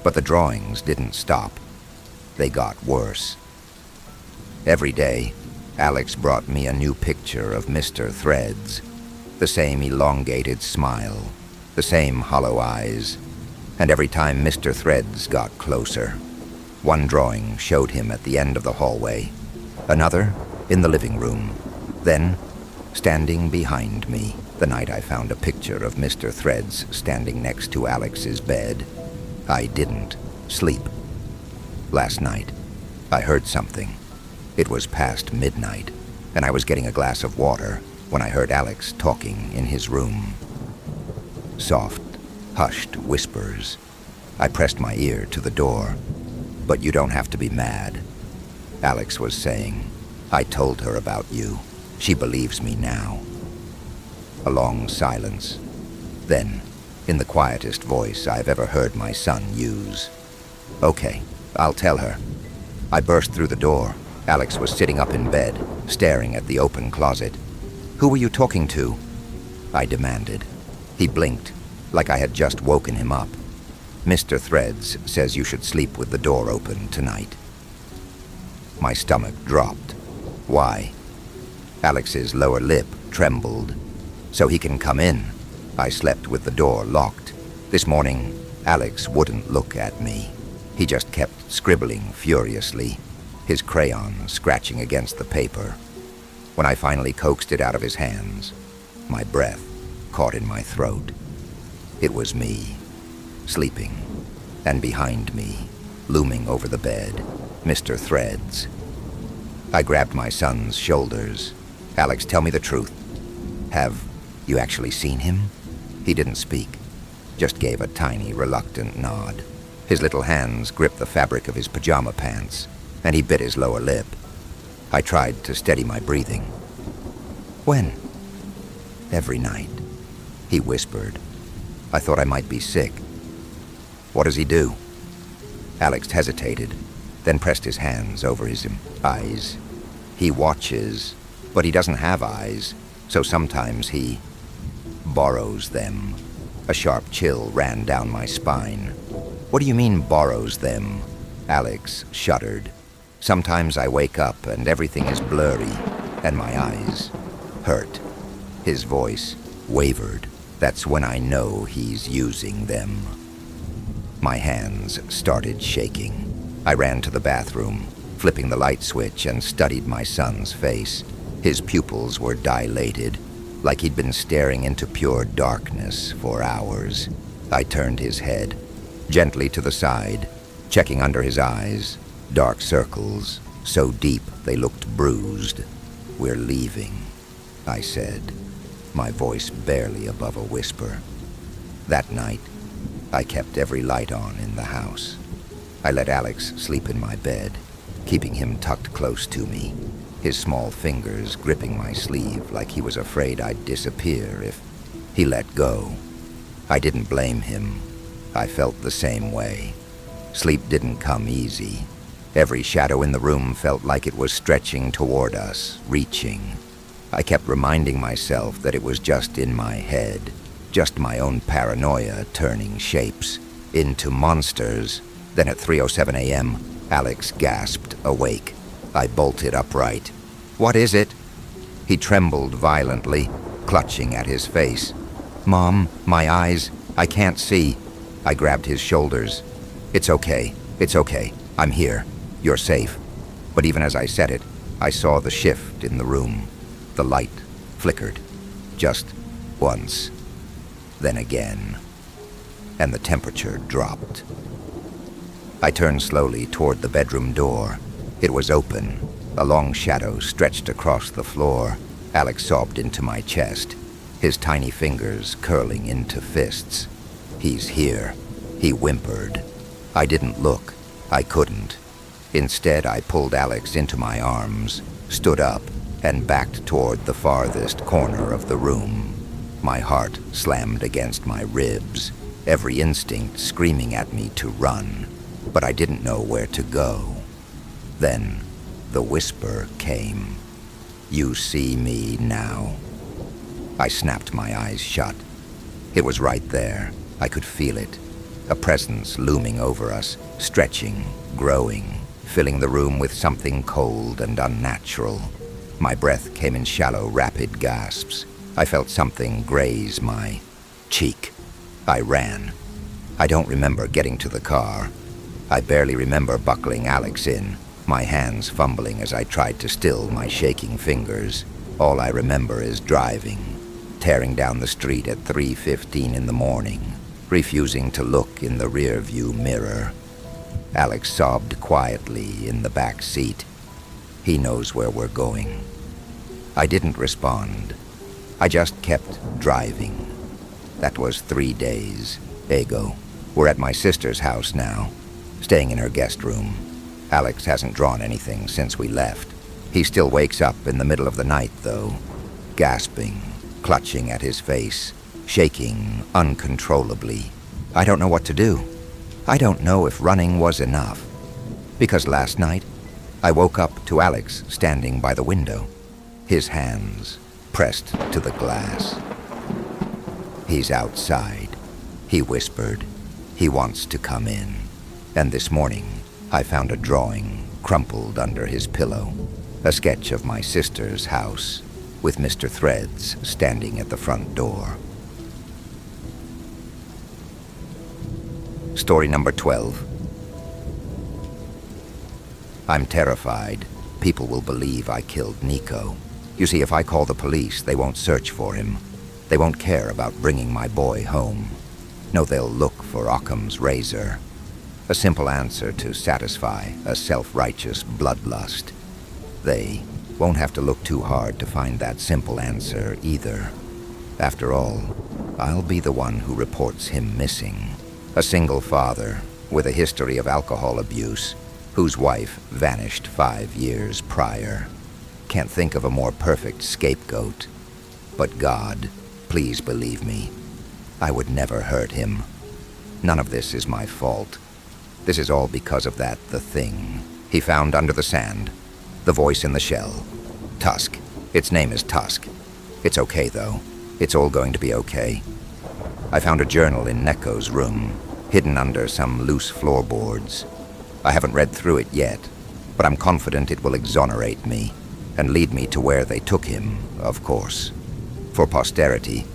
But the drawings didn't stop. They got worse. Every day, Alex brought me a new picture of Mr. Threads. The same elongated smile, the same hollow eyes, and every time Mr. Threads got closer. One drawing showed him at the end of the hallway, another in the living room, then standing behind me. The night I found a picture of Mr. Threads standing next to Alex's bed, I didn't sleep. Last night, I heard something. It was past midnight, and I was getting a glass of water when I heard Alex talking in his room. Soft, hushed whispers. I pressed my ear to the door. "But you don't have to be mad," Alex was saying. "I told her about you. She believes me now." A long silence. Then, in the quietest voice I've ever heard my son use, "Okay, I'll tell her." I burst through the door. Alex was sitting up in bed, staring at the open closet. "Who were you talking to?" I demanded. He blinked, like I had just woken him up. "Mr. Threads says you should sleep with the door open tonight." My stomach dropped. "Why?" Alex's lower lip trembled. "So he can come in." I slept with the door locked. This morning, Alex wouldn't look at me. He just kept scribbling furiously, his crayon scratching against the paper. When I finally coaxed it out of his hands, my breath caught in my throat. It was me, sleeping, and behind me, looming over the bed, Mr. Threads. I grabbed my son's shoulders. "Alex, tell me the truth. Have you actually seen him?" He didn't speak, just gave a tiny, reluctant nod. His little hands gripped the fabric of his pajama pants, and he bit his lower lip. I tried to steady my breathing. "When?" "Every night," he whispered. I thought I might be sick. "What does he do?" Alex hesitated, then pressed his hands over his eyes. "He watches, but he doesn't have eyes, so sometimes he borrows them." A sharp chill ran down my spine. "What do you mean, borrows them?" Alex shuddered. "Sometimes I wake up and everything is blurry, and my eyes hurt." His voice wavered. "That's when I know he's using them." My hands started shaking. I ran to the bathroom, flipping the light switch, and studied my son's face. His pupils were dilated, like he'd been staring into pure darkness for hours. I turned his head gently to the side, checking under his eyes. Dark circles, so deep they looked bruised. "We're leaving," I said, my voice barely above a whisper. That night, I kept every light on in the house. I let Alex sleep in my bed, keeping him tucked close to me, his small fingers gripping my sleeve like he was afraid I'd disappear if he let go. I didn't blame him. I felt the same way. Sleep didn't come easy. Every shadow in the room felt like it was stretching toward us, reaching. I kept reminding myself that it was just in my head, just my own paranoia turning shapes into monsters. Then at 3:07 a.m., Alex gasped awake. I bolted upright. "What is it?" He trembled violently, clutching at his face. "Mom, my eyes, I can't see." I grabbed his shoulders. It's okay. I'm here. You're safe." But even as I said it, I saw the shift in the room. The light flickered, just once, then again, and the temperature dropped. I turned slowly toward the bedroom door. It was open. A long shadow stretched across the floor. Alex sobbed into my chest, his tiny fingers curling into fists. "He's here," he whimpered. I didn't look. I couldn't. Instead, I pulled Alex into my arms, stood up, and backed toward the farthest corner of the room. My heart slammed against my ribs, every instinct screaming at me to run, but I didn't know where to go. Then, the whisper came. "You see me now." I snapped my eyes shut, It was right there. I could feel it. A presence looming over us, stretching, growing, filling the room with something cold and unnatural. My breath came in shallow, rapid gasps. I felt something graze my cheek. I ran. I don't remember getting to the car. I barely remember buckling Alex in, my hands fumbling as I tried to still my shaking fingers. All I remember is driving, tearing down the street at 3:15 in the morning, refusing to look in the rear-view mirror. Alex sobbed quietly in the back seat. He knows where we're going. I didn't respond. I just kept driving. That was 3 days. Ago. We're at my sister's house now, staying in her guest room. Alex hasn't drawn anything since we left. He still wakes up in the middle of the night, though, gasping, clutching at his face, shaking uncontrollably. I don't know what to do. I don't know if running was enough. Because last night, I woke up to Alex standing by the window, his hands pressed to the glass. He's outside, he whispered. He wants to come in. And this morning, I found a drawing crumpled under his pillow, a sketch of my sister's house, with Mr. Threads standing at the front door. Story number 12. I'm terrified. People will believe I killed Nico. You see, if I call the police, they won't search for him. They won't care about bringing my boy home. No, they'll look for Occam's razor. A simple answer to satisfy a self-righteous bloodlust. They won't have to look too hard to find that simple answer either. After all, I'll be the one who reports him missing. A single father with a history of alcohol abuse, whose wife vanished 5 years prior. Can't think of a more perfect scapegoat. But God, please believe me, I would never hurt him. None of this is my fault. This is all because of the thing he found under the sand. The voice in the shell. Tusk. Its name is Tusk. It's okay, though. It's all going to be okay. I found a journal in Neko's room, hidden under some loose floorboards. I haven't read through it yet, but I'm confident it will exonerate me and lead me to where they took him, of course. For posterity,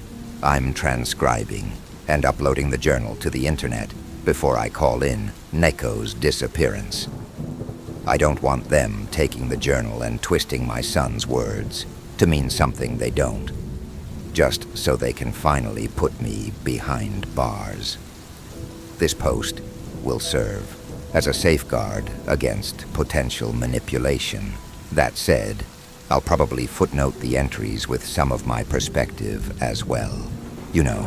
I'm transcribing and uploading the journal to the internet before I call in Neko's disappearance. I don't want them taking the journal and twisting my son's words to mean something they don't, just so they can finally put me behind bars. This post will serve as a safeguard against potential manipulation. That said, I'll probably footnote the entries with some of my perspective as well. You know,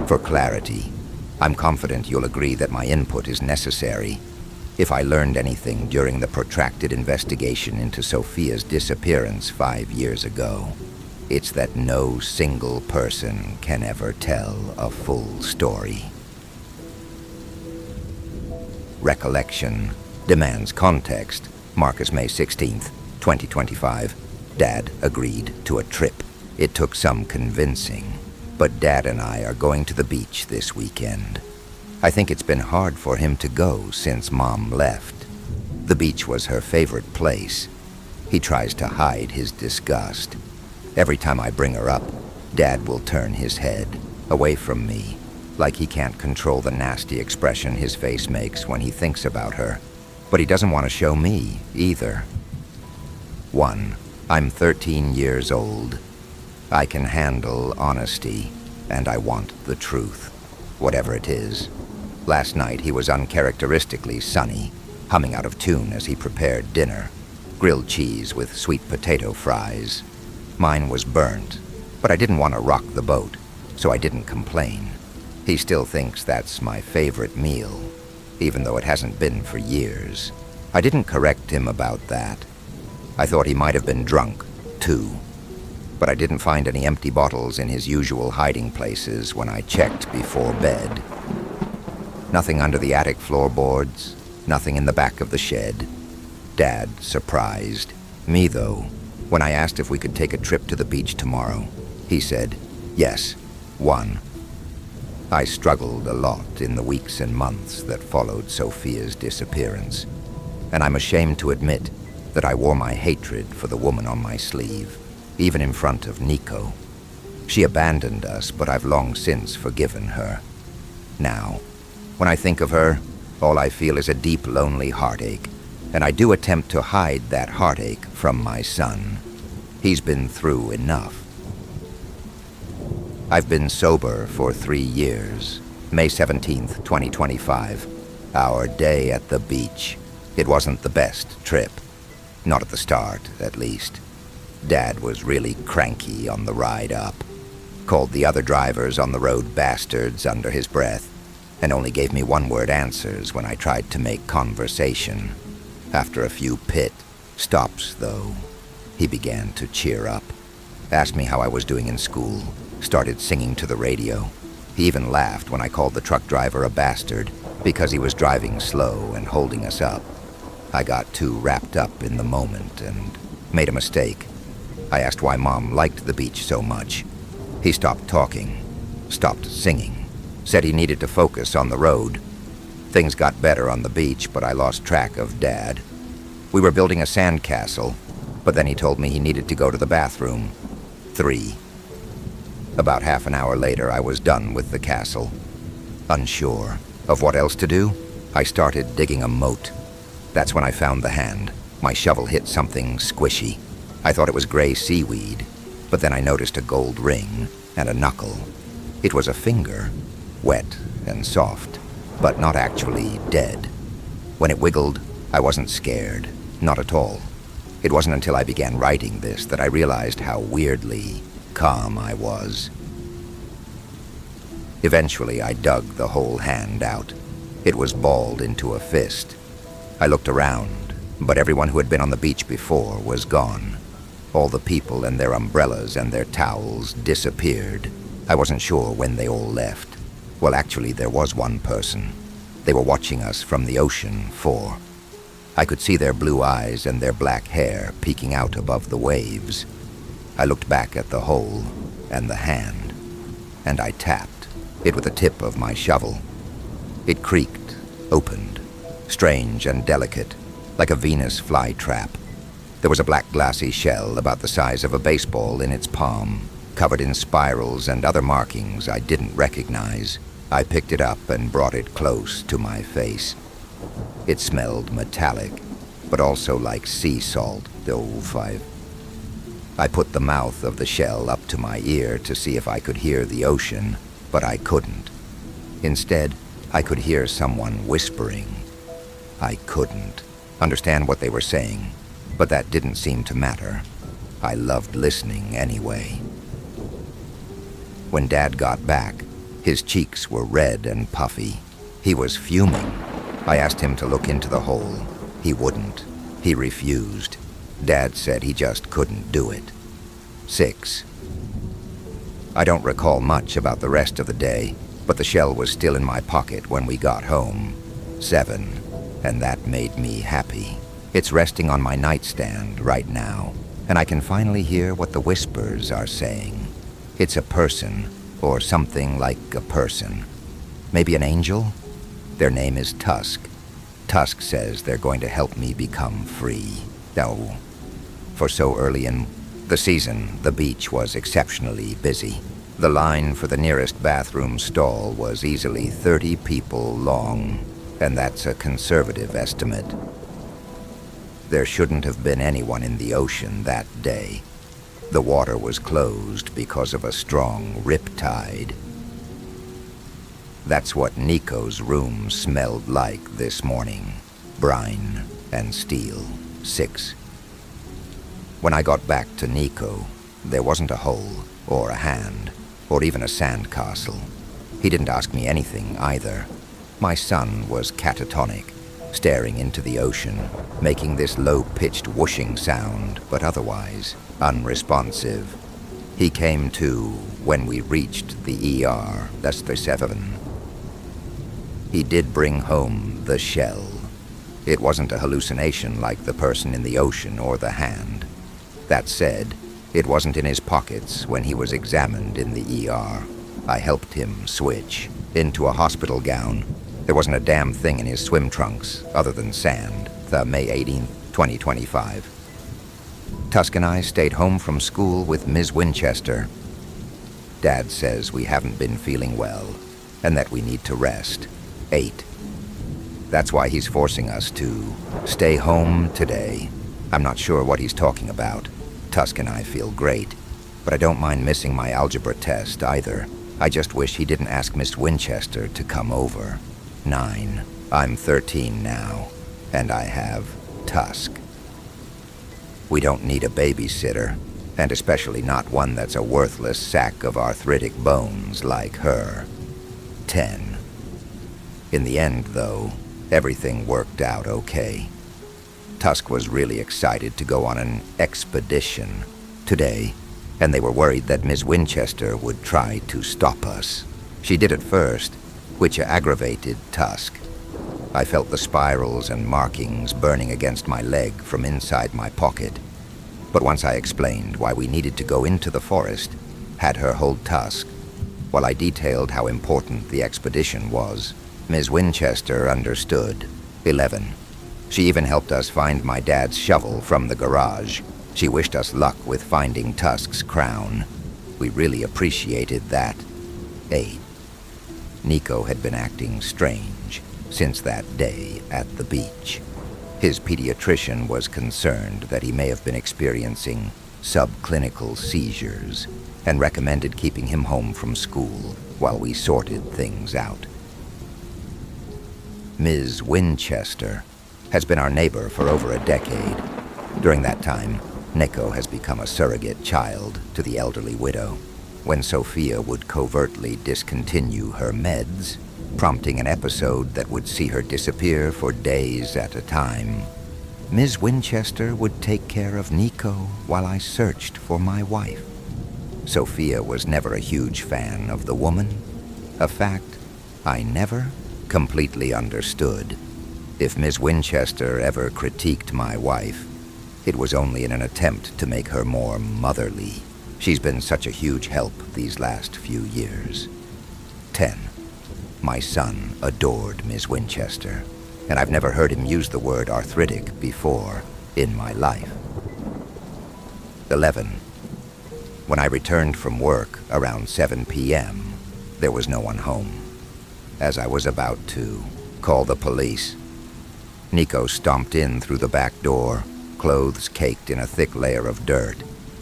for clarity. I'm confident you'll agree that my input is necessary. If I learned anything during the protracted investigation into Sophia's disappearance 5 years ago, it's that no single person can ever tell a full story. Recollection demands context. Marcus, May 16th, 2025. Dad agreed to a trip. It took some convincing, but Dad and I are going to the beach this weekend. I think it's been hard for him to go since Mom left. The beach was her favorite place. He tries to hide his disgust. Every time I bring her up, Dad will turn his head away from me, like he can't control the nasty expression his face makes when he thinks about her. But he doesn't want to show me either. 1. I'm 13 years old. I can handle honesty, and I want the truth, whatever it is. Last night he was uncharacteristically sunny, humming out of tune as he prepared dinner. Grilled cheese with sweet potato fries. Mine was burnt, but I didn't want to rock the boat, so I didn't complain. He still thinks that's my favorite meal, even though it hasn't been for years. I didn't correct him about that. I thought he might have been drunk, too. But I didn't find any empty bottles in his usual hiding places when I checked before bed. Nothing under the attic floorboards, nothing in the back of the shed. Dad surprised. Me, though, when I asked if we could take a trip to the beach tomorrow. He said, yes, 1. I struggled a lot in the weeks and months that followed Sophia's disappearance, and I'm ashamed to admit that I wore my hatred for the woman on my sleeve, even in front of Nico. She abandoned us, but I've long since forgiven her. Now, when I think of her, all I feel is a deep, lonely heartache, and I do attempt to hide that heartache from my son. He's been through enough. I've been sober for 3 years. May 17th, 2025. Our day at the beach. It wasn't the best trip. Not at the start, at least. Dad was really cranky on the ride up. Called the other drivers on the road bastards under his breath, and only gave me one-word answers when I tried to make conversation. After a few pit stops, though, he began to cheer up. Asked me how I was doing in school. Started singing to the radio. He even laughed when I called the truck driver a bastard because he was driving slow and holding us up. I got too wrapped up in the moment and made a mistake. I asked why Mom liked the beach so much. He stopped talking, stopped singing, said he needed to focus on the road. Things got better on the beach, but I lost track of Dad. We were building a sandcastle, but then he told me he needed to go to the bathroom. 3. About half an hour later, I was done with the castle. Unsure of what else to do, I started digging a moat. That's when I found the hand. My shovel hit something squishy. I thought it was gray seaweed, but then I noticed a gold ring and a knuckle. It was a finger, wet and soft, but not actually dead. When it wiggled, I wasn't scared, not at all. It wasn't until I began writing this that I realized how weirdly calm I was. Eventually, I dug the whole hand out. It was balled into a fist. I looked around, but everyone who had been on the beach before was gone. All the people and their umbrellas and their towels disappeared. I wasn't sure when they all left. Well, actually, there was one person. They were watching us from the ocean, 4. I could see their blue eyes and their black hair peeking out above the waves. I looked back at the hole and the hand, and I tapped it with the tip of my shovel. It creaked, opened, strange and delicate, like a Venus flytrap. There was a black glassy shell about the size of a baseball in its palm, covered in spirals and other markings I didn't recognize. I picked it up and brought it close to my face. It smelled metallic, but also like sea salt, I put the mouth of the shell up to my ear to see if I could hear the ocean, but I couldn't. Instead, I could hear someone whispering. I couldn't understand what they were saying, but that didn't seem to matter. I loved listening anyway. When Dad got back, his cheeks were red and puffy. He was fuming. I asked him to look into the hole. He wouldn't. He refused. Dad said he just couldn't do it. 6. I don't recall much about the rest of the day, but the shell was still in my pocket when we got home. 7. And that made me happy. It's resting on my nightstand right now, and I can finally hear what the whispers are saying. It's a person, or something like a person. Maybe an angel? Their name is Tusk. Tusk says they're going to help me become free. Oh, for so early in the season, the beach was exceptionally busy. The line for the nearest bathroom stall was easily 30 people long, and that's a conservative estimate. There shouldn't have been anyone in the ocean that day. The water was closed because of a strong riptide. That's what Nico's room smelled like this morning. Brine and steel. 6. When I got back to Nico, there wasn't a hole, or a hand, or even a sandcastle. He didn't ask me anything either. My son was catatonic, staring into the ocean, making this low-pitched whooshing sound, but otherwise unresponsive. He came to when we reached the ER, that's the 7. He did bring home the shell. It wasn't a hallucination like the person in the ocean or the hand. That said, it wasn't in his pockets when he was examined in the ER. I helped him switch. into a hospital gown. There wasn't a damn thing in his swim trunks other than sand. The May 18th, 2025. Tusk and I stayed home from school with Ms. Winchester. Dad says we haven't been feeling well and that we need to rest. 8. That's why he's forcing us to stay home today. I'm not sure what he's talking about. Tusk and I feel great, but I don't mind missing my algebra test either. I just wish he didn't ask Miss Winchester to come over. 9. I'm 13 now, and I have Tusk. We don't need a babysitter, and especially not one that's a worthless sack of arthritic bones like her. 10. In the end, though, everything worked out okay. Tusk was really excited to go on an expedition today, and they were worried that Miss Winchester would try to stop us. She did at first, which aggravated Tusk. I felt the spirals and markings burning against my leg from inside my pocket. But once I explained why we needed to go into the forest, had her hold Tusk, while I detailed how important the expedition was, Ms. Winchester understood. 11. She even helped us find my dad's shovel from the garage. She wished us luck with finding Tusk's crown. We really appreciated that. 8. Nico had been acting strange since that day at the beach. His pediatrician was concerned that he may have been experiencing subclinical seizures and recommended keeping him home from school while we sorted things out. Ms. Winchester has been our neighbor for over a decade. During that time, Nico has become a surrogate child to the elderly widow. When Sophia would covertly discontinue her meds, prompting an episode that would see her disappear for days at a time, Ms. Winchester would take care of Nico while I searched for my wife. Sophia was never a huge fan of the woman, a fact I never completely understood. If Ms. Winchester ever critiqued my wife, it was only in an attempt to make her more motherly. She's been such a huge help these last few years. 10. My son adored Ms. Winchester, and I've never heard him use the word arthritic before in my life. 11. When I returned from work around 7 p.m., there was no one home. As I was about to call the police, Nico stomped in through the back door, clothes caked in a thick layer of dirt,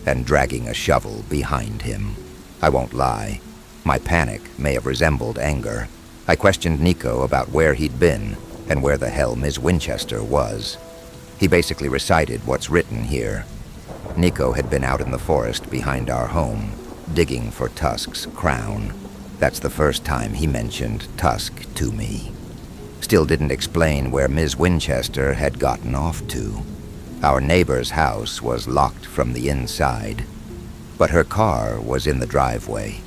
and dragging a shovel behind him. I won't lie, my panic may have resembled anger. I questioned Nico about where he'd been and where the hell Ms. Winchester was. He basically recited what's written here. Nico had been out in the forest behind our home, digging for Tusk's crown. That's the first time he mentioned Tusk to me. Still didn't explain where Ms. Winchester had gotten off to. Our neighbor's house was locked from the inside, but her car was in the driveway.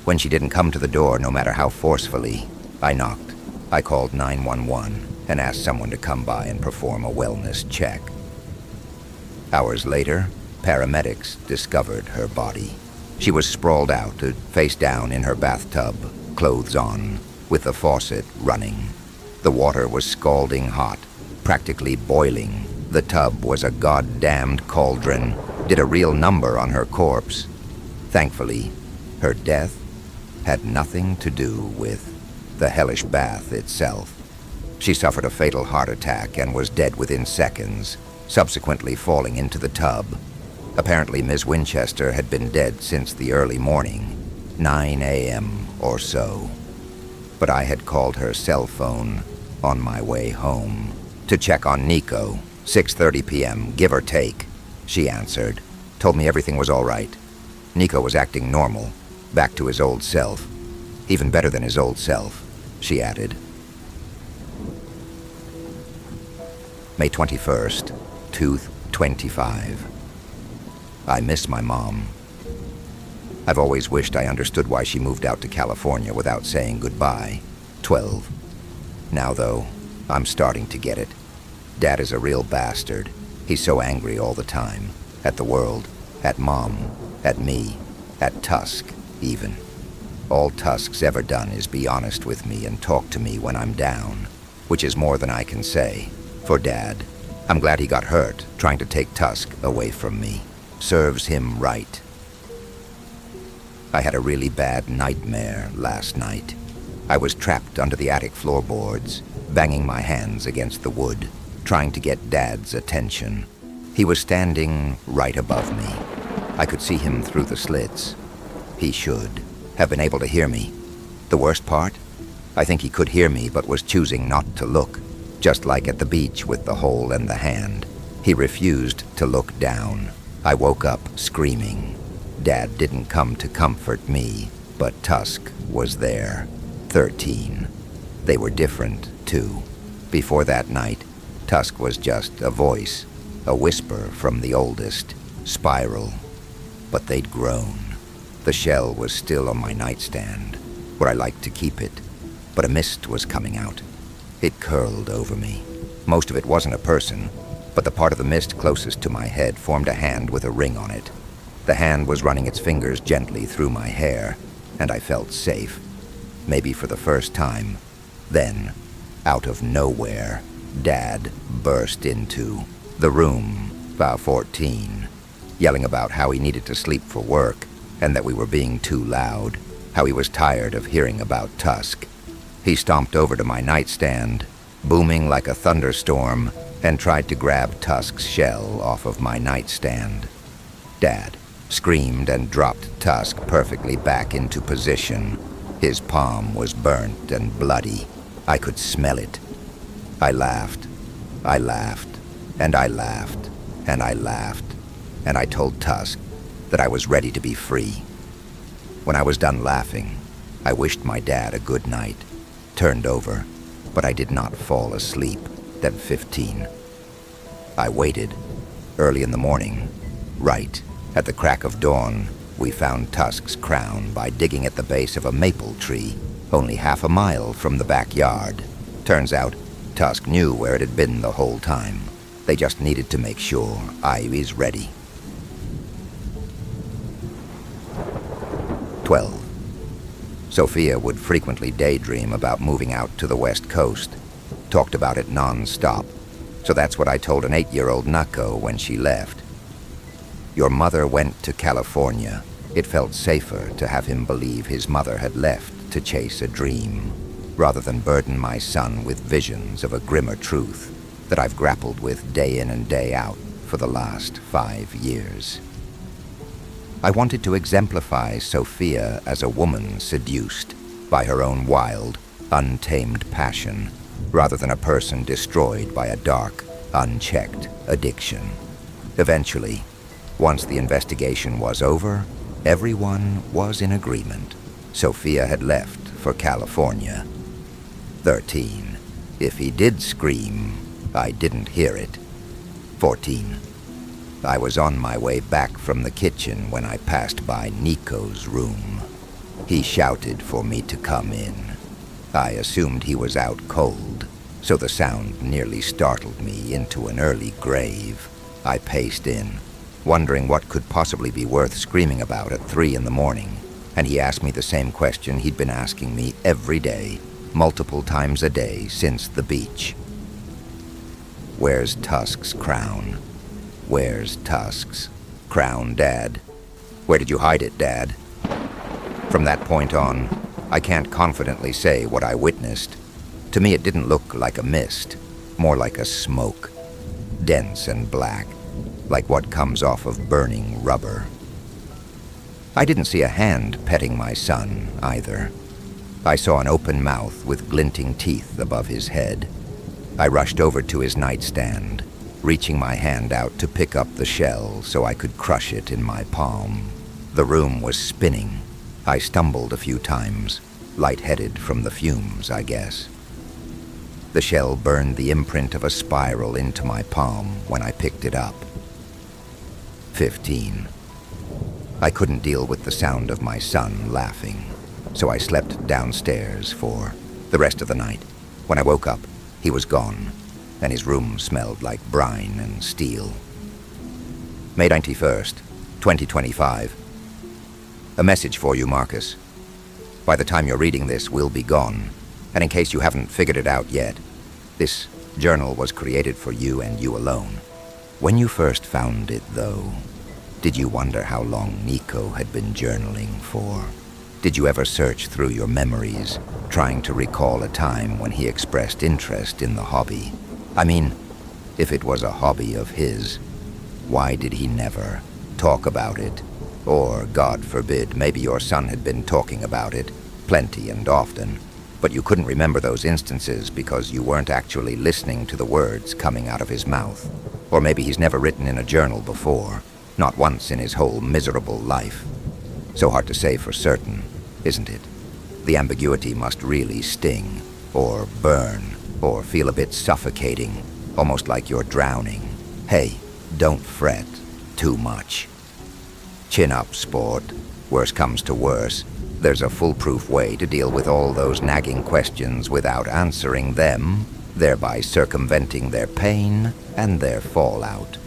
When she didn't come to the door, no matter how forcefully, I knocked. I called 911 and asked someone to come by and perform a wellness check. Hours later, paramedics discovered her body. She was sprawled out, face down in her bathtub, clothes on, with the faucet running. The water was scalding hot, practically boiling. The tub was a goddamned cauldron, did a real number on her corpse. Thankfully, her death had nothing to do with the hellish bath itself. She suffered a fatal heart attack and was dead within seconds, subsequently falling into the tub. Apparently, Ms. Winchester had been dead since the early morning, 9 a.m. or so. But I had called her cell phone on my way home to check on Nico. 6:30 p.m., give or take. She answered, told me everything was all right. Nico was acting normal, back to his old self. Even better than his old self, she added. May 21st, 2025. I miss my mom. I've always wished I understood why she moved out to California without saying goodbye. 12. Now, though, I'm starting to get it. Dad is a real bastard. He's so angry all the time. At the world, at Mom, at me, at Tusk, even. All Tusk's ever done is be honest with me and talk to me when I'm down, which is more than I can say. For Dad, I'm glad he got hurt trying to take Tusk away from me. Serves him right. I had a really bad nightmare last night. I was trapped under the attic floorboards, banging my hands against the wood, trying to get Dad's attention. He was standing right above me. I could see him through the slits. He should have been able to hear me. The worst part? I think he could hear me but was choosing not to look, just like at the beach with the hole in the hand. He refused to look down. I woke up screaming. Dad didn't come to comfort me, but Tusk was there. 13. They were different, too. Before that night, Tusk was just a voice, a whisper from the oldest, Spiral. But they'd grown. The shell was still on my nightstand, where I liked to keep it, but a mist was coming out. It curled over me. Most of it wasn't a person, but the part of the mist closest to my head formed a hand with a ring on it. The hand was running its fingers gently through my hair, and I felt safe. Maybe for the first time. Then, out of nowhere, Dad burst into the room, about 14, yelling about how he needed to sleep for work, and that we were being too loud, how he was tired of hearing about Tusk. He stomped over to my nightstand, booming like a thunderstorm, and tried to grab Tusk's shell off of my nightstand. Dad screamed and dropped Tusk perfectly back into position. His palm was burnt and bloody. I could smell it. I laughed. I laughed. And I laughed. And I laughed. And I told Tusk that I was ready to be free. When I was done laughing, I wished my dad a good night, turned over, but I did not fall asleep. Then 15. I waited. Early in the morning, right at the crack of dawn, we found Tusk's crown by digging at the base of a maple tree, only half a mile from the backyard. Turns out, Tusk knew where it had been the whole time. They just needed to make sure I was ready. 12. Sophia would frequently daydream about moving out to the West Coast. Talked about it non-stop. So that's what I told an 8-year-old Nako when she left. Your mother went to California. It felt safer to have him believe his mother had left to chase a dream, rather than burden my son with visions of a grimmer truth that I've grappled with day in and day out for the last 5 years. I wanted to exemplify Sophia as a woman seduced by her own wild, untamed passion, rather than a person destroyed by a dark, unchecked addiction. Eventually, once the investigation was over, everyone was in agreement. Sophia had left for California. 13. If he did scream, I didn't hear it. 14. I was on my way back from the kitchen when I passed by Nico's room. He shouted for me to come in. I assumed he was out cold, so the sound nearly startled me into an early grave. I paced in, wondering what could possibly be worth screaming about at 3 in the morning, and he asked me the same question he'd been asking me every day, multiple times a day since the beach. Where's Tusk's crown? Where's Tusk's crown, Dad? Where did you hide it, Dad? From that point on, I can't confidently say what I witnessed. To me, it didn't look like a mist, more like a smoke, dense and black, like what comes off of burning rubber. I didn't see a hand petting my son, either. I saw an open mouth with glinting teeth above his head. I rushed over to his nightstand, reaching my hand out to pick up the shell so I could crush it in my palm. The room was spinning. I stumbled a few times, lightheaded from the fumes, I guess. The shell burned the imprint of a spiral into my palm when I picked it up. 15. I couldn't deal with the sound of my son laughing, so I slept downstairs for the rest of the night. When I woke up, he was gone, and his room smelled like brine and steel. May 21st, 2025. A message for you, Marcus. By the time you're reading this, we'll be gone. And in case you haven't figured it out yet, this journal was created for you and you alone. When you first found it, though, did you wonder how long Nico had been journaling for? Did you ever search through your memories, trying to recall a time when he expressed interest in the hobby? I mean, if it was a hobby of his, why did he never talk about it? Or, God forbid, maybe your son had been talking about it plenty and often, but you couldn't remember those instances because you weren't actually listening to the words coming out of his mouth. Or maybe he's never written in a journal before, not once in his whole miserable life. So hard to say for certain, isn't it? The ambiguity must really sting, or burn, or feel a bit suffocating, almost like you're drowning. Hey, don't fret too much. Chin up, sport. Worse comes to worse, there's a foolproof way to deal with all those nagging questions without answering them, thereby circumventing their pain and their fallout.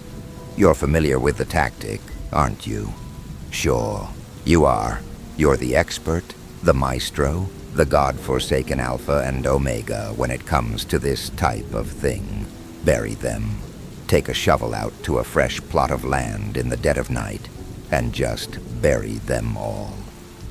You're familiar with the tactic, aren't you? Sure, you are. You're the expert, the maestro, the god-forsaken alpha and omega when it comes to this type of thing. Bury them. Take a shovel out to a fresh plot of land in the dead of night and just bury them all.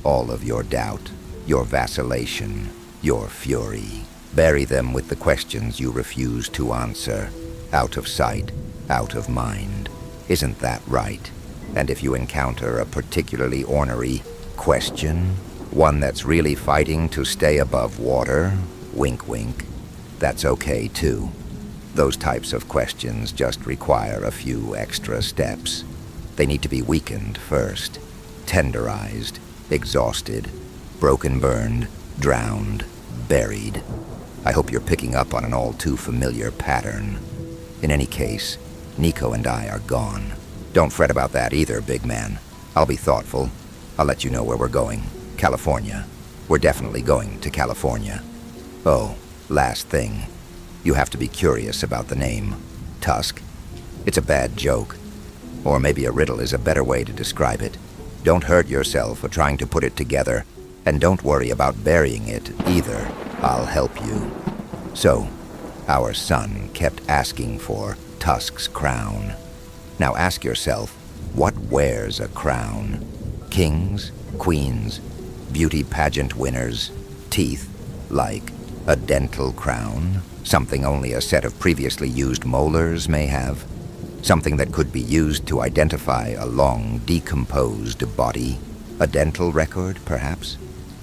All of your doubt, your vacillation, your fury. Bury them with the questions you refuse to answer. Out of sight, out of mind. Isn't that right? And if you encounter a particularly ornery question, one that's really fighting to stay above water, wink wink, that's okay too. Those types of questions just require a few extra steps. They need to be weakened first, tenderized, exhausted, broken, burned, drowned, buried. I hope you're picking up on an all too familiar pattern. In any case, Nico and I are gone. Don't fret about that either, big man. I'll be thoughtful. I'll let you know where we're going. California. We're definitely going to California. Oh, last thing. You have to be curious about the name. Tusk. It's a bad joke. Or maybe a riddle is a better way to describe it. Don't hurt yourself for trying to put it together, and don't worry about burying it either. I'll help you. So, our son kept asking for Tusk's crown. Now ask yourself, what wears a crown? Kings, queens, beauty pageant winners, teeth, like a dental crown? Something only a set of previously used molars may have? Something that could be used to identify a long, decomposed body? A dental record, perhaps?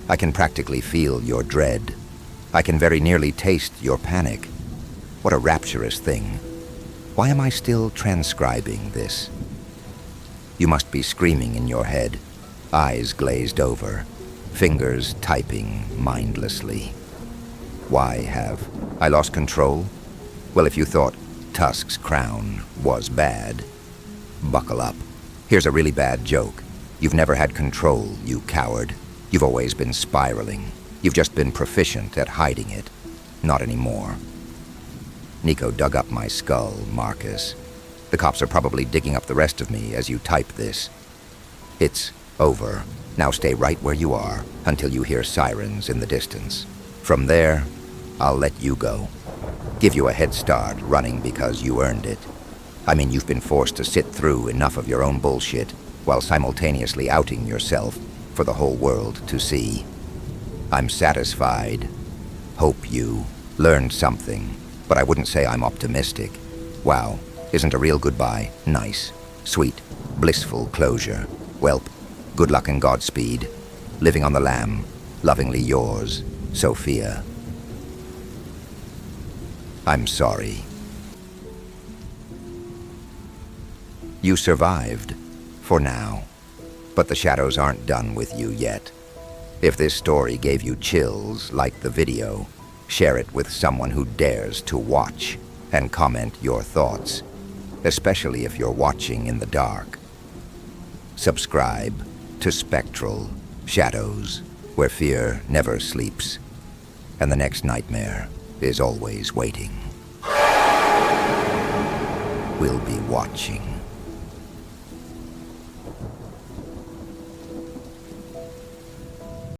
I can practically feel your dread. I can very nearly taste your panic. What a rapturous thing. Why am I still transcribing this? You must be screaming in your head, eyes glazed over, fingers typing mindlessly. Why have I lost control? Well, if you thought Tusk's crown was bad, buckle up. Here's a really bad joke. You've never had control, you coward. You've always been spiraling. You've just been proficient at hiding it. Not anymore. Nico dug up my skull, Marcus. The cops are probably digging up the rest of me as you type this. It's over. Now stay right where you are until you hear sirens in the distance. From there, I'll let you go. Give you a head start running because you earned it. I mean, you've been forced to sit through enough of your own bullshit while simultaneously outing yourself for the whole world to see. I'm satisfied. Hope you learned something, but I wouldn't say I'm optimistic. Wow, isn't a real goodbye nice, sweet, blissful closure? Welp, good luck and Godspeed. Living on the lam, lovingly yours, Sophia. I'm sorry. You survived, for now. But the shadows aren't done with you yet. If this story gave you chills like the video, share it with someone who dares to watch and comment your thoughts, especially if you're watching in the dark. Subscribe to Spectral Shadows, where fear never sleeps, and the next nightmare is always waiting. We'll be watching.